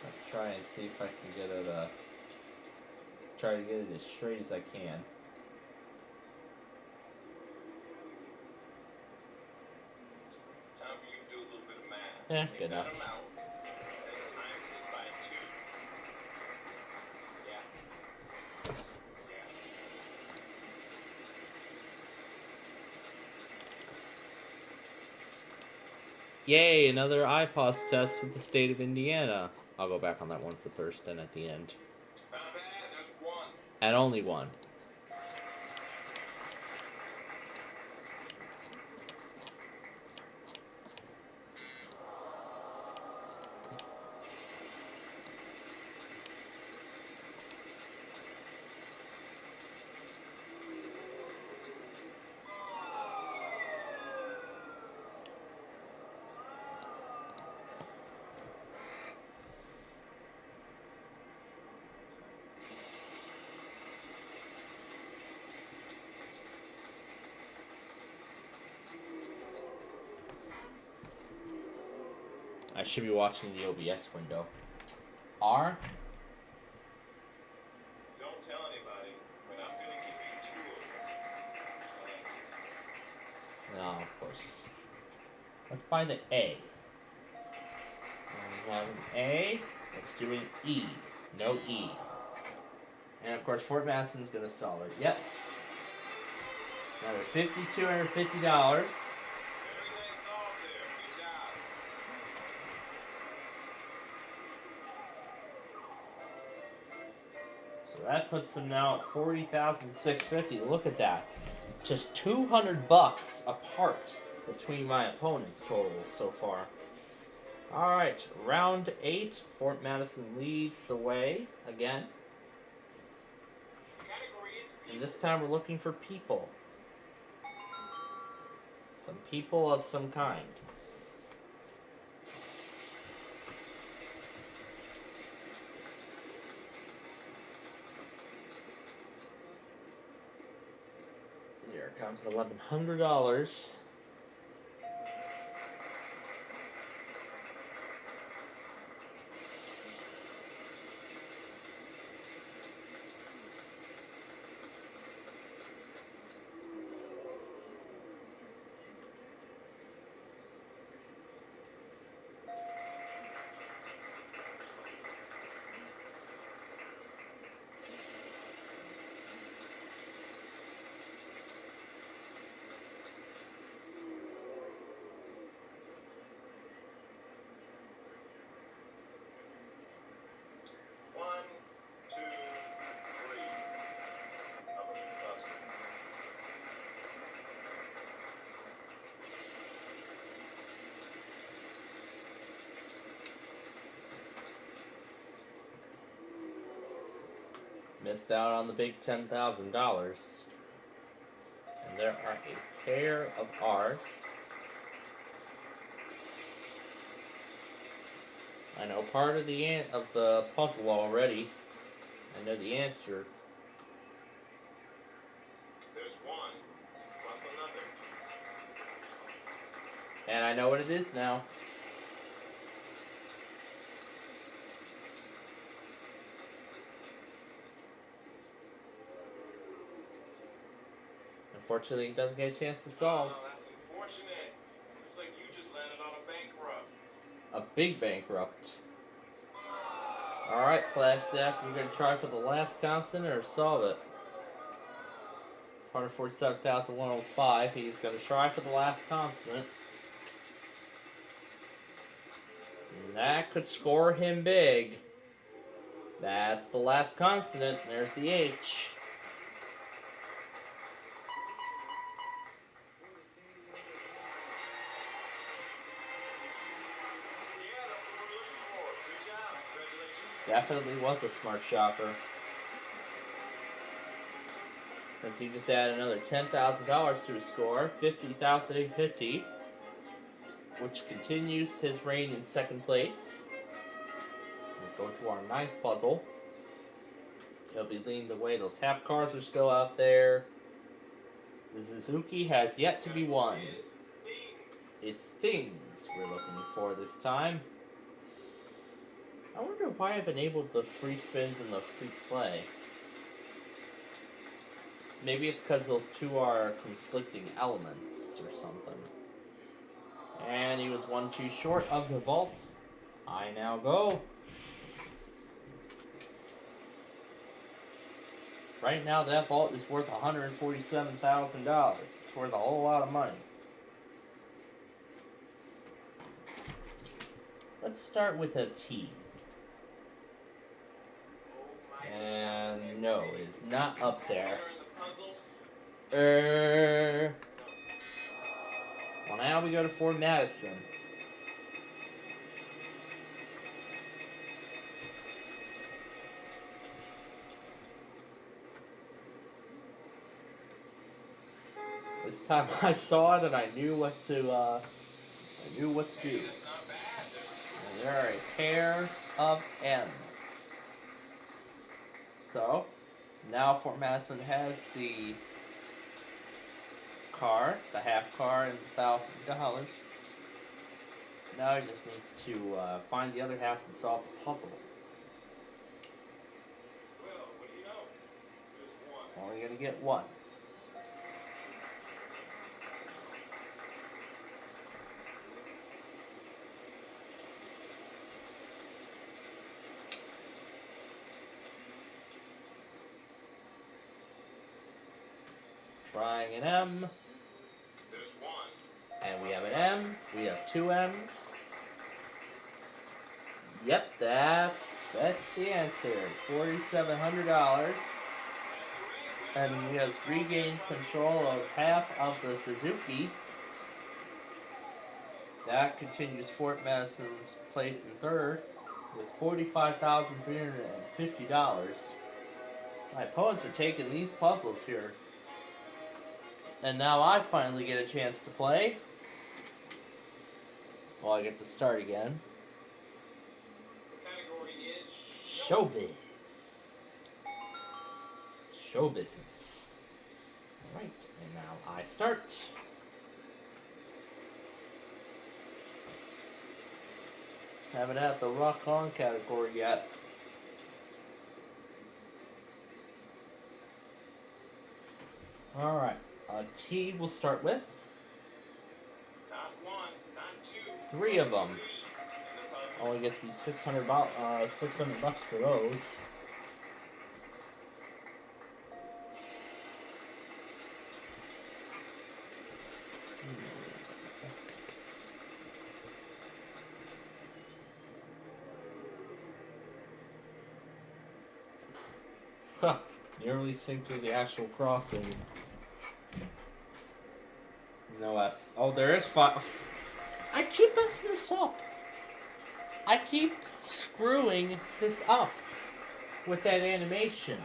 I'll try and see if I can get it, try to get it as straight as I can. Time for you to do a little bit of math. Yeah, Take good that enough. amount and times it by 2. Yeah. Yay, another IPOS test with the state of Indiana. I'll go back on that one for Thurston at the end. Not bad, there's one. And only one. I should be watching the OBS window. R. Don't tell anybody, but I'm gonna give you two of them. No, of course. Let's find the A. We have an A. Let's do an E. No E. And of course, Fort Madison's gonna solve it. Yep. Another $5,250. Very nice solve there. Good job. So that puts them now at $40,650. Look at that. Just $200 apart between my opponents' totals so far. Alright, round 8. Fort Madison leads the way again. Category is And this time we're looking for people. Some people of some kind. Here comes $1,100. One, two, three. Of them custom. Missed out on the big $10,000. And there are a pair of R's. I know part of the puzzle already. I know the answer. There's one plus another. And I know what it is now. Unfortunately, it doesn't get a chance to solve. Oh, that's unfortunate. Looks like you just landed on a bankrupt. A big bankrupt. Alright, Flagstaff, we're going to try for the last constant or solve it. 147,105. He's going to try for the last constant. And that could score him big. That's the last consonant. There's the H. Yeah, that's what we're looking for. Good job. Congratulations. Definitely was a smart shopper. Since he just added another $10,000 to his score, $50,850, which continues his reign in second place. We'll go to our 9th puzzle. He'll be leading the way. Those half cars are still out there. The Suzuki has yet to be won. It's things we're looking for this time. I wonder why I've enabled the free spins and the free play. Maybe it's because those two are conflicting elements or something. And he was 1 too short of the vault. I now go. Right now that vault is worth $147,000. It's worth a whole lot of money. Let's start with a T. And no, it is not up there. Well, now we go to Fort Madison. This time I saw it and I knew what to do. And there are a pair of M's. So now Fort Madison has the car, the half car, and $1,000. Now he just needs to find the other half and solve the puzzle. Well, what do you know? There's one. Only gonna get one. Trying an M, There's one. and we have an M. We have two M's. Yep, that's the answer. $4,700. And he has regained control of half of the Suzuki. That continues Fort Madison's place in third with $45,350. My opponents are taking these puzzles here. And now I finally get a chance to play. Well, I get to start again. The category is Showbiz. Show business. Alright, and now I start. Haven't had the rock on category yet. Alright, T will start with not one, not two. 3 of them. In the puzzle. Only gets me $600 for those. Huh, nearly synced with the actual crossing. No S. Oh, there is 5. I keep messing this up. I keep screwing this up with that animation.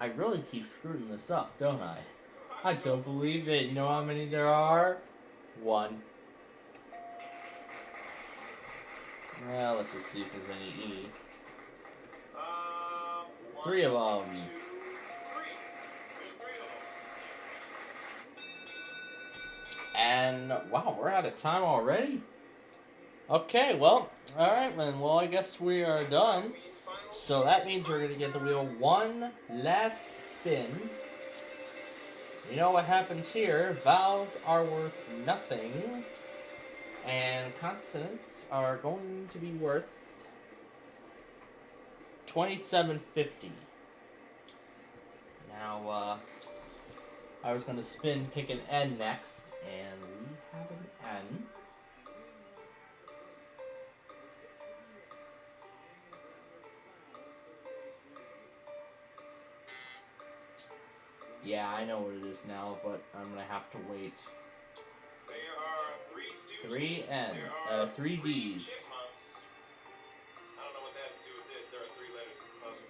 I really keep screwing this up, don't I? I don't believe it. You know how many there are? 1. Well, let's just see if there's any E. 3 of them. 2, 3. There's 3 of them. And wow, we're out of time already. Okay, well, alright then. Well, I guess we are done. So that means we're going to get the wheel one last spin. You know what happens here. Vowels are worth nothing. And consonants are going to be worth $27.50. Now, I was going to pick an N next, and we have an N. Yeah, I know what it is now, but I'm going to have to wait. There are 3 Stooges. 3 N, There are 3 Ds. Chipmunks. I don't know what that has to do with this. There are 3 letters in the puzzle.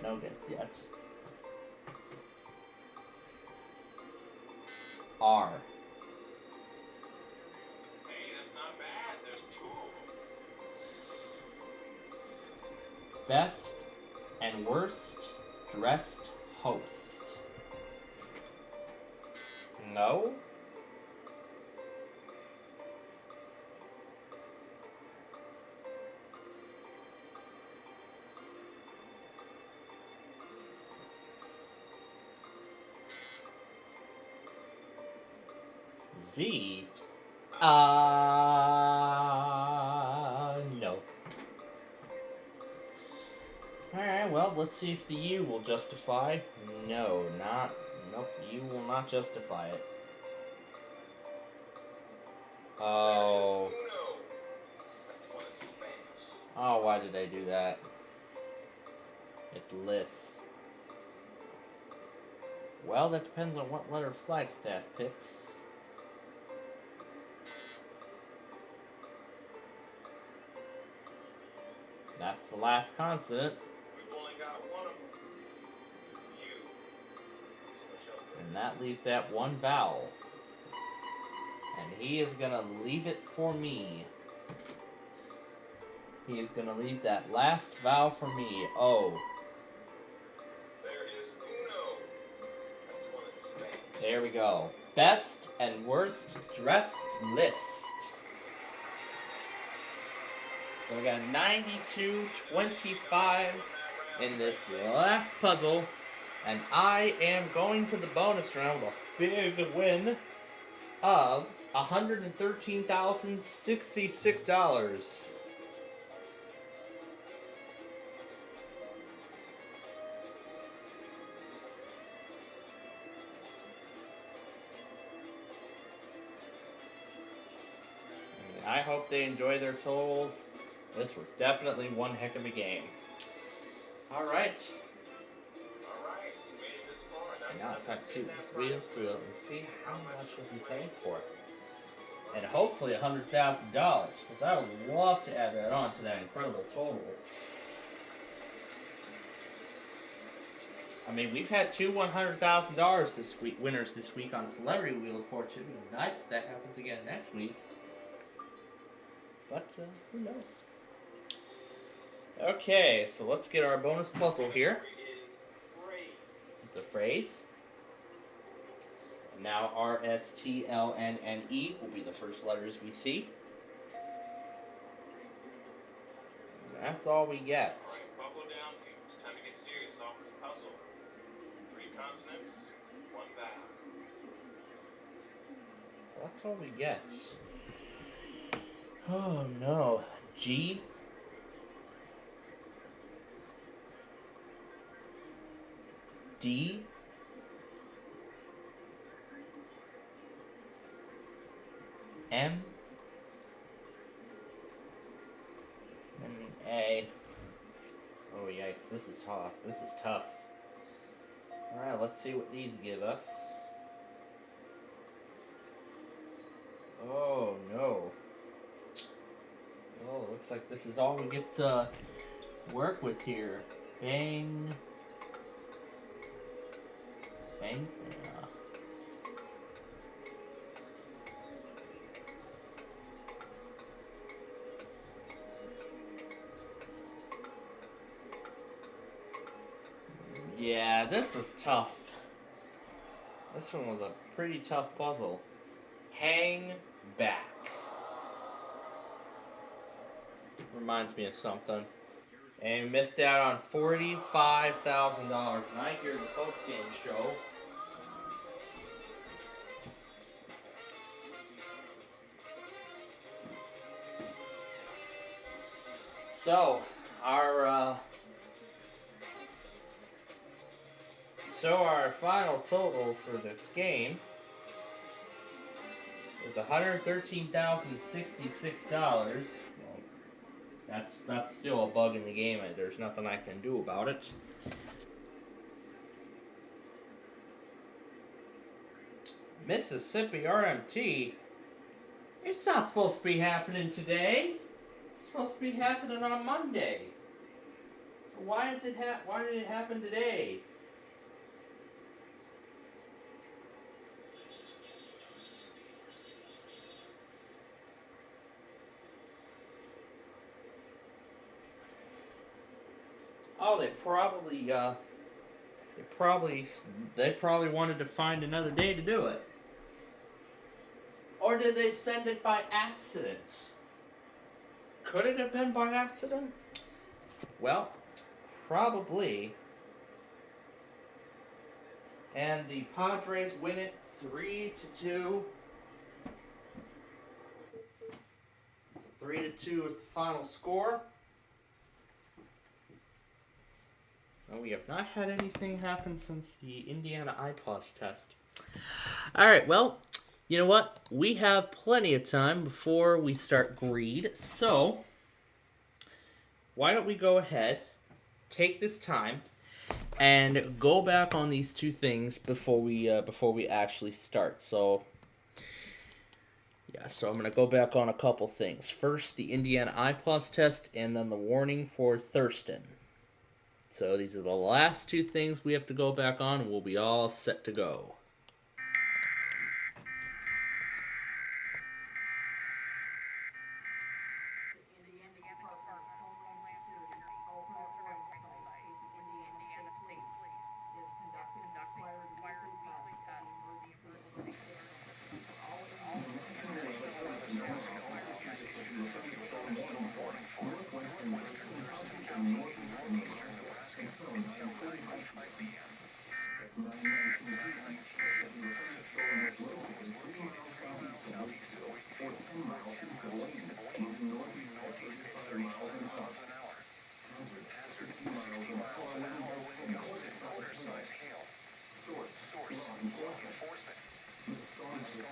No guess yet. R. Hey, that's not bad. There's 2 of them. Best and worst dressed host. No? Z? No. Alright, well, let's see if the U will justify. No, not. Nope, U will not justify it. Oh. There is Uno. That's one in Spanish. Oh, why did I do that? It's Liss. Well, that depends on what letter Flagstaff picks. That's the last consonant. We've only that leaves that one vowel. And he is going to leave it for me. He is going to leave that last vowel for me. O. There it is. Uno. That's one of the Spanish. There we go. Best and worst dressed list. So we got 92-25 in this last puzzle. And I am going to the bonus round with a big win of $113,066. I hope they enjoy their totals. This was definitely one heck of a game. All right. Now it's time to wheel through it and see how much you'll be paying for it. And hopefully $100,000, because I would love to add that on to that incredible total. I mean, we've had two $100,000 this week, winners this week on Celebrity Wheel of Fortune. It would be nice if that happens again next week. But, who knows? Okay, so let's get our bonus puzzle here. It's a phrase. And now R-S-T-L-N-N-E will be the first letters we see. And that's all we get. Alright, buckle down, people. It's time to get serious. Solve this puzzle. 3 consonants, 1 vowel. That's all we get. Oh no. G. D. M. And A. Oh yikes, this is tough. This is tough. Alright, let's see what these give us. Oh no. Oh, looks like this is all we get to work with here. Bang. Bang. Yeah. Yeah, this was tough. This one was a pretty tough puzzle. Hang back. Reminds me of something. And we missed out on $45,000 tonight here at the post-game show. So, our final total for this game is $113,066. That's still a bug in the game. There's nothing I can do about it. Mississippi RMT. It's not supposed to be happening today. It's supposed to be happening on Monday. So why did it happen today? Oh, they probably wanted to find another day to do it. Or did they send it by accident? Could it have been by accident? Well, probably. And the Padres win it 3-2. 3-2 is the final score. Well, we have not had anything happen since the Indiana IPOS test. Alright, well, you know what? We have plenty of time before we start greed, so why don't we go ahead, take this time, and go back on these two things before we actually start. So, yeah, so I'm going to go back on a couple things. First, the Indiana IPOS test, and then the warning for Thurston. So these are the last two things we have to go back on, and we'll be all set to go. I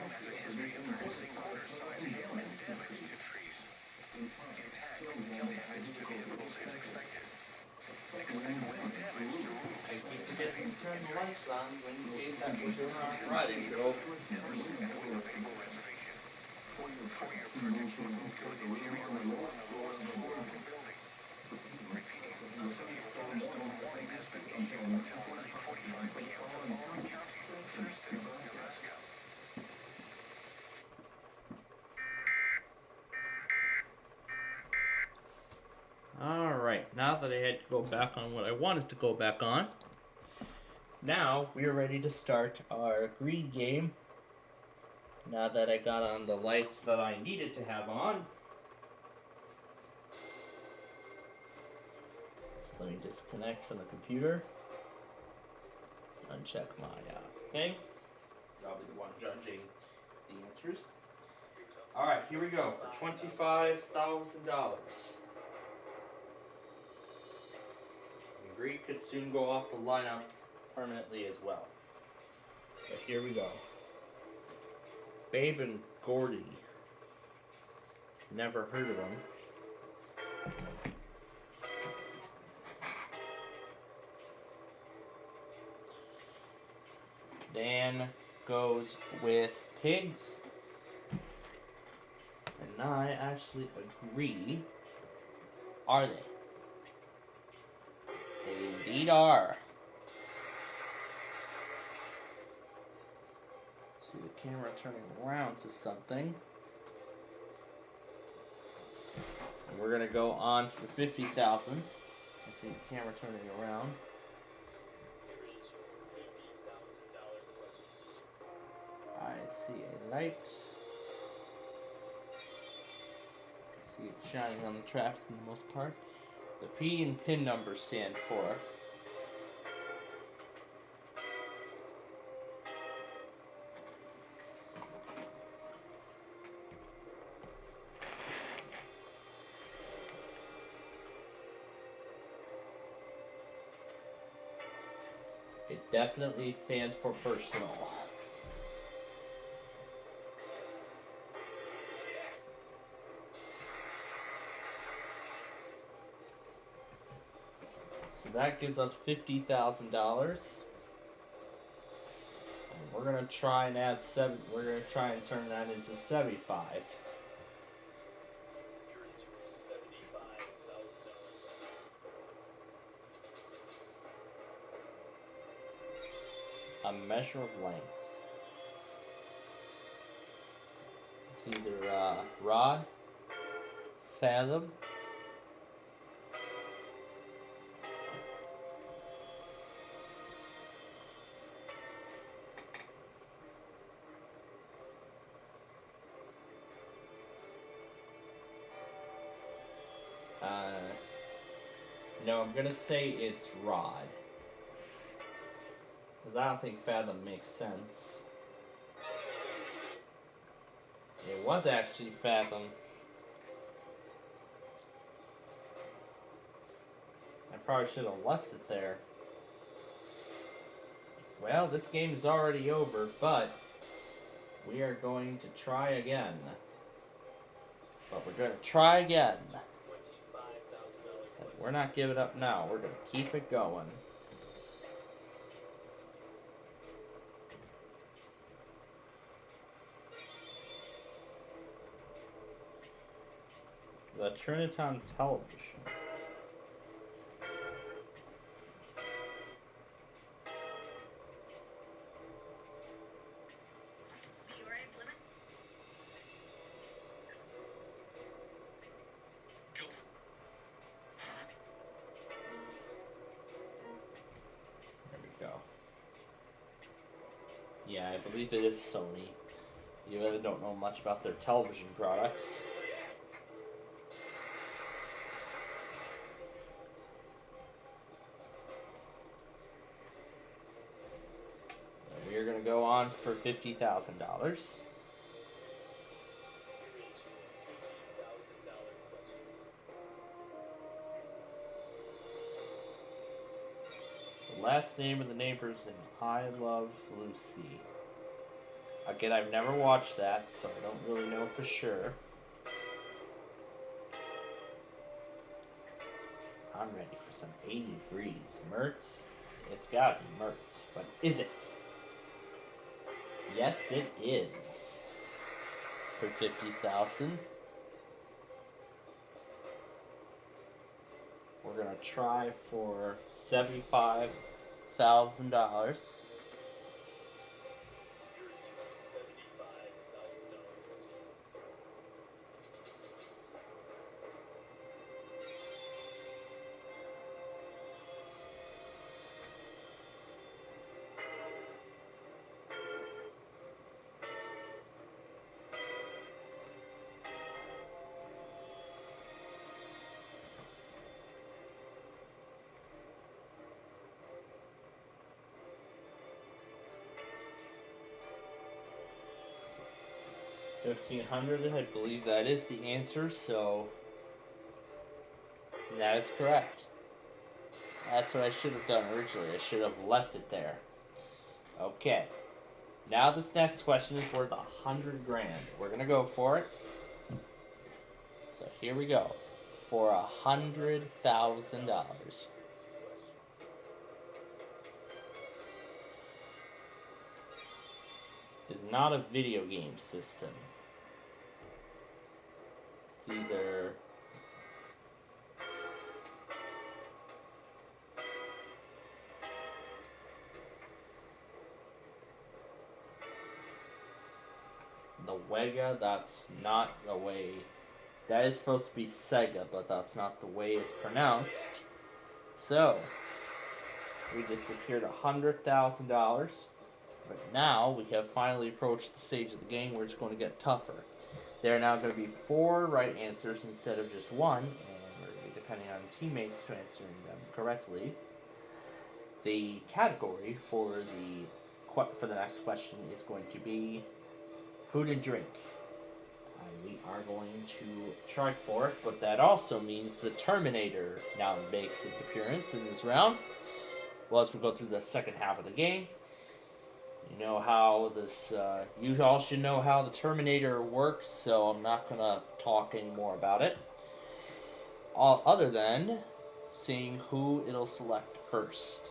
keep forgetting to turn the lights on to indicate that we're doing our Friday show. Alright, now that I had to go back on what I wanted to go back on, now we are ready to start our greed game. Now that I got on the lights that I needed to have on. So let me disconnect from the computer. Uncheck my thing. I'll be the one judging the answers. Alright, here we go for $25,000. Greed could soon go off the lineup permanently as well. But here we go. Babe and Gordy. Never heard of them. Dan goes with pigs. And I actually agree. Are they? They indeed are. See the camera turning around to something. And we're gonna go on for 50,000. I see the camera turning around. I see a light. See it shining on the traps in the most part. The P and PIN numbers stand for. It definitely stands for personal. So that gives us $50,000. And we're gonna try and add we're gonna try and turn that into 75. A measure of length. It's either rod, fathom, no, I'm gonna say it's rod. Because I don't think fathom makes sense. It was actually fathom. I probably should have left it there. Well, this game is already over, but we are going to try again. But we're going to try again. We're not giving up now. We're going to keep it going. The Triniton television. Yeah, I believe it is Sony. You really don't know much about their television products. And we are going to go on for $50,000. Last name of the neighbors in I Love Lucy. Again, I've never watched that, so I don't really know for sure. I'm ready for some 80 degrees. Mertz? It's gotta be Mertz, but is it? Yes, it is. For $50,000. We're gonna try for $75,000. $1,500, I believe that is the answer, so that is correct. That's what I should have done originally. I should have left it there. Okay. Now this next question is worth $100 grand. We're gonna go for it. So here we go. For $100,000. Is not a video game system. It's either the Wega, that's not the way. That is supposed to be Sega, but that's not the way it's pronounced. So, we just secured $100,000. But now, we have finally approached the stage of the game where it's going to get tougher. There are now going to be 4 right answers instead of just 1, and we're going to be depending on teammates to answering them correctly. The category for the next question is going to be food and drink. We are going to try for it, but that also means the Terminator now makes its appearance in this round. Well, as we go through the second half of the game, you know how this, you all should know how the Terminator works, so I'm not going to talk any more about it. Other than seeing who it'll select first.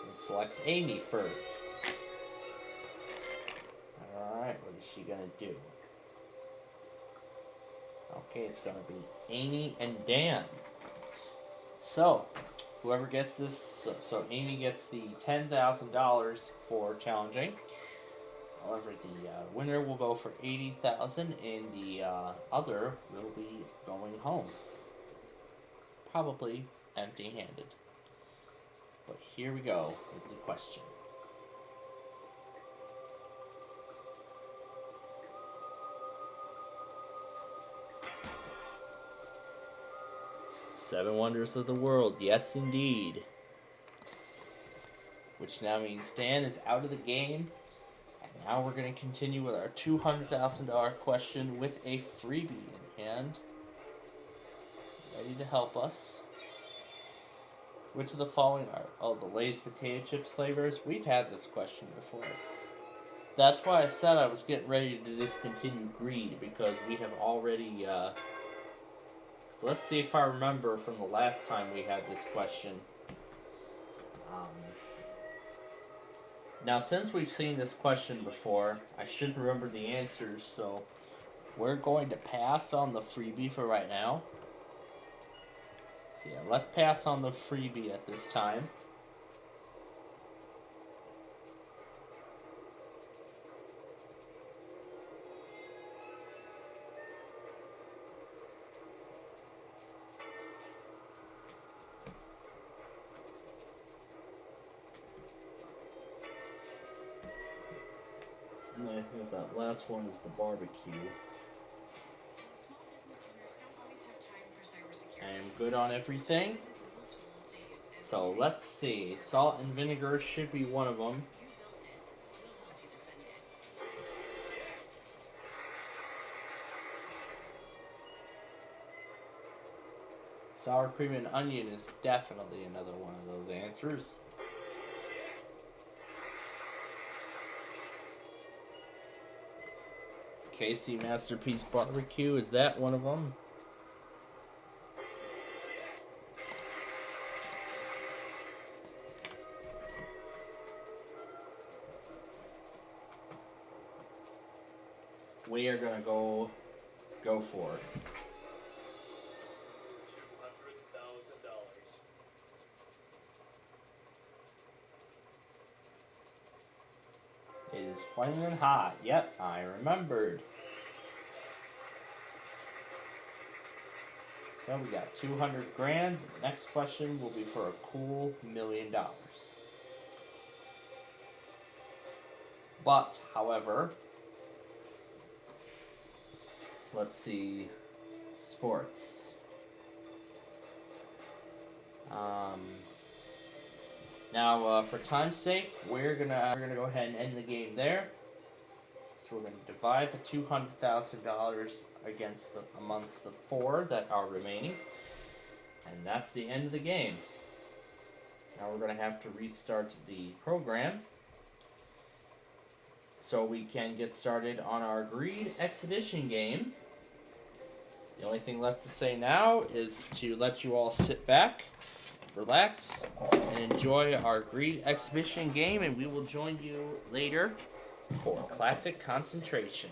It selects Amy first. Alright, what is she going to do? Okay, it's going to be Amy and Dan. So, whoever gets this, so Amy gets the $10,000 for challenging. However, the winner will go for $80,000, and the other will be going home. Probably empty-handed. But here we go with the question. Seven Wonders of the World, yes indeed. Which now means Dan is out of the game. And now we're going to continue with our $200,000 question with a freebie in hand. Ready to help us. Which of the following are, the Lay's potato chips flavors? We've had this question before. That's why I said I was getting ready to discontinue greed, because we have already, so let's see if I remember from the last time we had this question. Now, since we've seen this question before, I should remember the answers, so we're going to pass on the freebie for right now. So yeah, let's pass on the freebie at this time. And I think that last one is the barbecue. I'm good on everything. So let's see. Salt and vinegar should be one of them. Sour cream and onion is definitely another one of those answers. KC Masterpiece Barbecue, is that one of them? We are gonna go for it. $200,000. It is flaming hot. Yep, I remembered. So we got 200 grand. Next question will be for a cool $1 million. But, however, let's see, sports. Now, for time's sake, we're gonna go ahead and end the game there. So we're gonna divide the $200,000 amongst the 4 that are remaining, and that's the end of the game. Now we're gonna have to restart the program so we can get started on our greed exhibition game. The only thing left to say now is to let you all sit back, relax, and enjoy our greed exhibition game, and we will join you later for classic concentration.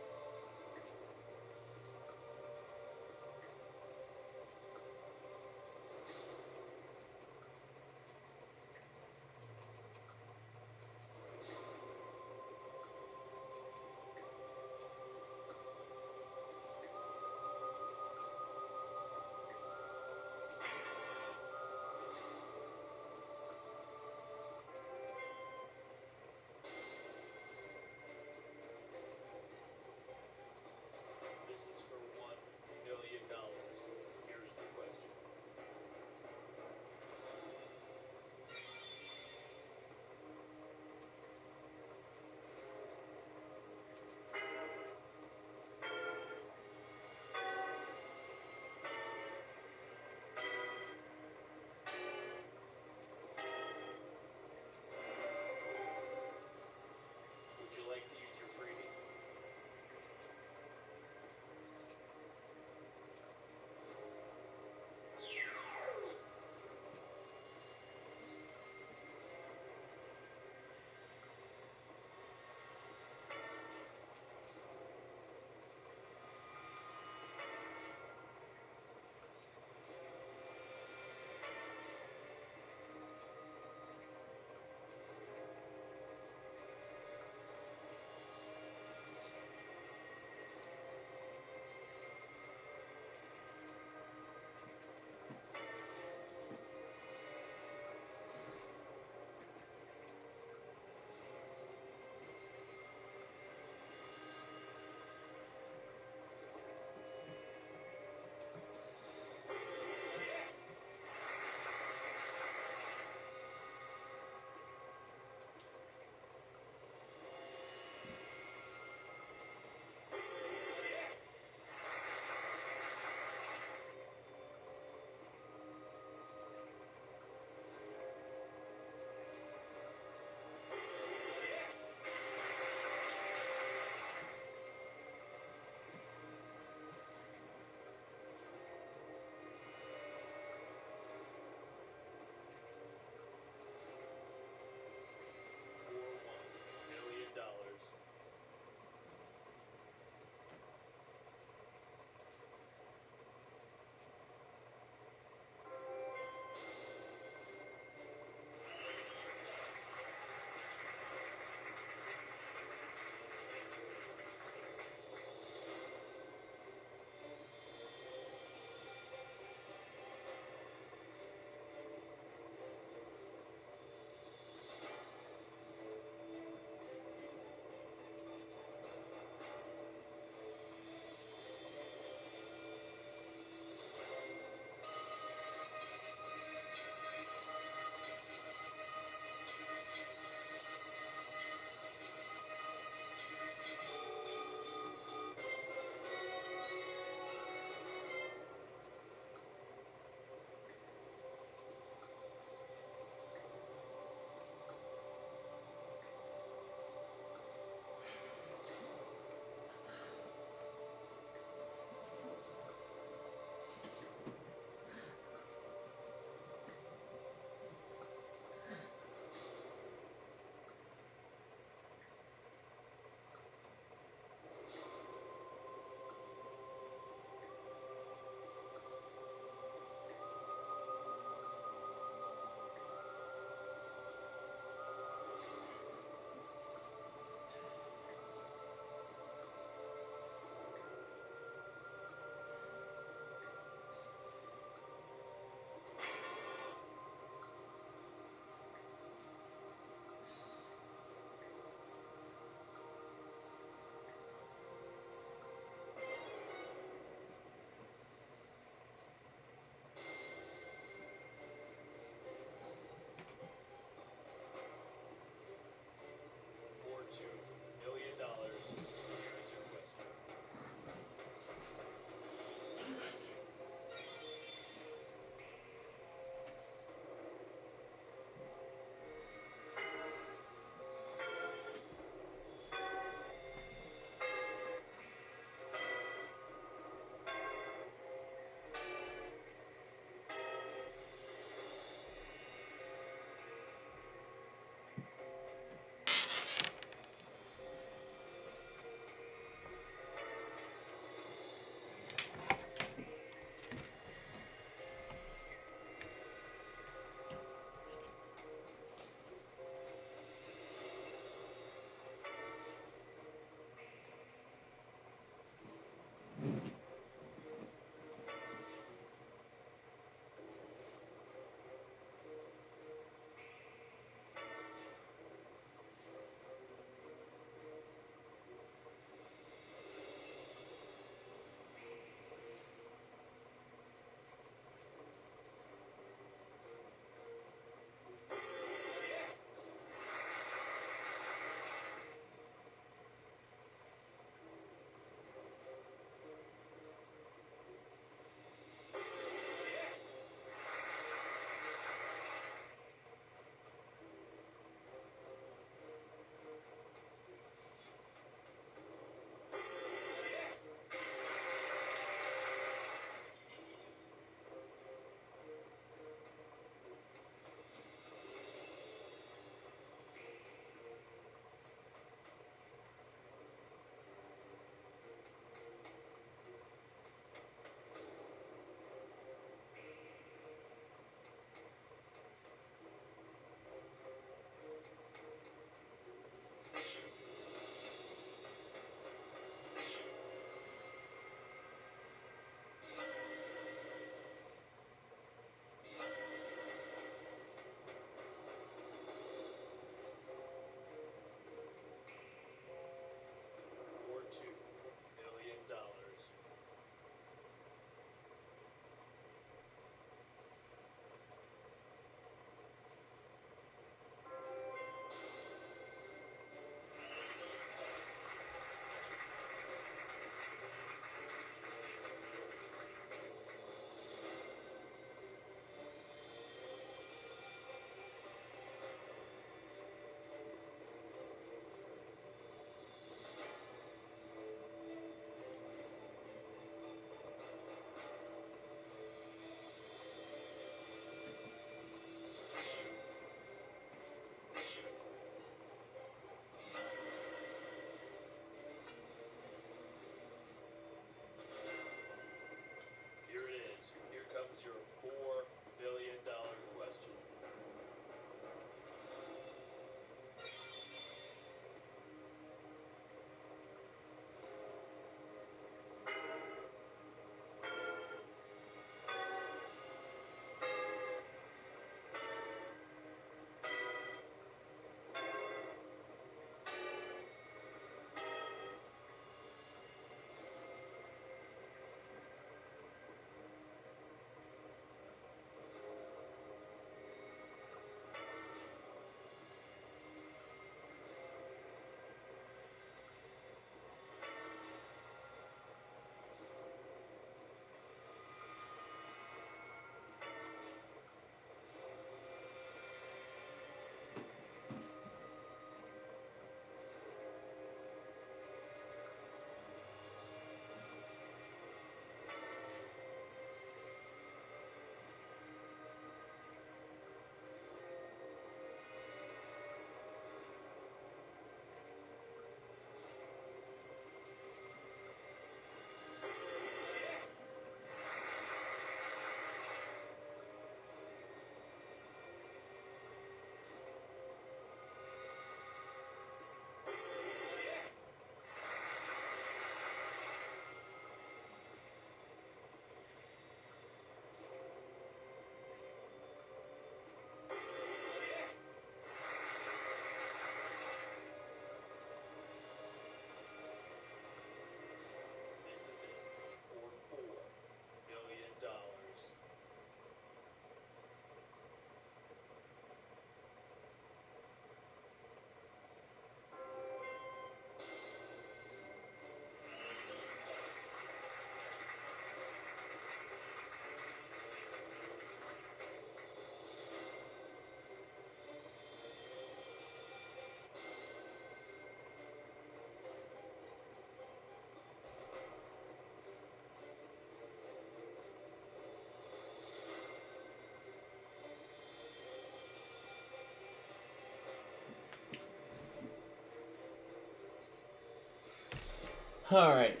Alright.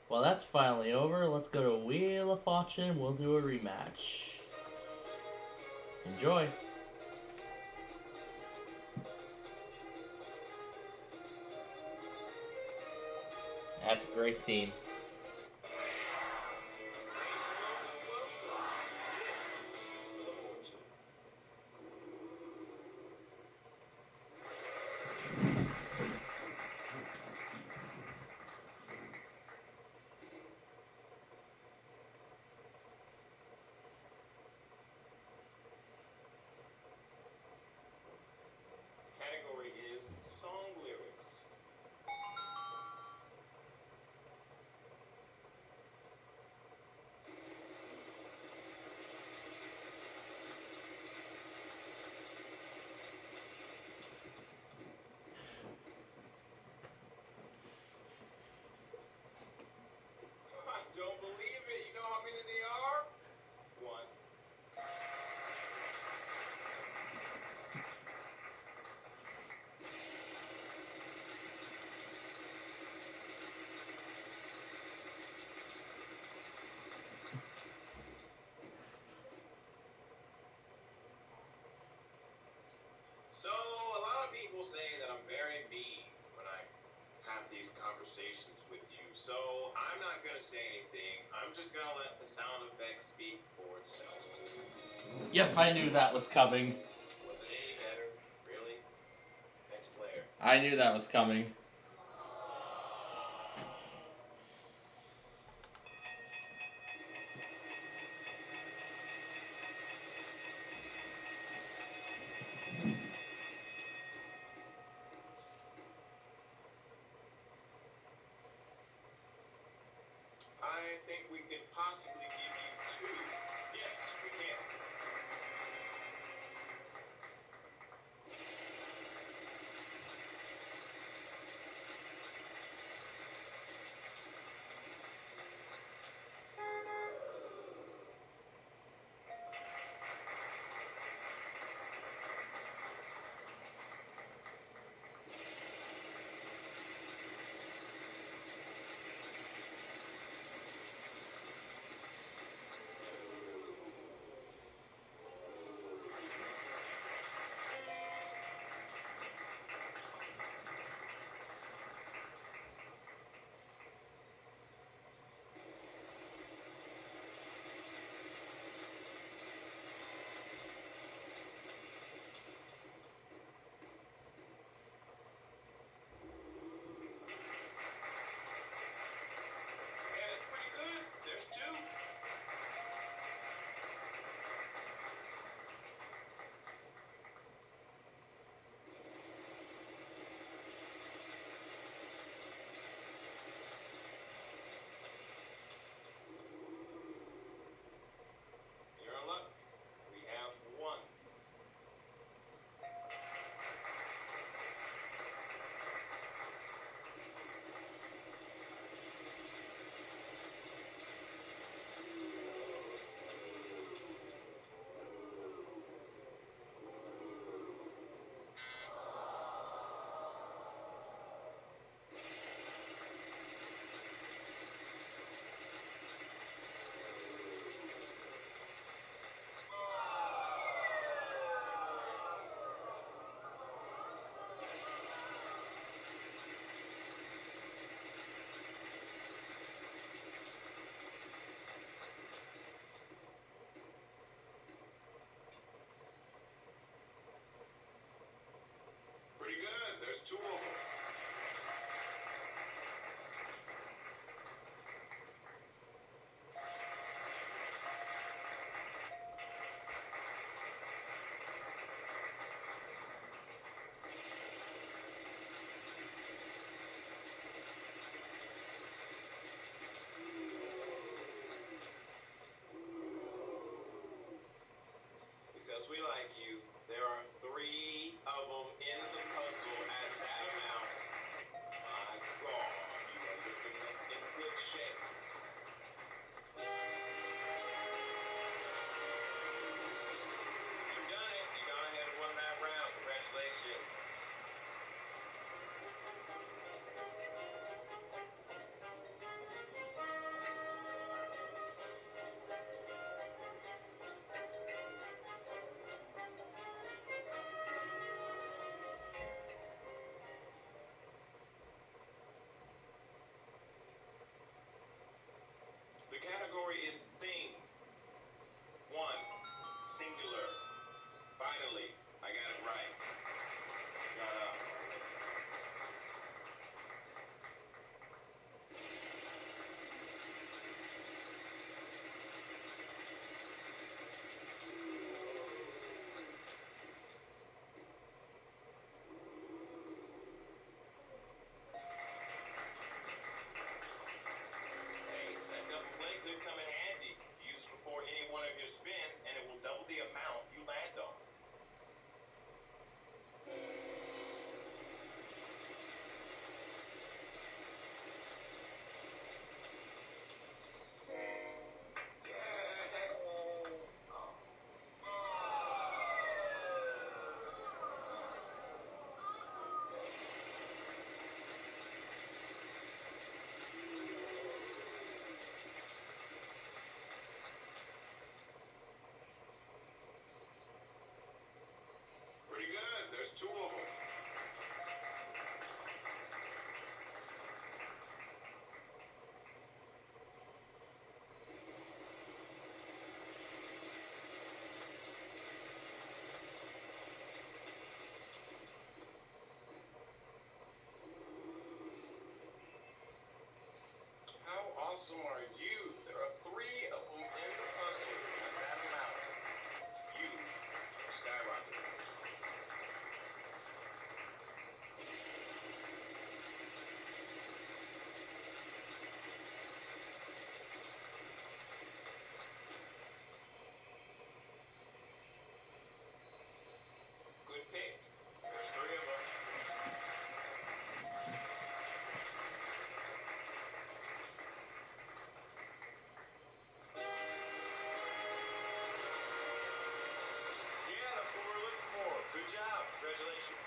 Well, that's finally over. Let's go to Wheel of Fortune. We'll do a rematch. Enjoy. That's a great theme. Category is song lyrics. I don't believe it. You know how many they are? One. So, a lot of people say that I'm very mean when I have these conversations with you. So, I'm not going to say anything. I'm just going to let the sound effects speak for itself. Yep, I knew that was coming. Was it any better? Really? Next player. I knew that was coming. I think we can possibly give you two. Yes, we can. Yeah, that's pretty good. There's two. You're in luck. We have one. Pretty good. There's two of them. Because we like you, there are three of them in the puzzle at that amount. My God, you are looking in good shape. You've done it. You gone ahead and won that round. Congratulations. Congratulations.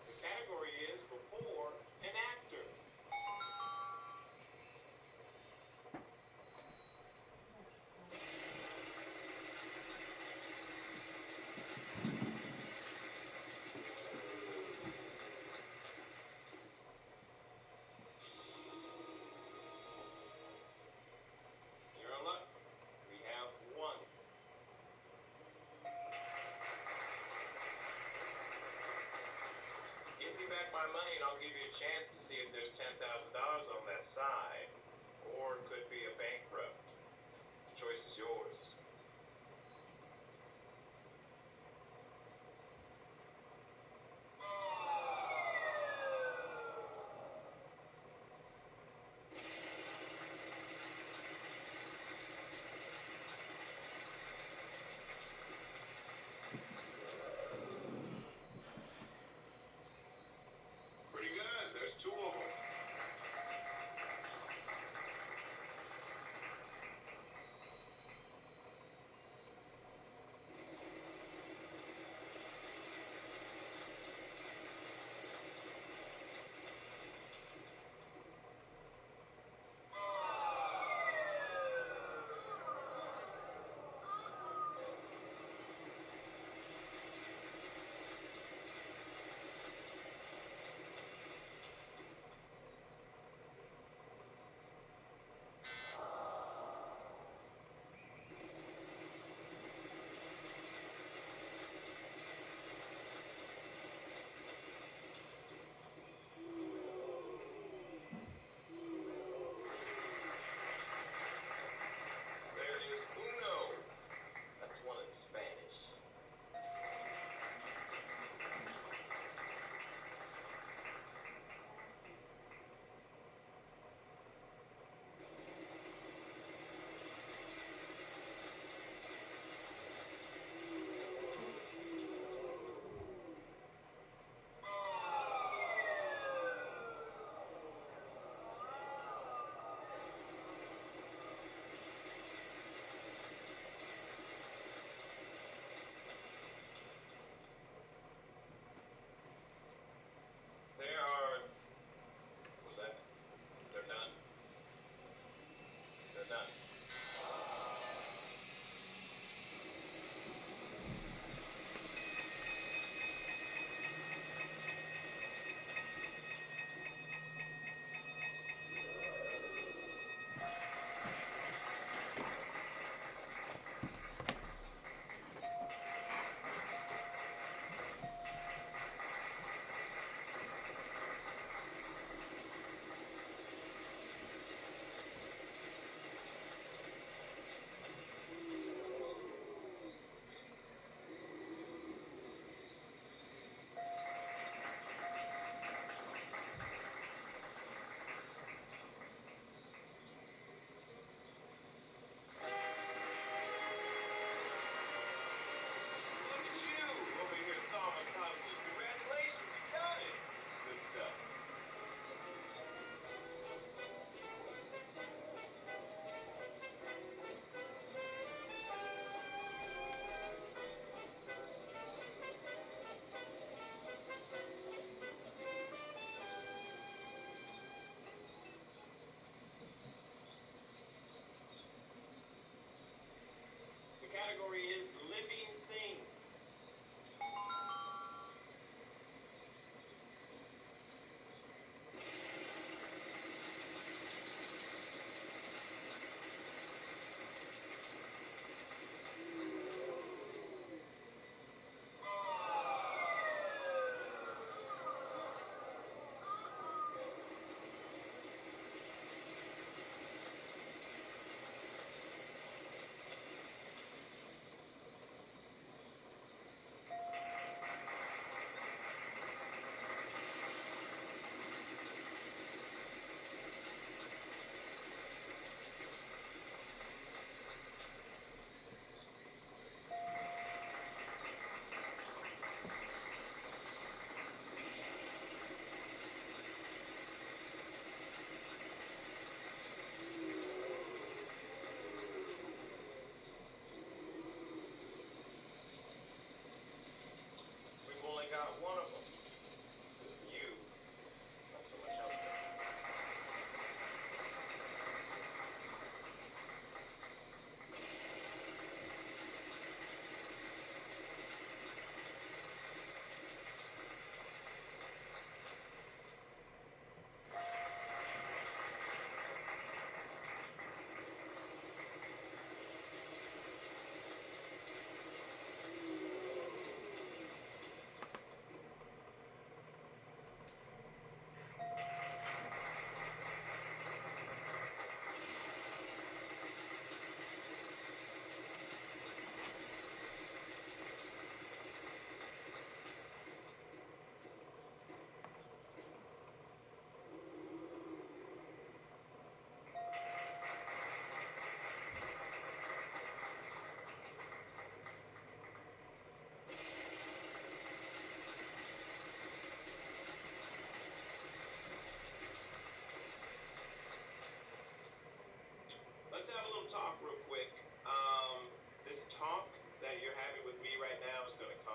The category is before and after. You're on luck. We have one. Give me back my money and I'll give you a chance to see if there's $10,000 on that side. Or it could be a bankrupt. The choice is yours. Pretty good. There's two of them.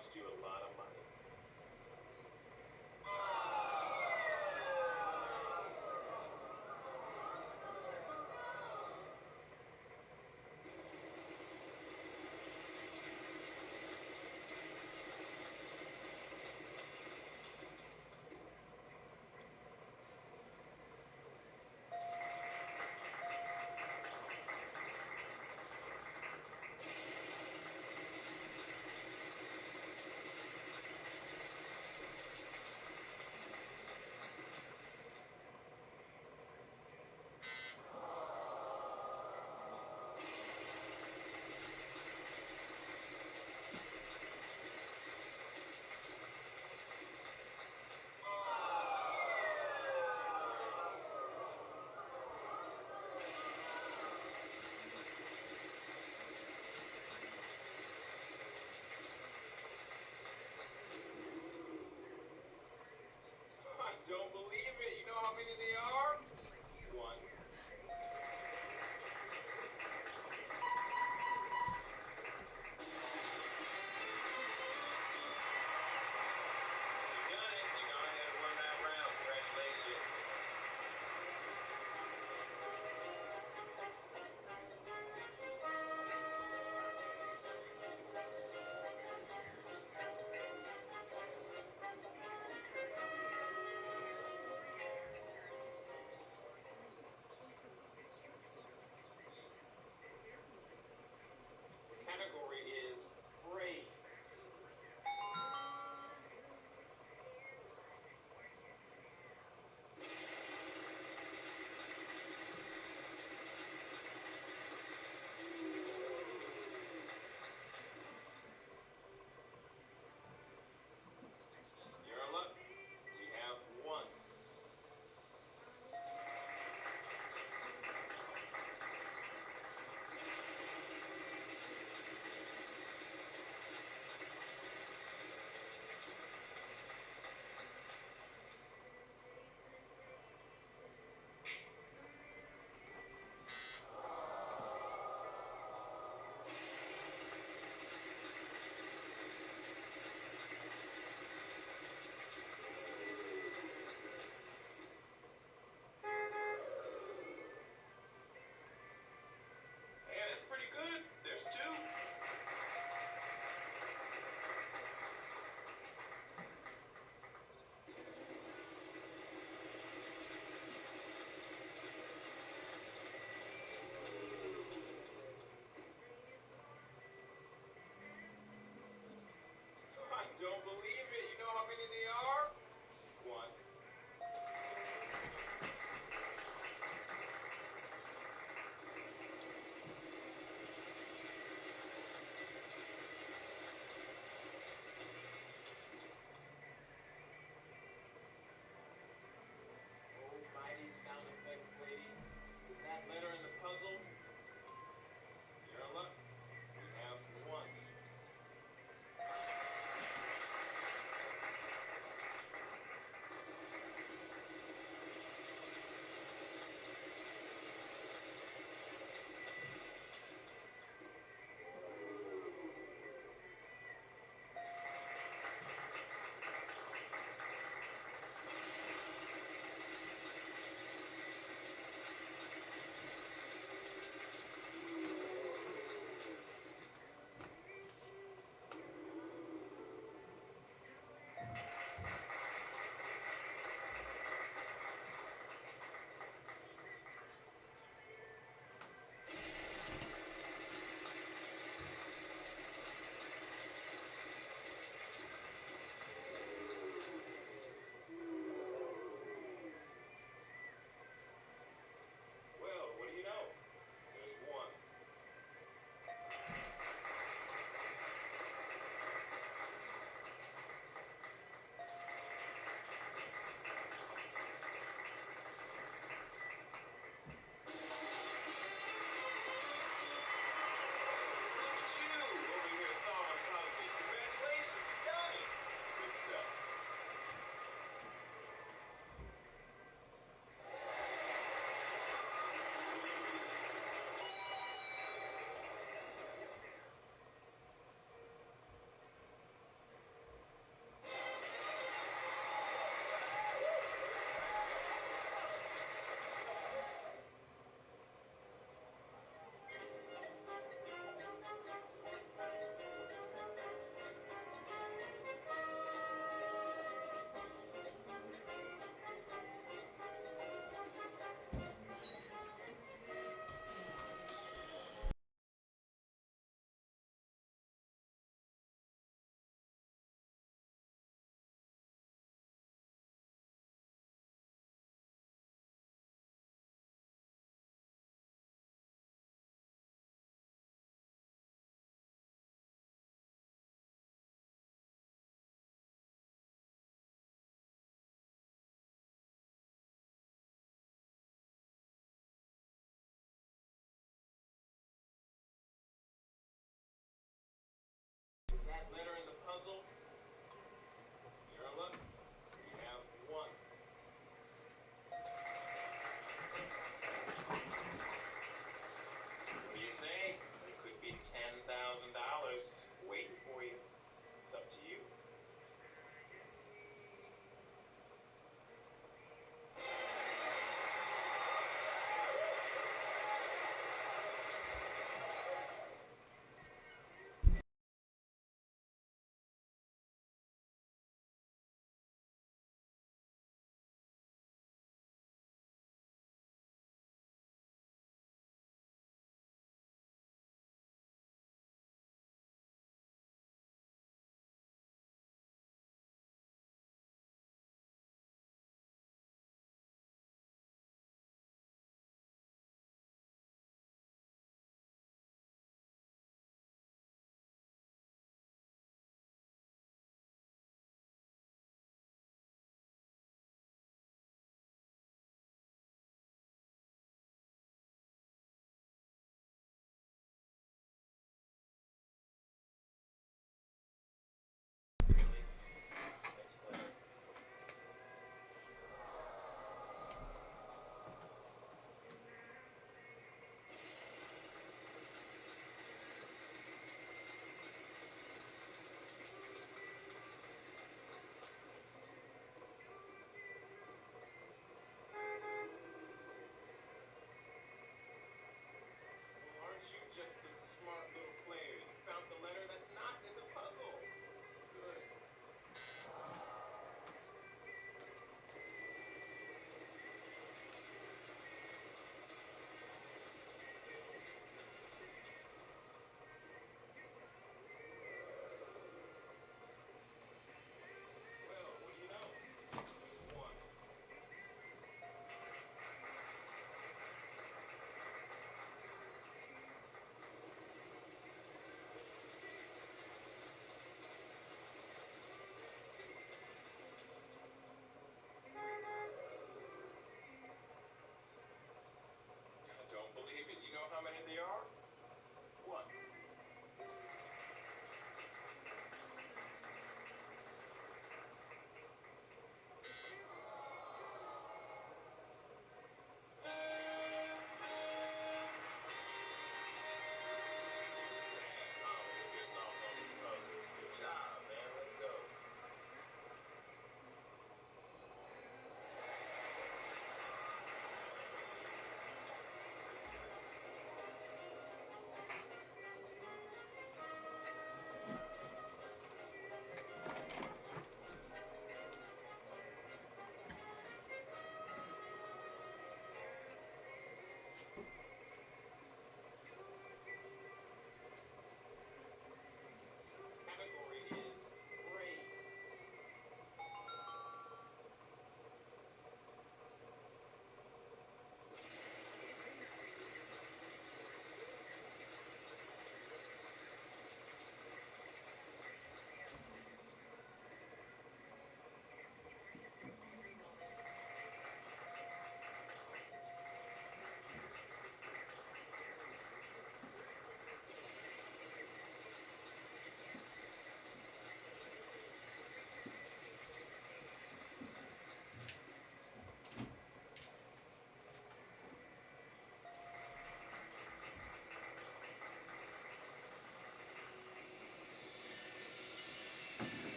cost you a lot of money.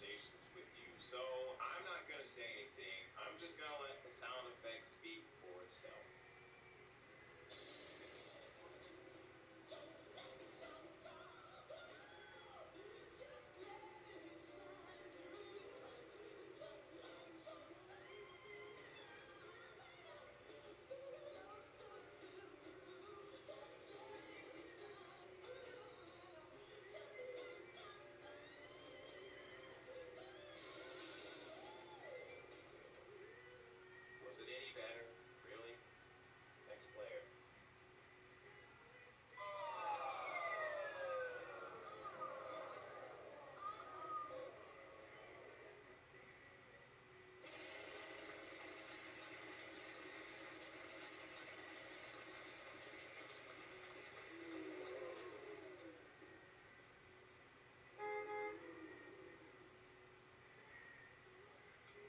conversations with you, so I'm not gonna say anything. I'm just gonna let the sound effect speak for itself. Was it any better? Really? Next player.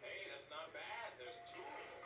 Hey, that's not bad. There's two of them.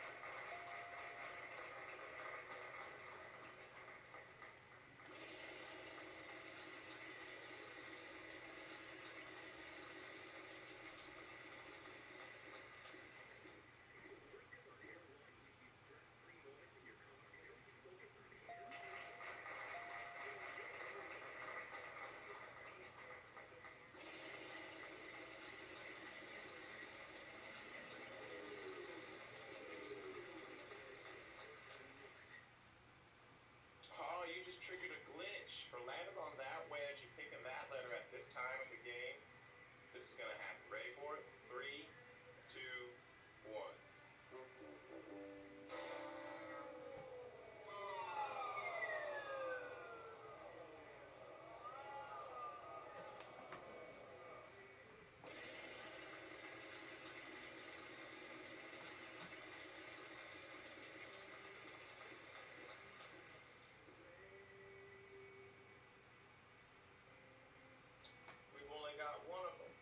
Oh, you just triggered a glitch. For landing on that wedge, you picking that letter at this time of the game. This is gonna happen. Ready for it? 3, 2, 1. We've only got one of them.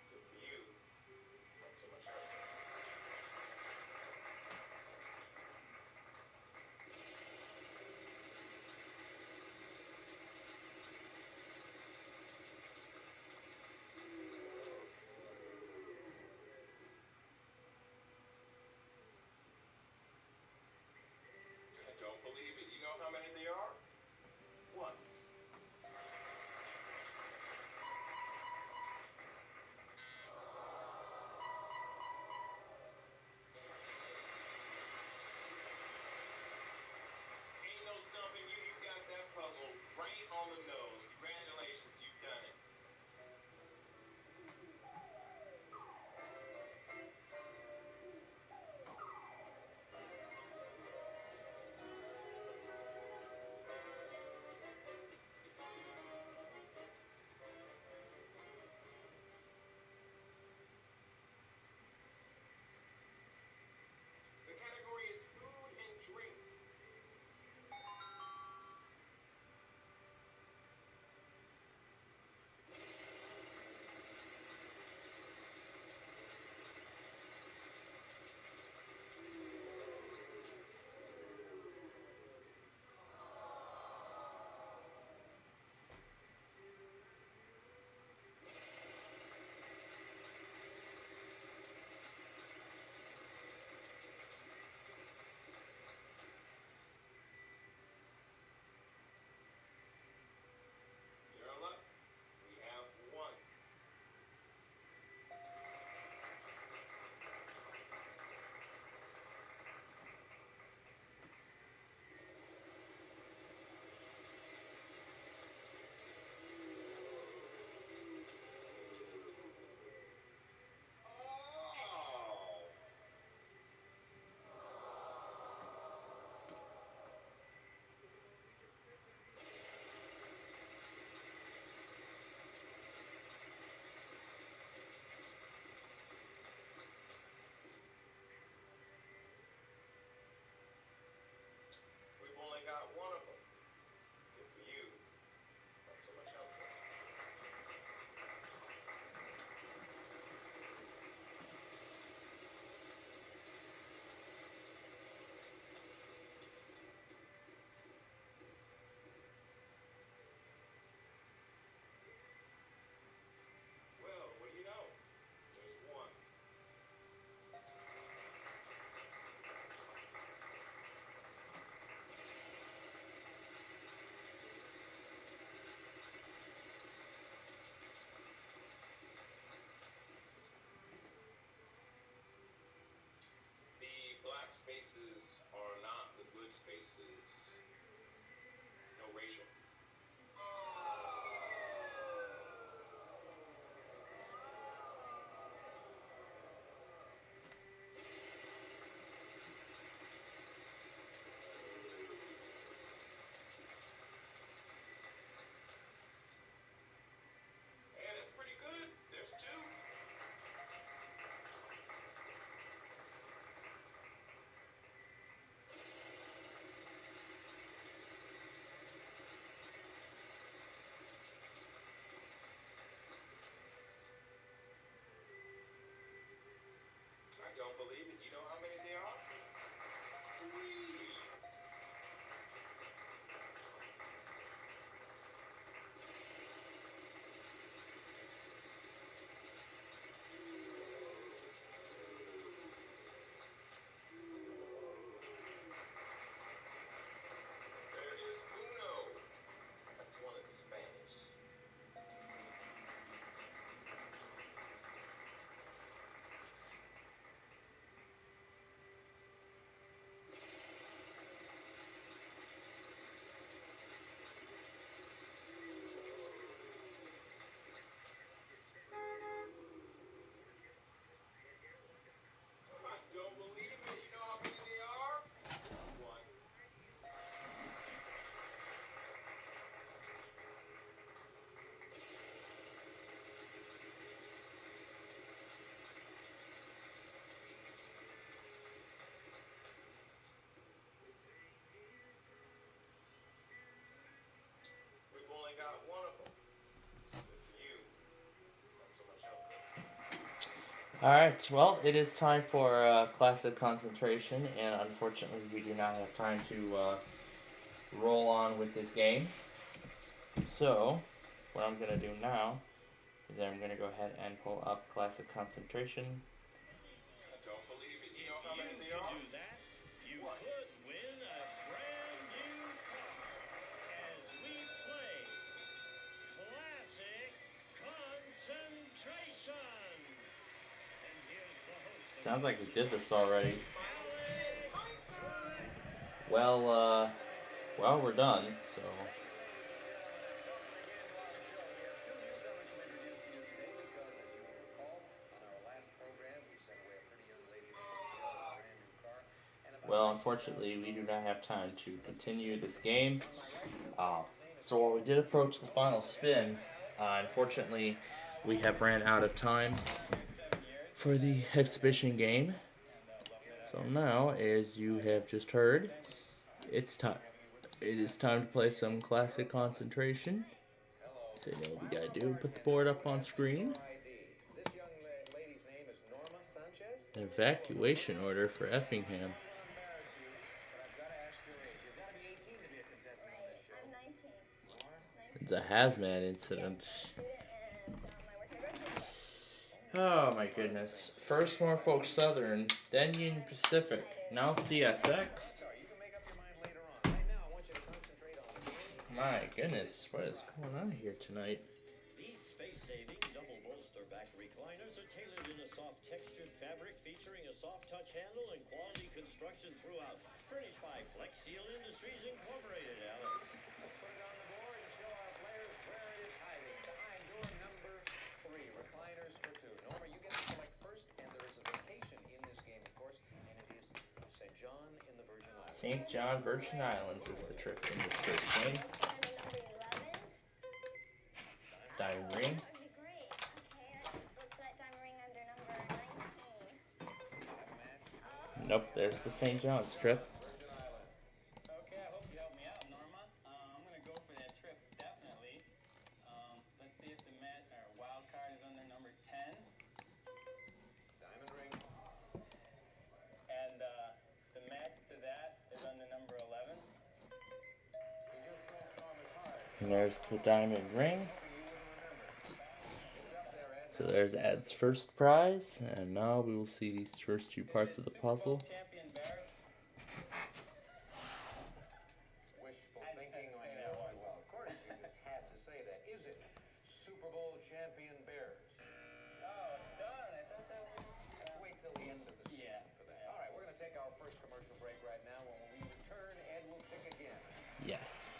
Good for you. Not so much. I don't believe it. You know how many there are? One. Ain't no stumping you. You got that puzzle right on the nose. Congratulations, you've done it. The category is food and drink. spaces are not the good spaces. No racial. Yeah, that's pretty good. There's two. I don't believe it. You know how many there are? Three. There is uno. That's one in Spanish. I don't believe it. You know how many they are? One. We've only got one of them. Good for you. Not so much help. Alright, well, it is time for classic concentration, and unfortunately we do not have time to roll on with this game. So, what I'm going to do now is I'm going to go ahead and pull up classic concentration. I don't believe it. You know how many they are? Do that, you could win a brand new car as we play Classic Concentration. And here's the host. Sounds like we did this already. Well, we're done, so... Well, unfortunately, we do not have time to continue this game. So while we did approach the final spin, unfortunately, we have ran out of time for the exhibition game. So now, as you have just heard, it's time. It is time to play some classic concentration. So you know what we gotta do? Put the board up on screen. An evacuation order for Effingham. It's a hazmat incident. Oh my goodness. First Norfolk Southern, then Union Pacific, now CSX. My goodness, what is going on here tonight? These space-saving double bolster back recliners are tailored in a soft textured fabric featuring a soft touch handle and quality construction throughout. Furnished by Flex Steel Industries Incorporated, Alan. Let's put it on the board and show our players where it is hiding. Behind door number 3, recliners for 2. Norma, you get to select first, and there is a location in this game, of course, and it is St. John in the Virgin Islands. St. John Virgin Islands is the trip in this first game. Diamond ring. That would be great. Okay, let's let diamond ring under number 19. Nope, there's the St. John's trip. Okay, I hope you help me out, Norma. I'm gonna go for that trip, definitely. Let's see if the wild card is under number 10. Diamond ring. And the match to that is under number 11. You just broke Norma's heart. And there's the diamond ring. So there's Ed's first prize, and now we will see these first two parts of the puzzle. Champion Bears. Wishful thinking on your own. Well, of course, you just had to say that. Is it Super Bowl champion Bears? Oh, it's done. I thought that was... Let's wait till the end of the season for that. All right, we're going to take our first commercial break. Yes.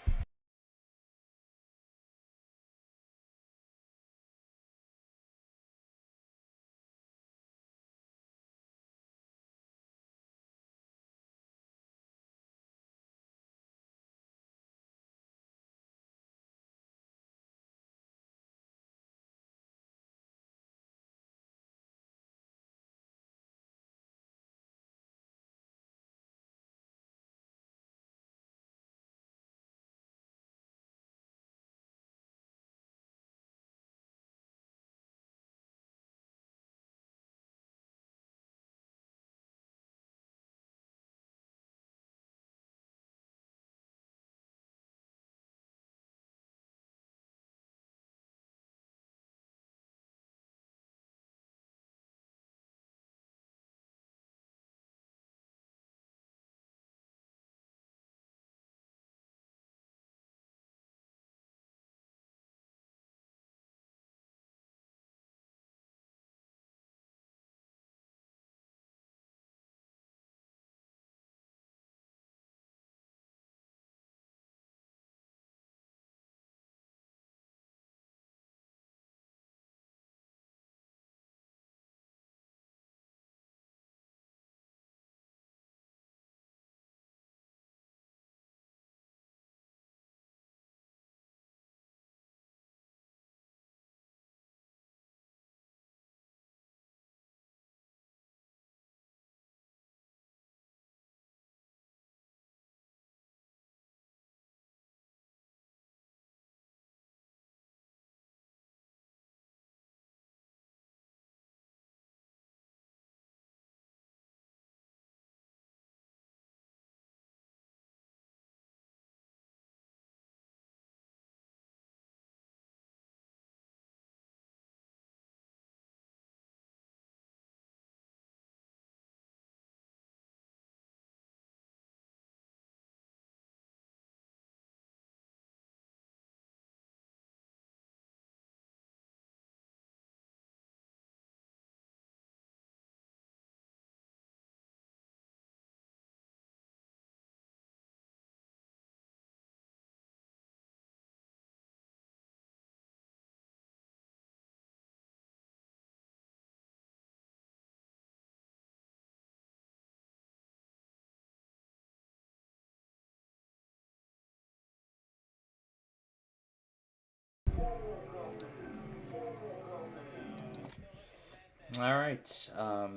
Alright, so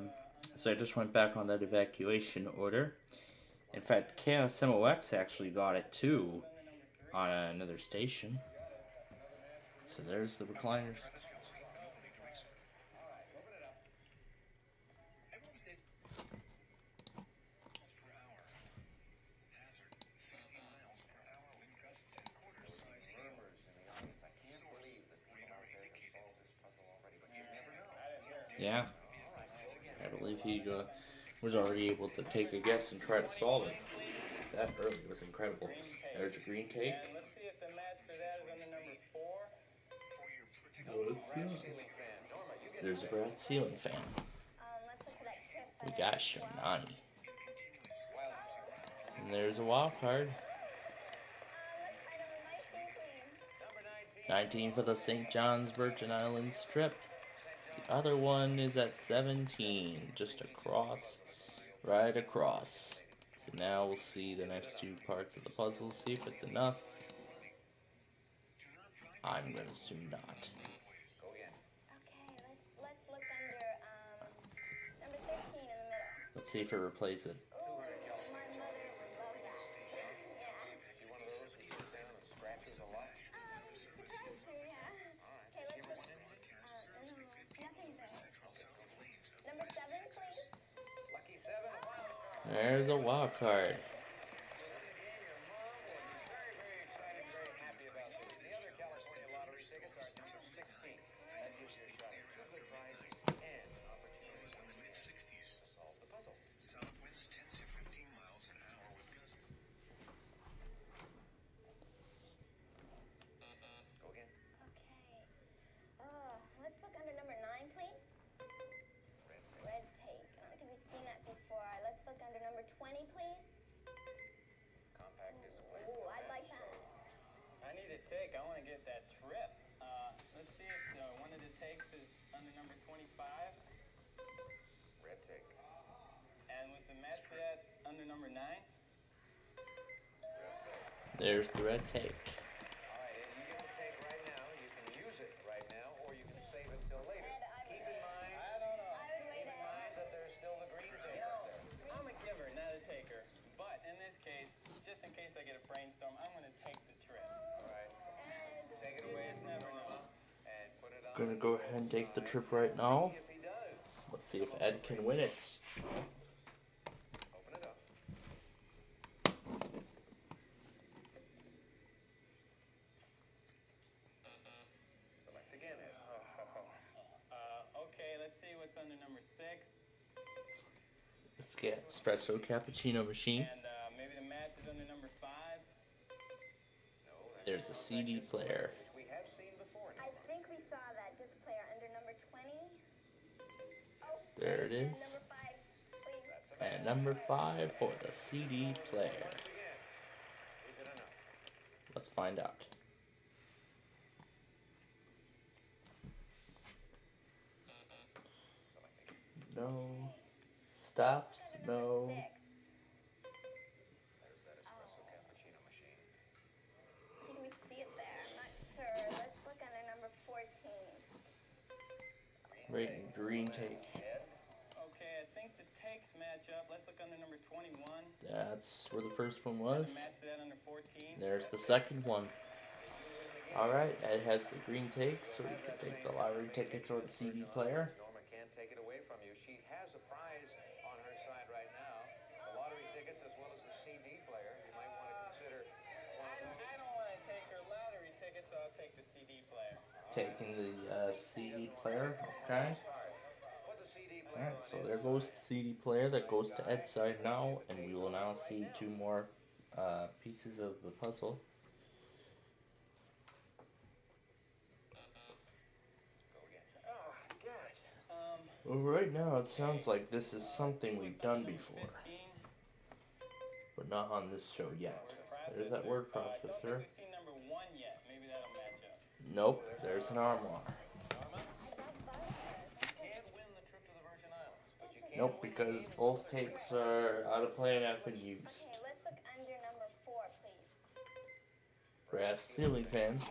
I just went back on that evacuation order. In fact, KSMOX actually got it too on another station. So there's the recliners. Yeah, I believe he was already able to take a guess and try to solve it. That early was incredible. There's a green take. Let's see if the match for that is under number 4. Oh, let's see. There's a brass ceiling fan. Let's look for that trip. We got Shonani. And there's a wild card. Let's try number 19, please. 19 for the St. John's Virgin Islands trip. The other one is at 17, just across, right across. So now we'll see the next two parts of the puzzle, see if it's enough. I'm gonna assume not. Okay, let's look under number 13 in the middle. Let's see if it replays it. Oh, my mother would love that. Yeah. She one of those who sits down and scratches a lot? She tries to, yeah. Okay, let's look. No, nothing there. Number 7, please. Lucky 7. There's a wild card. Very, very excited, very happy about this. The other California lottery tickets are at number 16. That gives you a shot at 2 good prizes and an opportunity once again to solve the puzzle. South winds 10 to 15 miles an hour with gusts. Go again. Okay. Let's look under number 9, please. Red take. I don't think we've seen that before. Let's look under number 20, please. take. I want to get that trip. Let's see if one of the takes is under number 25. Red take. And was the match set under number 9? Red take. There's the red take. All right, Ed, you get the take right now. You can use it right now, or you can save it till later. Ed, I Keep would in wait. mind, I don't know. I would wait, keep in Ed. mind that there's still the green take up there. I'm a giver, not a taker. But in this case, just in case I get a brainstorm, I'm going to take the trip. All right, take it away. It's never know. And put it on. Gonna go ahead and take the trip right now. If he does, Let's see if Ed can win it. open it up. Select again, Ed. Okay, let's see what's under number 6. Espresso cappuccino machine. And maybe the match is under number 5. No, that's There's a CD player. which we have seen before now. I think we saw that disc player under number 20. Oh, There it and is. number 5, please. That's a And number 5 for the CD player. Once again, is it enough? Let's find out. Select again. No. Stops. No. Number 6. There's that espresso cappuccino machine. Did we see it there? I'm not sure. Let's look under number 14. Green take. Ed, Okay, I think the takes match up. Let's look under number 21. That's where the first one And was. the match set under 14. There's the second one. Alright, Ed has the green take, so he can take the lottery tickets or the CD player. Norma can't take it away from you. She has a prize on her side right now. The lottery tickets as well as the CD player. You might want to consider one of those. I don't want to take her lottery tickets, so I'll take the CD player. Taking the CD player, okay. Put the CD player Alright, on so Ed's there goes the CD player. That goes to Ed's side now, and we will now see 2 more pieces of the puzzle. Go again. Oh, gosh. Well, right now it sounds like this is something we've done before, 15. but not on this show yet. There's that word I don't processor. think we've seen number 1 yet. Maybe that'll match up. Nope, there's an armoire. Can't win the trip to the Virgin Islands, but you can Nope, win because both takes are out of play and have been used. Okay, let's look under number 4, please. Brass ceiling fan. I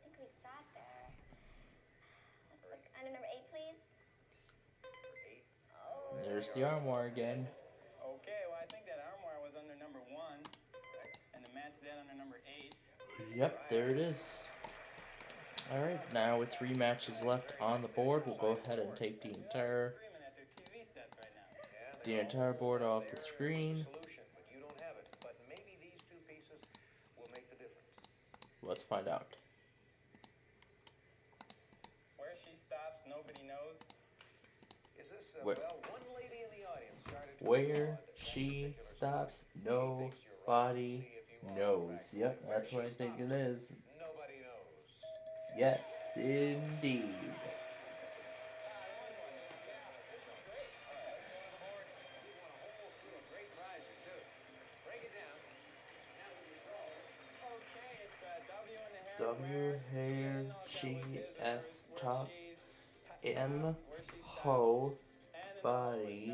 think we saw it there. Let's look under number 8, please. for 8. Oh, There's the armoire again. Okay, well, I think that armoire was under number 1. And the match set under number 8. Yep, there it is. Alright, now with 3 matches left on the board, we'll go ahead and take the entire Screaming at their TV sets right now. board off the screen. Solution, but you don't have it. But maybe these 2 pieces will make the difference. Let's find out. Where she stops, nobody knows. Is this, Where- well, one lady in the audience started to Where applaud she that stops, particular song. nobody knows. Yep, that's what I think it is. Nobody knows. Yes, indeed. Great prizes, too. Break it down. Now the result. Okay, it's W in the hair. W hair she S tops M Where she ho and then body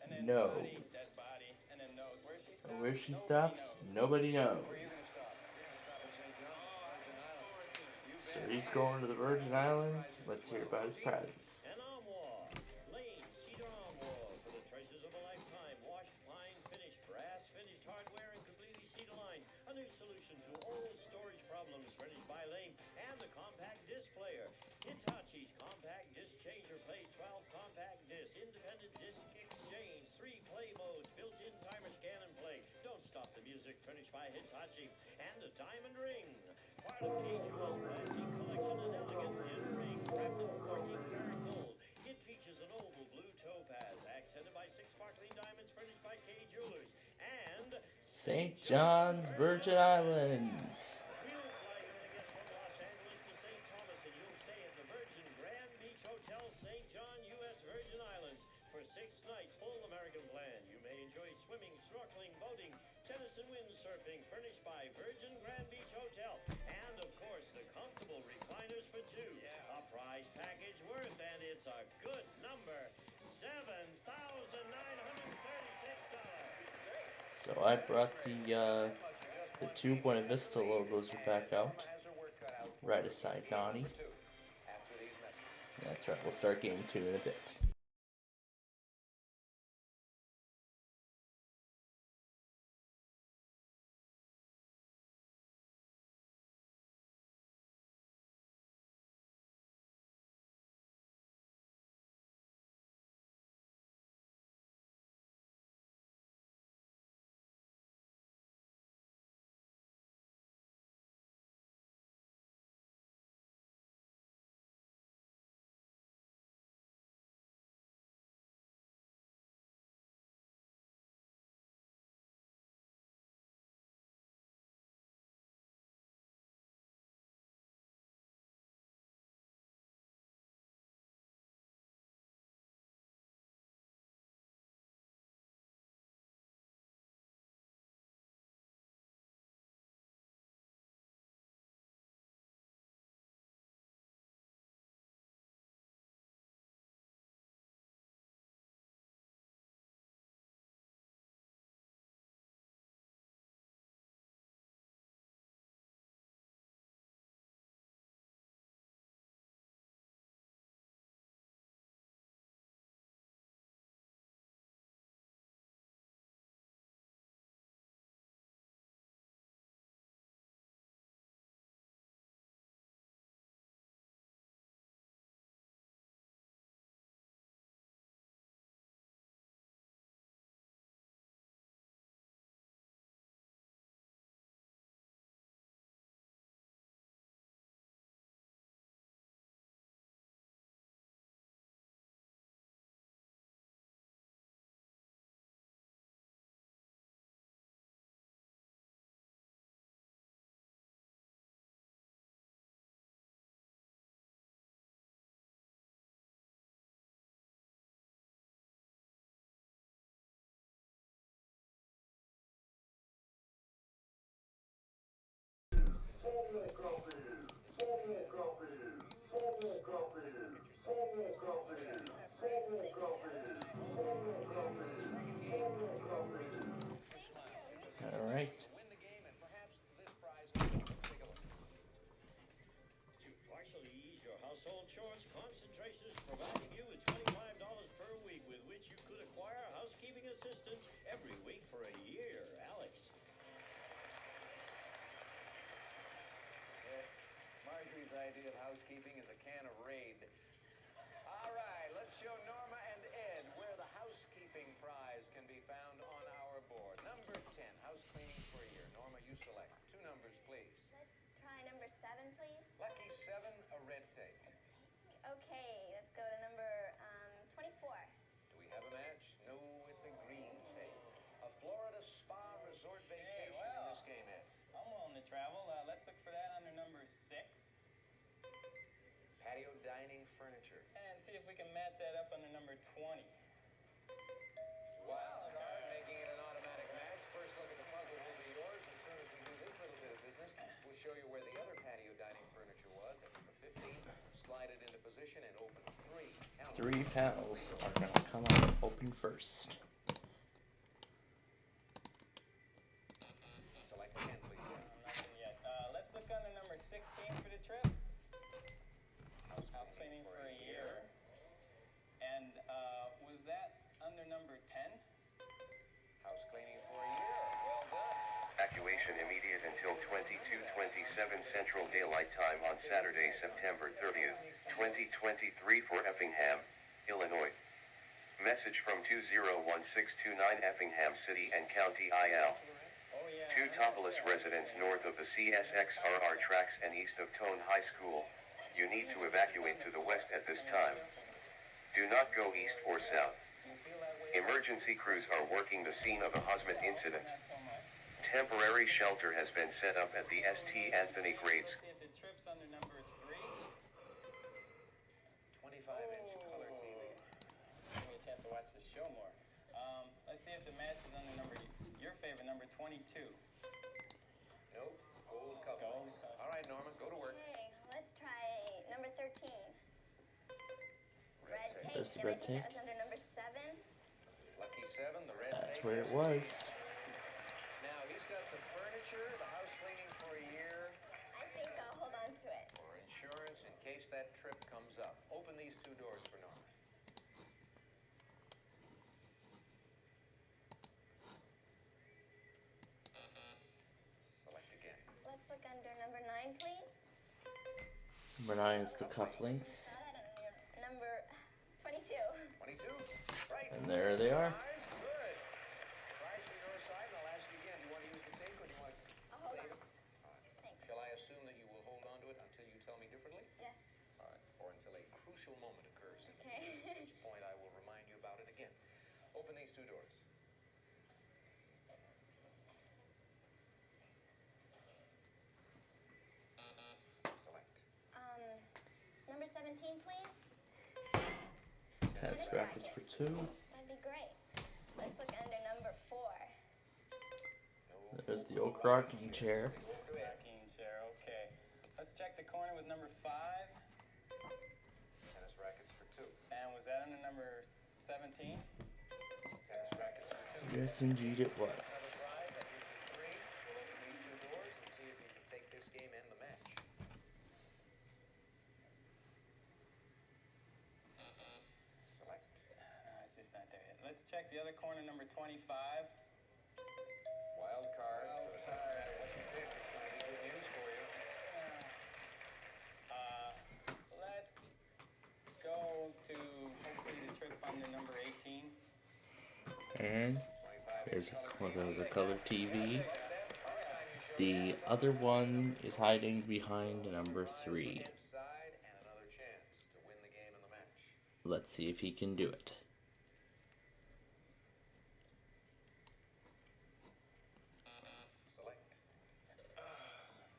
and then knows. body, that's body, and then nose. Where she stops, nobody knows. Where are you going to stop? You're going to stop at St. John, Virgin Islands. So he's going to the Virgin Islands. Let's hear about his prizes. An armoire, plain cedar armoire for the choices of a lifetime. Washed, fine, finished, brass, finished hardware, and completely cedar lined. A new solution to all storage problems. Furnished by Lane and the compact disc player. Hitachi's compact disc changer plays 12 compact discs, independent disc exchange, 3 play modes, built-in timer scan and play. Don't stop the music. Furnished by Hitachi and a diamond ring. Part of KJUL's classy collection, an elegant tin ring wrapped in 14-karat gold. It features an oval blue topaz accented by 6 sparkling diamonds furnished by K Jewelers and St. John's, Virgin Islands. We'll fly you in a guest from Los Angeles to St. Thomas, and you'll stay at the Virgin Grand Beach Hotel, St. John, U.S. Virgin Islands for 6 nights, full American plan. You may enjoy swimming, snorkeling, boating, tennis and windsurfing, furnished by Virgin Grand Beach So I brought the two Buena Vista logos back out. Right aside Nani. That's right, we'll start game 2 in a bit. All right. To partially ease your household chores, Concentration is providing you with $25 per week with which you could acquire housekeeping assistance every week for a year. Alex. Marjorie's idea of housekeeping is a can of Raid. All right, let's show Norma and Ed where the housekeeping prize can be found on our board. Number 10, house cleaning for a year. Norma, you select. 2 numbers, please. Let's try number 7, please. Lucky 7, a red take. Okay, let's go to number 24. Do we have a match? No, it's a green take. A Florida spa resort vacation in this game, Ed. I'm willing to travel. Let's look for that under number 6. Patio dining furniture. And see if we can match that up under number 20. Wild card, making it an automatic match. First look at the puzzle will be yours. As soon as we do this little bit of business, we'll show you where the other patio dining furniture was. At number 15, slide it into position and open 3. Count 3 panels are going to come out open first. Select again, please. Nothing yet. Let's look under number 16 for the trip. House cleaning for a year. And was that under number 10? House cleaning for a year. Well done. Evacuation immediate until 22:27 Central Daylight Time on Saturday, September 30th, 2023 for Effingham, Illinois. Message from 201629 Effingham City and County IL. Oh, yeah. 2 Topolis residents north of the CSXRR tracks and east of Tone High School. You need to evacuate to the west at this time. Do not go east or south. Emergency crews are working the scene of a hazmat incident. Not so much. Temporary shelter has been set up at the St. Anthony Grades. Let's see if the trip's under number 3. 25-inch color TV. Give me a chance to watch this show more. Let's see if the match is under your favorite, number 22. Nope. Gold cover. Gold. All right, Norma, go to work. Okay, let's try number 13. Red tape. There's the and I red think tape. that was under number 7. Lucky 7, the red That's tape. where it was. Number 9 is the cufflinks. Number 22. 22. Right. And there they are. Good. Prize from your side, and I'll ask you again. Do you want to use the tape or do you want to I'll hold save on. it? All right. Thanks. Shall I assume that you will hold on to it until you tell me differently? Yes. All right. Or until a crucial moment occurs. Okay. At which point I will remind you about it again. Open these two doors. Select. Number 17, please. Tennis rackets for 2. That'd be great. Let's look under number 4. There's the oak rocking chair. Rocking chair, okay. Let's check the corner with number 5. Tennis rackets for 2. And was that under number 17? Tennis rackets for 2. Yes, indeed it was. Prize, that gives you 3. We'll open these two doors and see if you can take this game and the match. Select. It's just not there yet. Let's check the other corner, number 25. Wild card. So it doesn't matter what you pick. It's going to be good news for you. Let's go to hopefully the trip under number 18. And there's a color TV. The other one is hiding behind number 3. Side and another chance to win the game and the match. Let's see if he can do it. Select.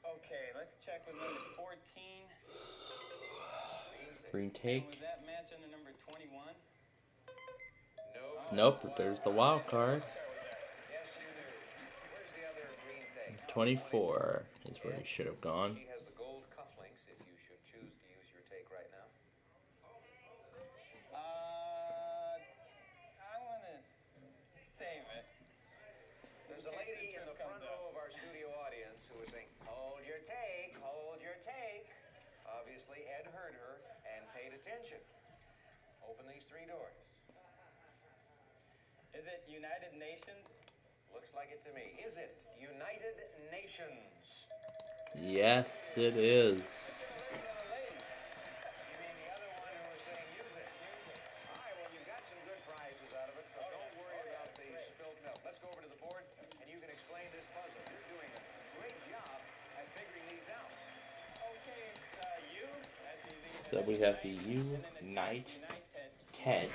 Okay, let's check with number 14. Green Was take. that match under number 21? No. Nope, but there's the wild card. Yes, you do. Where's the other green take? 24 is where he should have gone. He has the gold cufflinks if you should choose to use your take right now. I want to save it. There's a lady in the front row of our studio audience who is saying, hold your take, hold your take. Obviously, Ed heard her and paid attention. Open these 3 doors. Is it United Nations? Looks like it to me. Is it United Nations? Yes, it is. You mean the other one who was saying use it? All right, well, you got some good prizes out of it, so don't worry about the spilled milk. Let's go over to the board, and you can explain this puzzle. You're doing a great job at figuring these out. Okay, it's you. That's easy. So we have the Unite, Ted,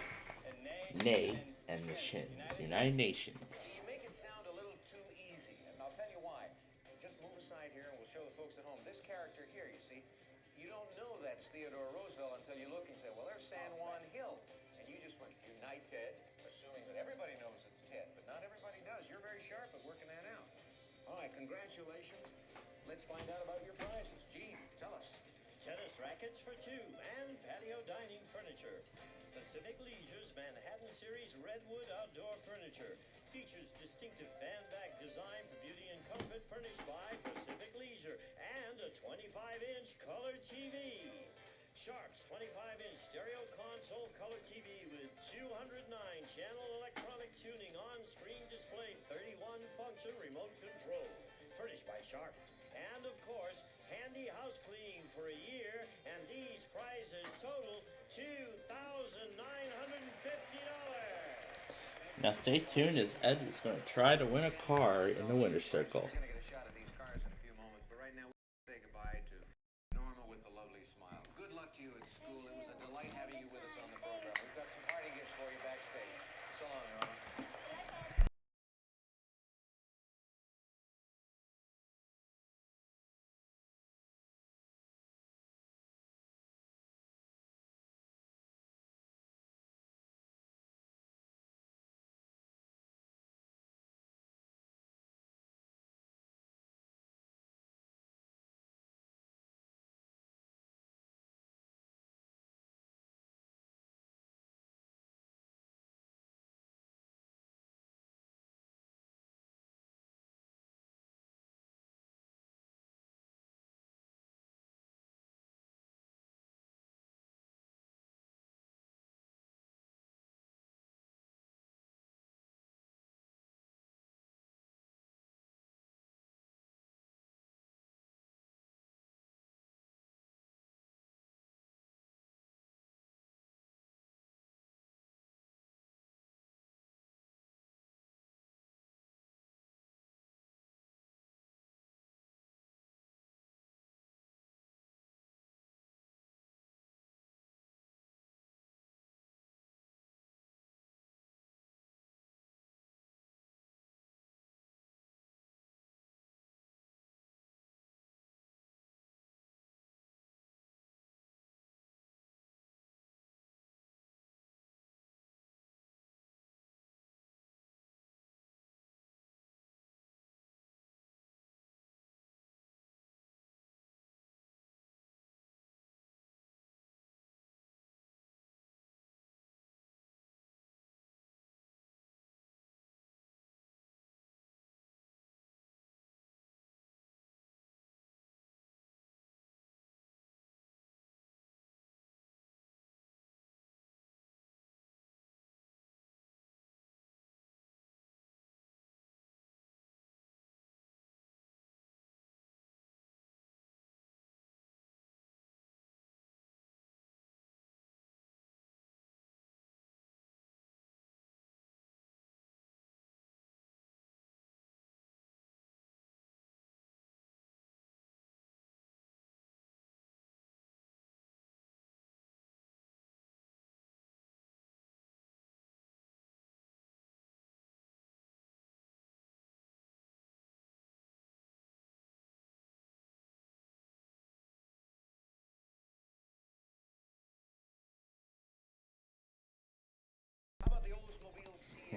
Nay, and the Shins. United Nations. You make it sound a little too easy, and I'll tell you why. Just move aside here, and we'll show the folks at home. This character here, you see, you don't know that's Theodore Roosevelt until you look and say, well, there's San Juan Hill. And you just went, United, assuming that everybody knows it's Ted, but not everybody does. You're very sharp at working that out. All right, congratulations. Let's find out about your prizes. Gene, tell us. Tennis rackets for 2 and patio dining furniture. Pacific Leisure's Manhattan Series Redwood Outdoor Furniture features distinctive fan-back design for beauty and comfort, furnished by Pacific Leisure, and a 25-inch color TV. Sharp's 25-inch stereo console color TV with 209-channel electronic tuning, on-screen display, 31-function remote control. Furnished by Sharp. And, of course, handy house cleaning for a year, and these prizes total $2,950. Now stay tuned as Ed is going to try to win a car in the winner's circle. We're going to get a shot at these cars in a few moments, but right now we'll say goodbye to Norma with the lovely smile. Good luck to you at school. It was a delight having you with us on the program. We've got some party gifts for you backstage. So long, Norma.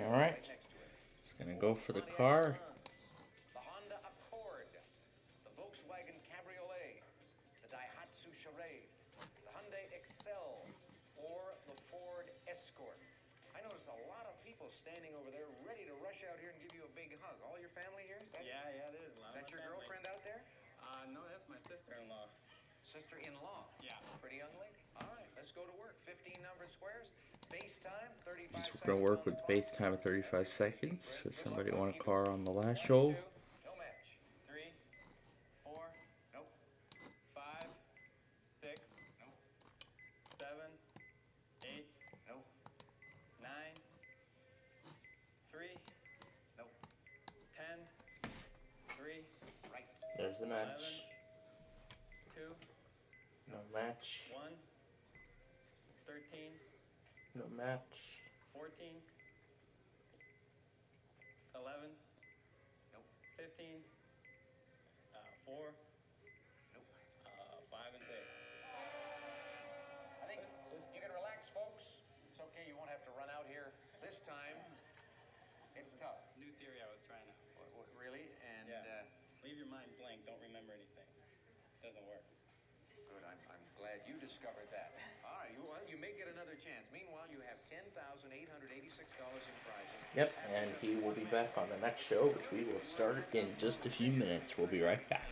Chevy Alright. right next to it. Just gonna go for the Pontiac car. Trans, the Honda Accord, the Volkswagen Cabriolet, the Daihatsu Charade, the Hyundai Excel, or the Ford Escort. I noticed a lot of people standing over there ready to rush out here and give you a big hug. All your family here? Is that, Yeah, it is. is that your girlfriend out there? No, that's my sister-in-law. Sister-in-law? Yeah. Pretty young lady? All right, let's go to work. 15 numbered squares. Base time, 35 Just seconds. gonna work on with the clock. base time of 35 seconds. If Good somebody luck, want a Keep it. car on the last 1, show, 2, no match. 3, 4, Nope. 5, 6, Nope. 7, 8, Nope. 9, 3, Nope. 10, 3, Right. there's the 11, match. 2, No match. 1, 13, No match. 14, 11, Nope. 15, 4, Nope. 5, and 6. I think you can relax, folks. It's okay. You won't have to run out here this time. It's tough. New theory I was trying out. Really? And Yeah. Leave your mind blank. Don't remember anything. Doesn't work. good. I'm glad you discovered that. All right. You may get another chance. Meanwhile, you have $10,886 in prizes. Yep, and he will be back on the next show, which we will start in just a few minutes. We'll be right back.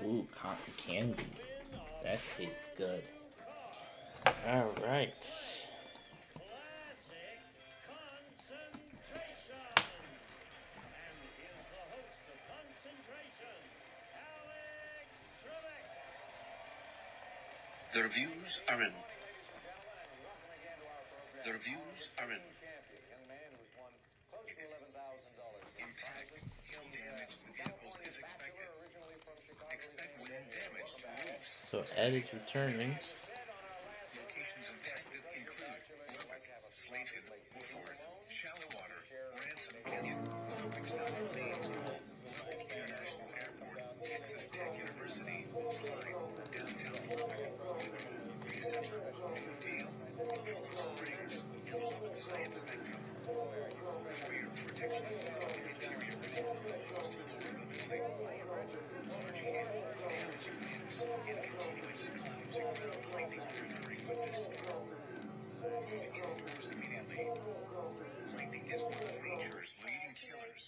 Ooh, cotton candy. That tastes good. Alright. Classic concentration. And here's the host of Concentration, Alex Trebek. The reviews are in. The reviews are in. Young man who's won close to $11,000 in Impact, prizes. hail He's damage to vehicles California is expected. bachelor, originally from Chicago. His Expect name is wind Ed. damage to Welcome back, Ed. roofs. So Ed is returning. You said on our last Locations impacted because you're a include bachelor, you like to have a Slated, place to live Woodford, alone. Shallow Water, Share Ransom accommodation. Canyon, Suffolk South Plains, Lubbock International Airport, Texas Tech University, Klein, downtown Lubbock, Woodrow, Recenter, Oakdale, Buffalo Springs, and Lubbock Science Spectrum. For your protection move to interior vehicles exposed to the building, large hail, damage to roofs, and continuous clouds and ground lightning occurring with this storm. Move indoors immediately. Lightning is one of nature's leading killers.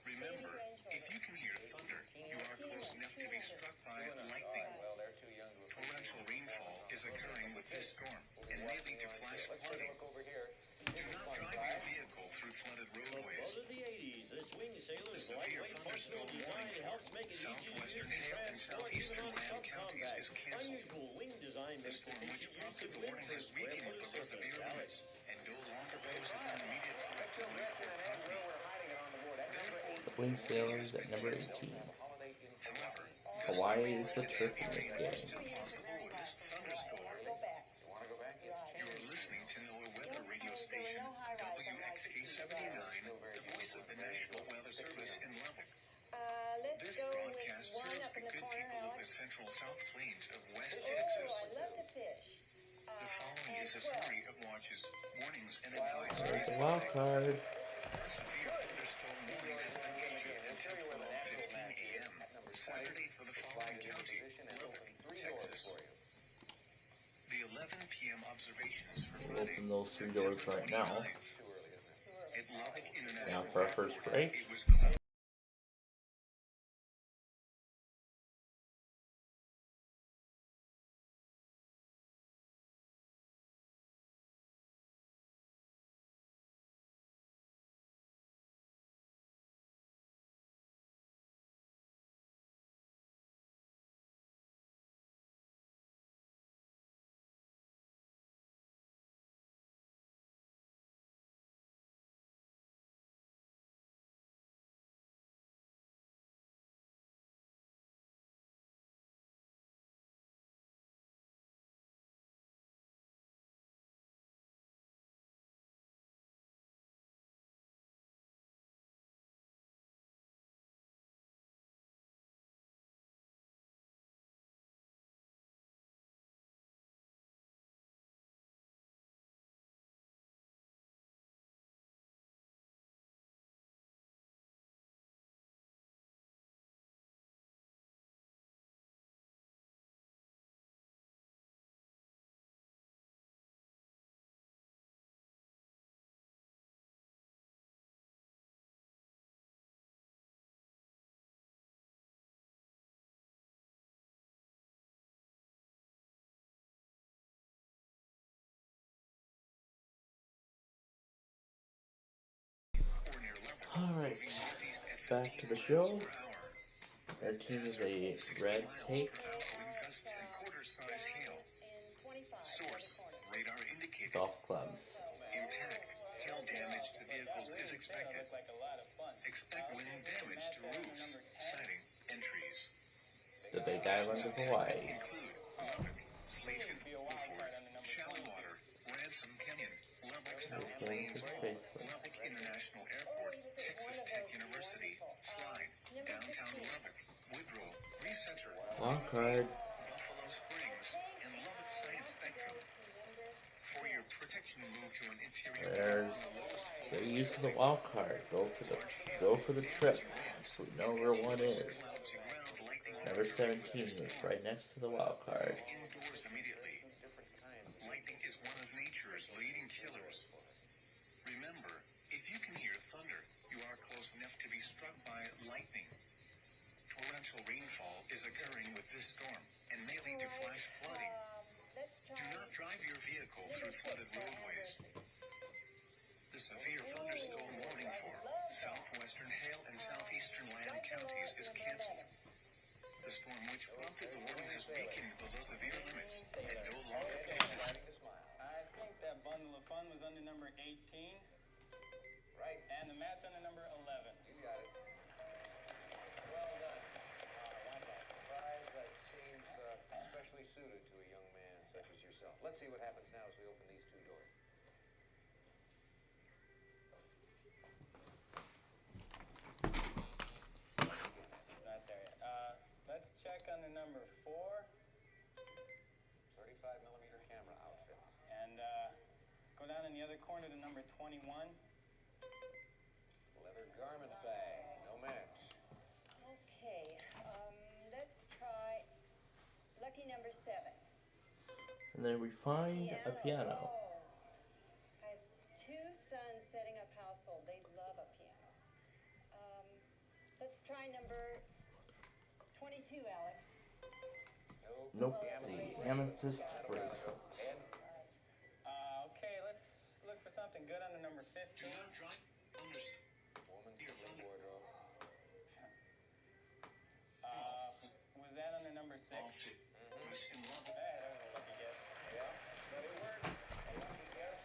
Remember, if you can hear thunder, you are close enough to be struck by lightning. Well, they're too young to appreciate Torrential rainfall is occurring with this storm and may lead to flash Let's take a flooding. look over here. Do not drive your vehicle through flooded roadways. Look of the 80s, this wing sailor's Severe lightweight functional thunderstorm design warning helps make it easy to use Southwestern and hail and transport even southeastern on Lamb counties subcompact. is canceled. Unusual wing design The makes storm, which efficient use prompted of the wind warning, per has square weakened foot of from surface. severe Alex. winds and no longer poses an immediate threat Let's to show Gretchen and Ed where we're hiding it on the board. At number 18. The Wing Sailors at number 18. Holiday in However, Hawaii is the trip in this game. still possible with this thunderstorm. You want to go back? It's You are listening to NOAA weather radio station WXA-79, the voice of the National Weather Service in Lubbock. Let's This go with broadcast one serves up the in the good corner, people of the Alex. central South Plains of West Oh, Texas. I love to fish. The following And is a 12. summary of watches, warnings, and There's advisories. a wild card. Severe thunderstorm warning has been issued We'll show you where the natural 12:15 match is a.m. at number 20. Saturday for the We'll slide following it into counties: position and Lubbock, open 3 doors Texas. for you. The 11 p.m. observations for We'll Friday, open those 3 doors right now. It's too early, isn't it? at Lubbock International Now for our first Airport, break. it was cold. Alright, back to the show. Our team is a red take. Quarter-size hail. Source, radar indicated. Golf clubs. Impact, hail damage to vehicles is expected. Looked like a lot of fun. Expect wind damage to roofs, siding, and trees. The Big Island of Hawaii. Include Lubbock, Slated, Woodford, Shallow Water, Ransom Canyon, Lubbock South This game Plains, is Spaceland. Lubbock International Airport, Texas Tech University, Klein, downtown Lubbock, Woodrow, Recenter, Long card. Buffalo Springs, and Lubbock Science Spectrum. For your protection, move to an interior. There's the use of the wild card. Go for the trip. If we know where one is. Number 17 is right next to the wild card. Indoors immediately. Lightning is one of nature's leading killers. Remember, if you can hear thunder, you are close enough to be struck by lightning. Torrential rainfall is storm and may lead to flash flooding. Let's Do try not drive your vehicle number through 6 flooded for roadways. anniversary. The severe thunderstorm warning I for love that. southwestern hail and southeastern Lamb Right below counties it, is number canceled. 11. The storm which prompted the warning has weakened below severe limits and Sailor. no longer Red poses. starting to smile. I think that bundle of fun was under number 18, Right. and the mat's under number 11. You got it. Well done. A prize that seems especially suited to a young man such as yourself. Let's see what happens now as we open these two doors. It's not there yet. Let's check on the number 4 35 millimeter camera outfit. and go down in the other corner to number 21. Leather garment bag. No match. Okay, let's try lucky number 7. And then we find a piano. Oh, I have 2 sons setting up household. They love a piano. Let's try number 22, Alex. Nope, the amethyst bracelet. Ed, Okay, let's look for something good under number 15. woman's complete wardrobe. Was that under number 6? Hey, that was a lucky guess. Yeah, but it works. A lucky guess.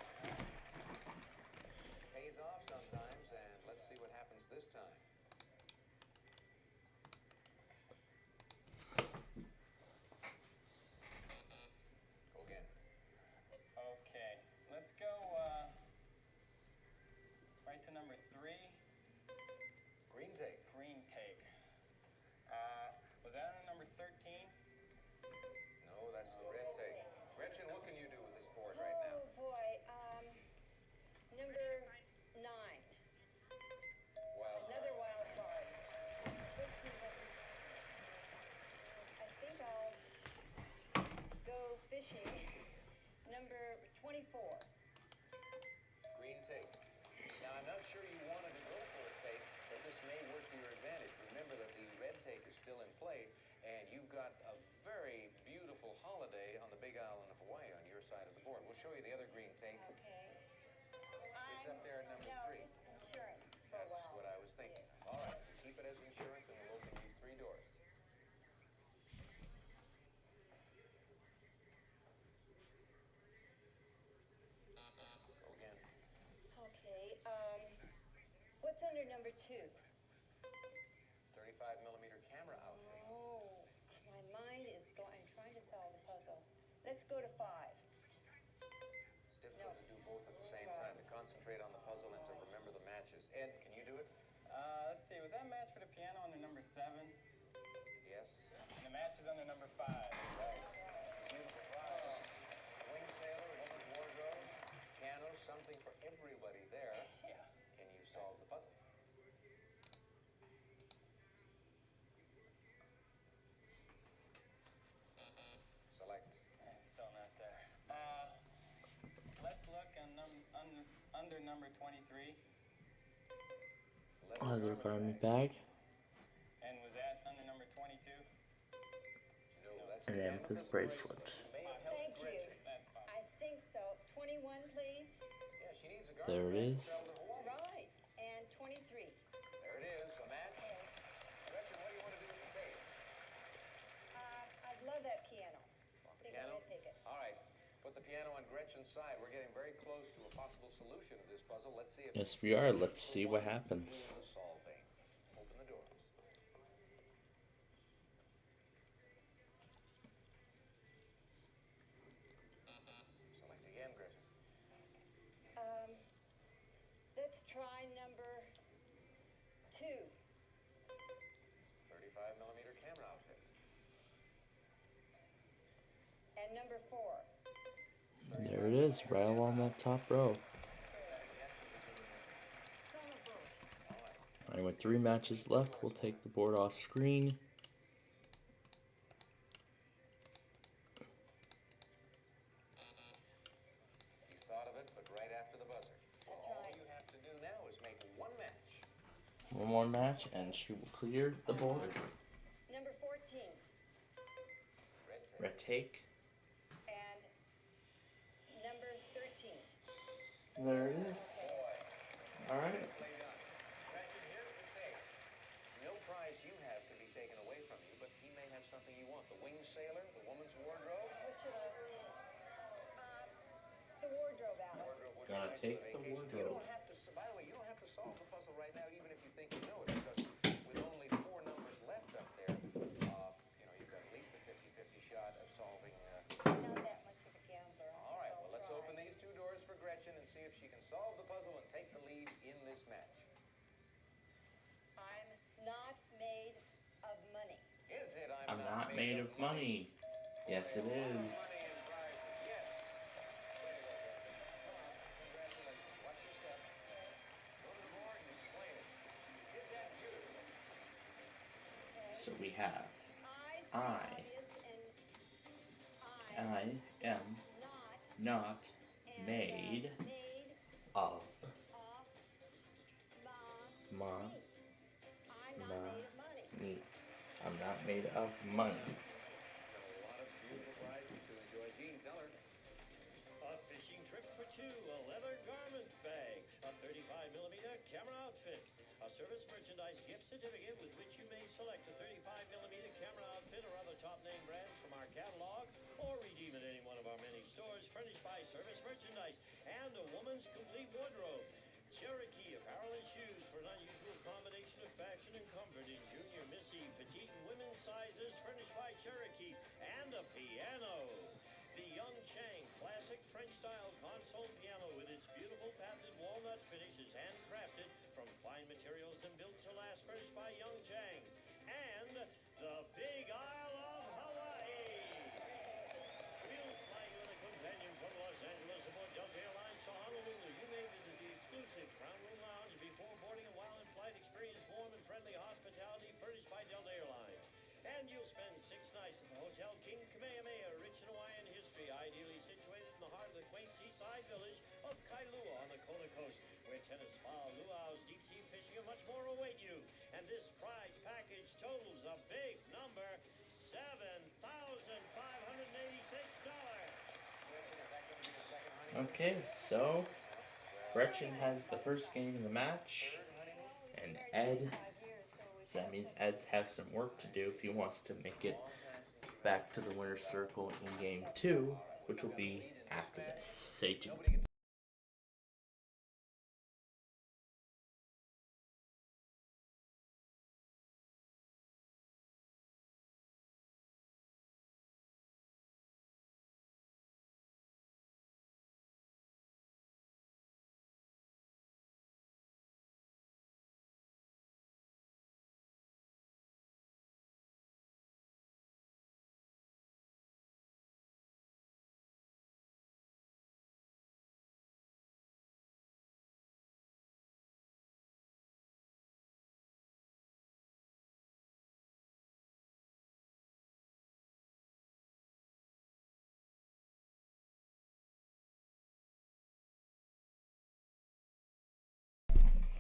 Pays off sometimes, and let's see what happens this time. Go again. Okay, let's go right to number 3, Green tape. green take. Was that under number 13? No, that's the red tape. Gretchen, what can you do with this board right now? Oh, boy, number 9. Wild Another card. wild card. Let's see what... I think I'll go fishing. Number 24. Green tape. Now, I'm not sure you wanted to go for a tape, but this may work to your advantage. Remember that the red tape is still in play, and you've got a very beautiful holiday on the Big Island of Hawaii on your side of the board. We'll show you the other green tape. Okay. It's up there at number No, 3. it's insurance for a That's while. what I was thinking. Yes. All right, keep it as insurance, and we'll open these 3 doors. Go again. Okay, what's under number 2? 35 millimeter camera outfit. Oh, my mind is going, I'm trying to solve the puzzle. Let's go to 5. It's difficult to do both at the same time, to concentrate on the puzzle and to remember the matches. Ed, can you do it? Let's see, was that match for the piano under number 7? Yes. And the match is under number 5. Right. Beautiful. Wow. Wing sailor, woman's wardrobe, piano, something for everybody there. Yeah. Can you solve the puzzle? Select. Still not there. Let's look under number 23. Leather garment bag. And was that under number 22? No, that's An the amethyst bracelet. You may have Thank helped you. Gretchen. That's fine. I think so. 21, please. Yeah, she needs a garment There it bag to is. travel to Hawaii. Right, and 23. There it is, a match. Gretchen, what do you want to do with the tape? I love that piano. I think I'm Piano? gonna take it. All right. Put the piano on Gretchen's side. We're getting very close to a possible solution of this puzzle. Let's see if Yes, we are. Let's see what happens. solving. Open the doors. Select again, Gretchen. Let's try number 2. 35 millimeter camera outfit. And number 4. There it is, right along that top row. Son of a... Alright, with 3 matches left, we'll take the board off screen. You thought of it, but right after the buzzer. That's All right. you have to do now is make one match. One more match, and she will clear the board. Number 14. Retake. And number 13. There it is. Alright. Gretchen, here's the take. No prize you have can be taken away from you, but he may have something you want. The winged sailor, the woman's wardrobe. What should I? The wardrobe, Alex. Wardrobe would be Gotta nice take for the vacation. You wardrobe. don't have to, by the way, you don't have to solve the puzzle right now, even if you think you know it, because with only 4 numbers left up there, you've got at least a 50-50 shot of solving. I'm not that much of a gambler. All right, well, let's open these 2 doors for Gretchen and see if she can solve the puzzle and take the lead in this match. I'm not made of money. Is it? I'm not made of money. Yes, it is. Money and prizes, yes. Way to go, Gretchen. Come on, congratulations. Watch your step. Go to the board and explain it. Hit that beautifully. So we have Eyes I. obvious, and I am not made of money. I'm not made of money. money. I'm not made of money. A lot of beautiful prizes to enjoy. Gene, tell her. A fishing trip for 2, a leather garment bag, a 35mm camera outfit, a service merchandise gift certificate with which you may select a 35mm camera outfit or other top name brands from our catalog, or redeem at any one of our many stores furnished by Service Merchandise, and a woman's complete wardrobe. Cherokee apparel and shoes for an unusual combination of fashion and comfort in junior, missy, petite, and women's sizes furnished by Cherokee, and a piano. The Young Chang classic French-style console piano with its beautiful patented walnut finish is handcrafted from fine materials and built to last, furnished by Young Chang. And the Big Isle of Hawaii. We'll fly you in a companion from Los Angeles aboard Delta Airlines to Honolulu. You may visit the exclusive Crown Room Lounge before boarding, and while in flight, experience warm and friendly hospitality furnished by Delta Airlines. And you'll spend 6 nights at the Hotel King Kamehameha, rich in Hawaiian history, ideally situated in the heart of the quaint seaside village of Kailua on the Kona coast, where tennis, spa, luau's, deep sea fishing, and much more await you. And this prize package totals a big number, $7,586. Okay, so Gretchen has the first game in the match, and Ed, so that means Ed has some work to do if he wants to make it back to the winner's circle in game 2, which will be after this. Stay tuned.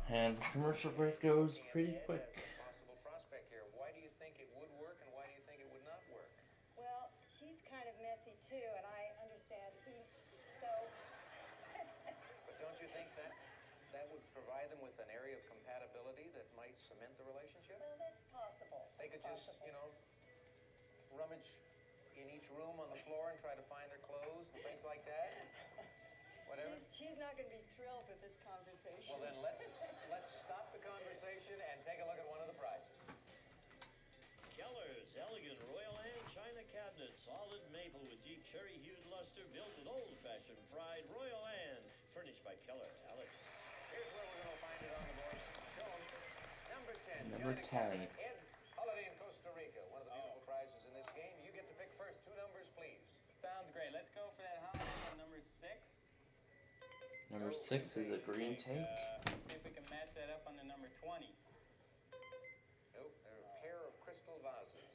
And the commercial break goes pretty quick. Possible prospect here. Why do you think it would work, and why do you think it would not work? Well, she's kind of messy too, and I understand so. But don't you think that would provide them with an area of compatibility that might cement the relationship? Well, that's possible. They could just, rummage in each room on the floor and try to find their clothes and things like that. Whatever. She's not going to be thrilled with this conversation. Well, then let's stop the conversation and take a look at one of the prizes. Keller's elegant Royal Anne china cabinet, solid maple with deep cherry-hued luster, built with old-fashioned fried Royal Anne, furnished by Keller. Alex. Here's where we're going to find it on the board. Show 'em. Number 10. Number 10. Ed, holiday in Costa Rica. One of the beautiful prizes in this game. You get to pick first. 2 numbers, please. Sounds great. Let's go for that holiday on number 6. Number 6 is a green take. See if we can match that up on the number 20. Nope, they're a pair of crystal vases.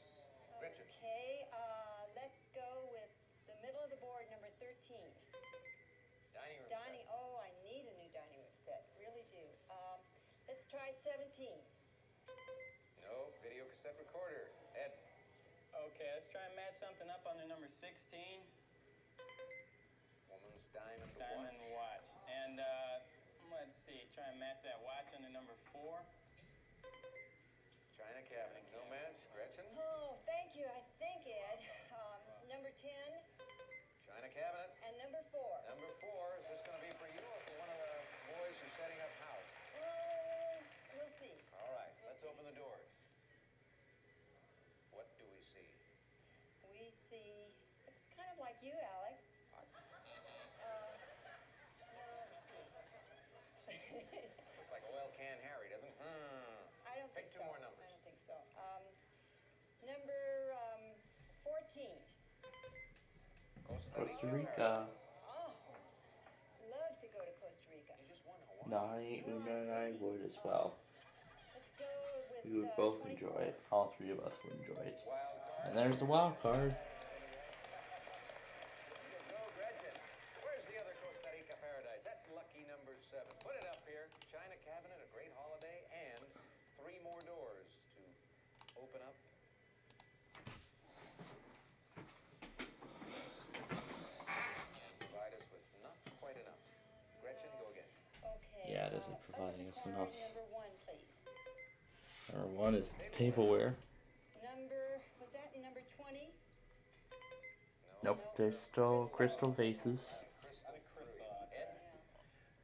Gretchen. Okay, let's go with the middle of the board, number 13. Dining room set. Oh, I need a new dining room set. Really do. Let's try 17. No, video cassette recorder. Ed. Okay. Okay, let's try and match something up on the number 16. Woman's diamond, Diamond watch. watch. And let's see, try and match that watch on the number 4. China cabinet, no match. Gretchen? Oh, thank you. I think, Ed. Number 10 China cabinet. and number 4. Number 4, is this going to be for you or for one of the boys who's setting up house? We'll see. All right, let's open the doors. What do we see? We see. It's kind of like you, Alex. No, let's see. Looks like oil can Harry, doesn't it? I don't Pick think two so. more numbers. I don't think so. Number 14. Costa Rica. Oh, love to go to Costa Rica. You just won No, Hawaii. Una and I would as well. Let's go with. We would both 24. enjoy it. All three of us would enjoy it. Wild card. And there's the wild card. Go, Gretchen. Where's the other Costa Rica paradise? That lucky number 7. Put it up here. China cabinet, a great holiday, and 3 more doors to open up. And provide us with not quite enough. Gretchen, go again. Okay. Yeah, it isn't providing us card enough. Number 1, please. Number 1 is tableware. Was that number 20? Nope, there's still crystal vases.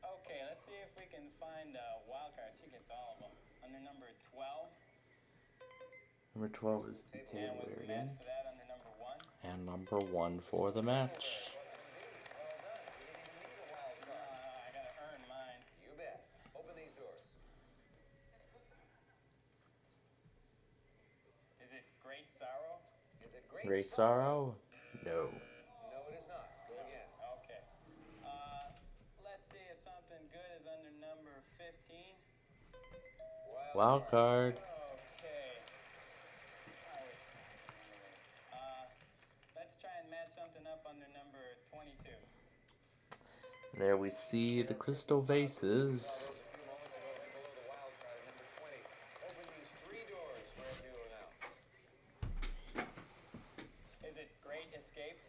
Okay, let's see if we can find a wild card. She gets all of them. Under number 12. Number 12 is the And was tableware the again. match for that under number 1. And number 1 for the match. I gotta earn mine. You bet. Open these doors. Is it Great Sorrow? Is it great? Great sorrow? No. No, it is not. Go again. Okay. Let's see if something good is under number 15. Wild card. Okay. Let's try and match something up under number 22. There we see the crystal vases. A few moments ago, right below the wild card at number 20. Open these 3 doors right here now. Is it Great Escape?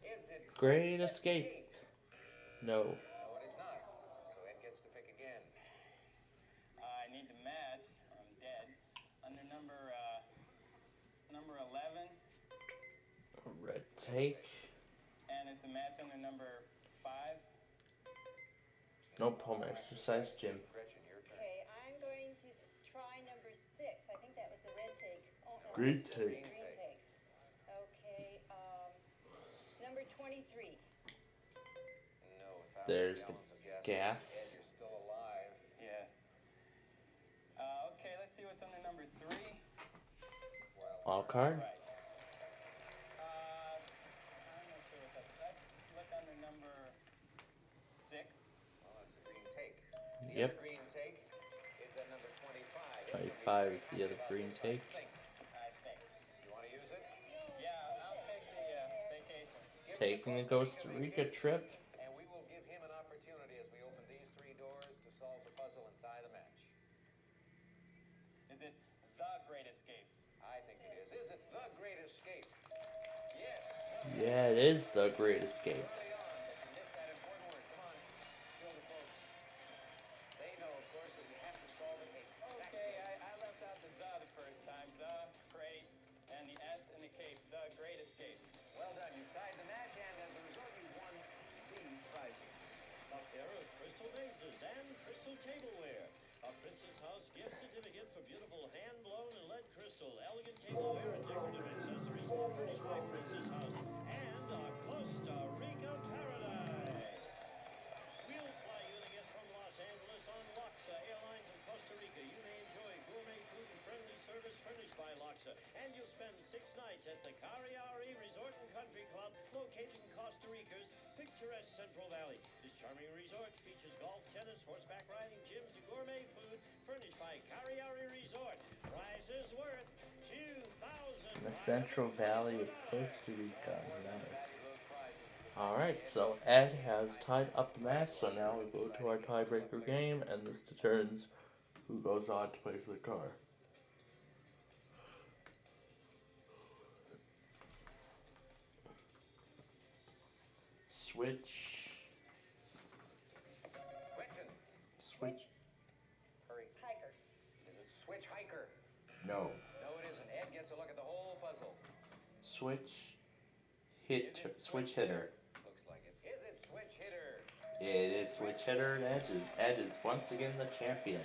Is it Great escape. No. No, it is not. So Ed gets to pick again. I need to match. I'm dead. Under number 11, Red take. and it's a match under number 5. Nope, home exercise gym. Gretchen, your turn. Okay, I'm going to try number 6. I think that was the red take. Oh, no, Green that's take. Green take. Okay, number 23. No, 1,000 There's the gallons of gas. Ed, you're still alive. Yes. Okay, let's see what's under number 3. Wild card. Right. I'm not sure what that's. Let's look under number 6. Well, that's a green take. The Yep. other green take is at number 25. 25 is the other green take. I think. You want to use it? Yeah, I'll take the vacation. Give him Taking the Costa Rica trip. And we will give him an opportunity as we open these 3 doors to solve the puzzle and tie the match. Is it The Great Escape? I think it is. Is it the Great Escape? Yes. Yeah, it is the Great Escape. Early on, but you missed that important word. Come on, show the folks. They know, of course, that we have to solve it exactly. Okay, I left out the the first time. The Great and the S and the Cape. The Great Escape. Well done. You tied the match, and as a result, you won these prizes. A pair of crystal vases and crystal tableware. A Princess House gift certificate for beautiful hand-blown and lead crystal, elegant tableware and decorative accessories furnished by Princess House. And a Costa Rica paradise. We'll fly you the gift from Los Angeles on LAXA Airlines in Costa Rica. You may enjoy gourmet food and friendly service furnished by LAXA. And you'll spend 6 nights at the Cerri Resort and Country Club, located in Costa Rica's picturesque Central Valley. This charming resort features golf, tennis, horseback riding, gyms, and gourmet food furnished by Cerri Resort. Prizes worth $2,000. The Central Valley of Costa Rica. Nice. Alright, so Ed has tied up the match, so now we go to our tiebreaker game, and this determines who goes on to play for the car. Switch. Question. Switch. Hurry. Hiker. Is it switch hiker? No. No, it isn't. Ed gets a look at the whole puzzle. Switch. Switch hitter. Looks like it. Is it switch hitter? It is switch hitter and Ed is once again the champion.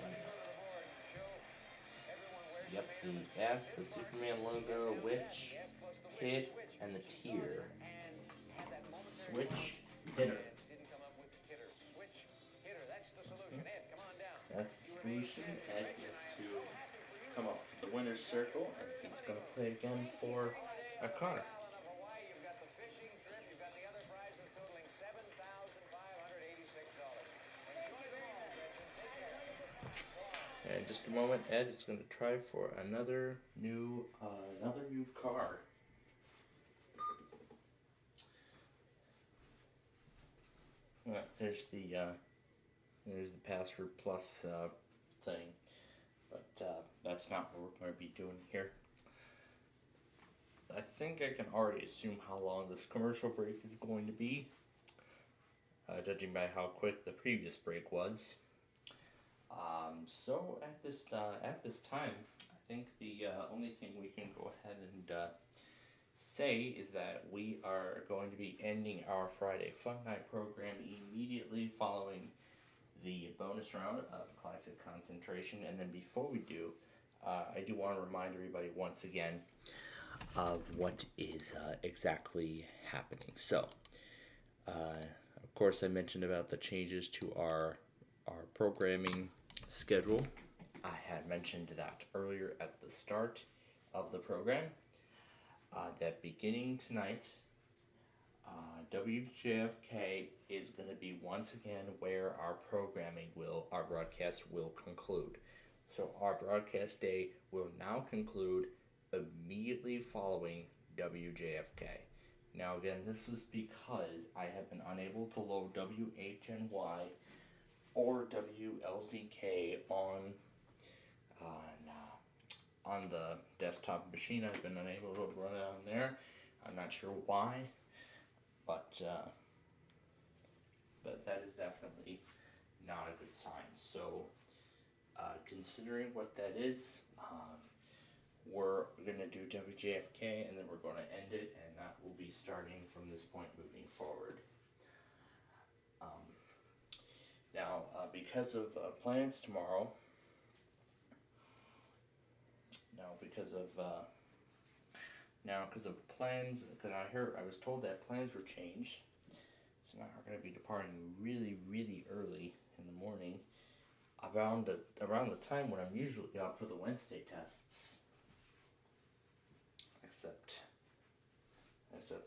Yep, the S, the Superman logo, witch, hit, and the tier. Switch hitter. Didn't come up with hitter. Switch hitter. That's the solution. Ed, come on down. That's the solution. Ed gets to come up to the winner's circle, and he's going to play again for a car. You've got the fishing trip. You've got the other prizes totaling $7,586. Enjoy them all, Gretchen. Take care. In just a moment, Ed is going to try for another new car. There's the password plus thing, but that's not what we're going to be doing here. I think I can already assume how long this commercial break is going to be, judging by how quick the previous break was. So at this time, I think the only thing we can go ahead and say is that we are going to be ending our Friday Fun Night program immediately following the bonus round of Classic Concentration. And then before we do, I do want to remind everybody once again of what is exactly happening. So, of course, I mentioned about the changes to our programming schedule. I had mentioned that earlier at the start of the program. That beginning tonight, WJFK is going to be once again where our broadcast will conclude. So our broadcast day will now conclude immediately following WJFK. Now again, this was because I have been unable to load WHNY or WLCK on the desktop machine. I've been unable to run it on there. I'm not sure why, but that is definitely not a good sign. So, considering what that is, we're going to do WJFK and then we're going to end it, and that will be starting from this point moving forward. Now, because of plans tomorrow, because of plans, because I was told that plans were changed, so now we're going to be departing really, really early in the morning, around the time when I'm usually up for the Wednesday tests. Except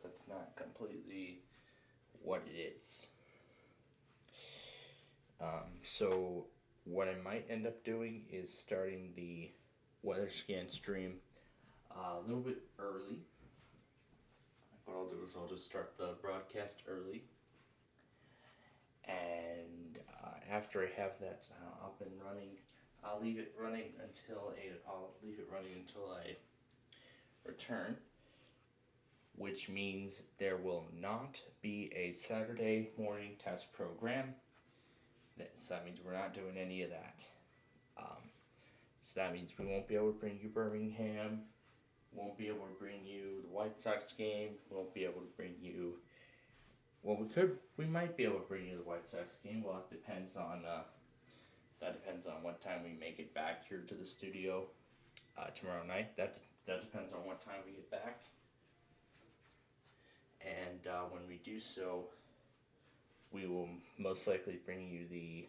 that's not completely what it is. So what I might end up doing is starting the weather scan stream a little bit early. What I'll do is I'll just start the broadcast early, and after I have that up and running, I'll leave it running until I return, which means there will not be a Saturday morning test program. So that means we're not doing any of that. So that means we won't be able to bring you Birmingham, won't be able to bring you the White Sox game, won't be able to bring you, well, we might be able to bring you the White Sox game. Well, it depends on, that depends on what time we make it back here to the studio tomorrow night. That depends on what time we get back. And when we do so, we will most likely bring you the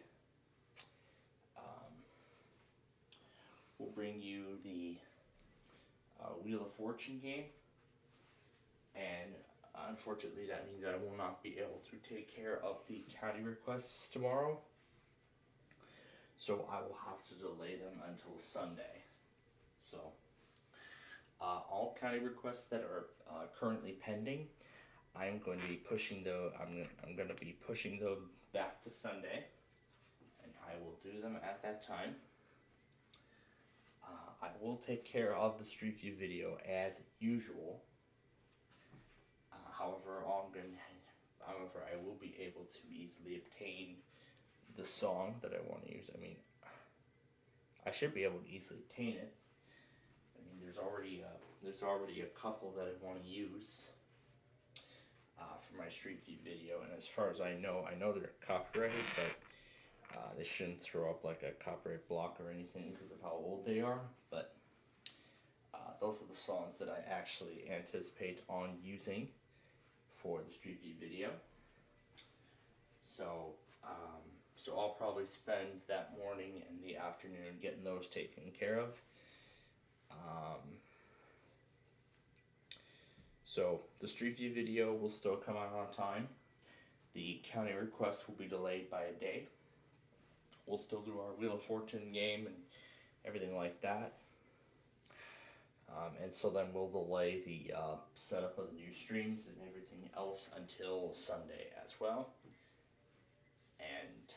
Wheel of Fortune game, and unfortunately that means I will not be able to take care of the county requests tomorrow, so I will have to delay them until Sunday. So all county requests that are currently pending, I'm going to be pushing I'm going to be pushing them back to Sunday, and I will do them at that time. I will take care of the Street View video as usual. However, However, I will be able to easily obtain the song that I want to use. I mean, I should be able to easily obtain it. I mean, there's already a couple that I want to use for my Street View video, and as far as I know they're copyrighted, but they shouldn't throw up like a copyright block or anything because of how old they are. But those are the songs that I actually anticipate on using for the Street View video. So, so I'll probably spend that morning and the afternoon getting those taken care of. So the Street View video will still come out on time. The county request will be delayed by a day. We'll still do our Wheel of Fortune game and everything like that. And so then we'll delay the setup of the new streams and everything else until Sunday as well. And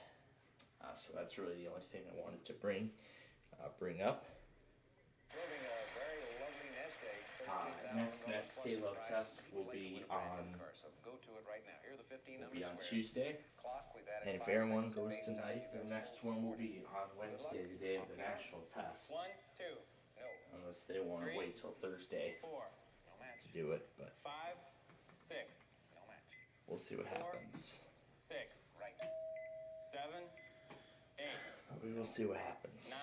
so that's really the only thing I wanted to bring up. Next K-Love test will be on Tuesday. And if everyone goes tonight, the next one will be on Wednesday, the day of the national test. Unless they want to wait till Thursday to do it, but 5, 6. we'll see what happens. 6. 7, 8. We will see what happens. 9,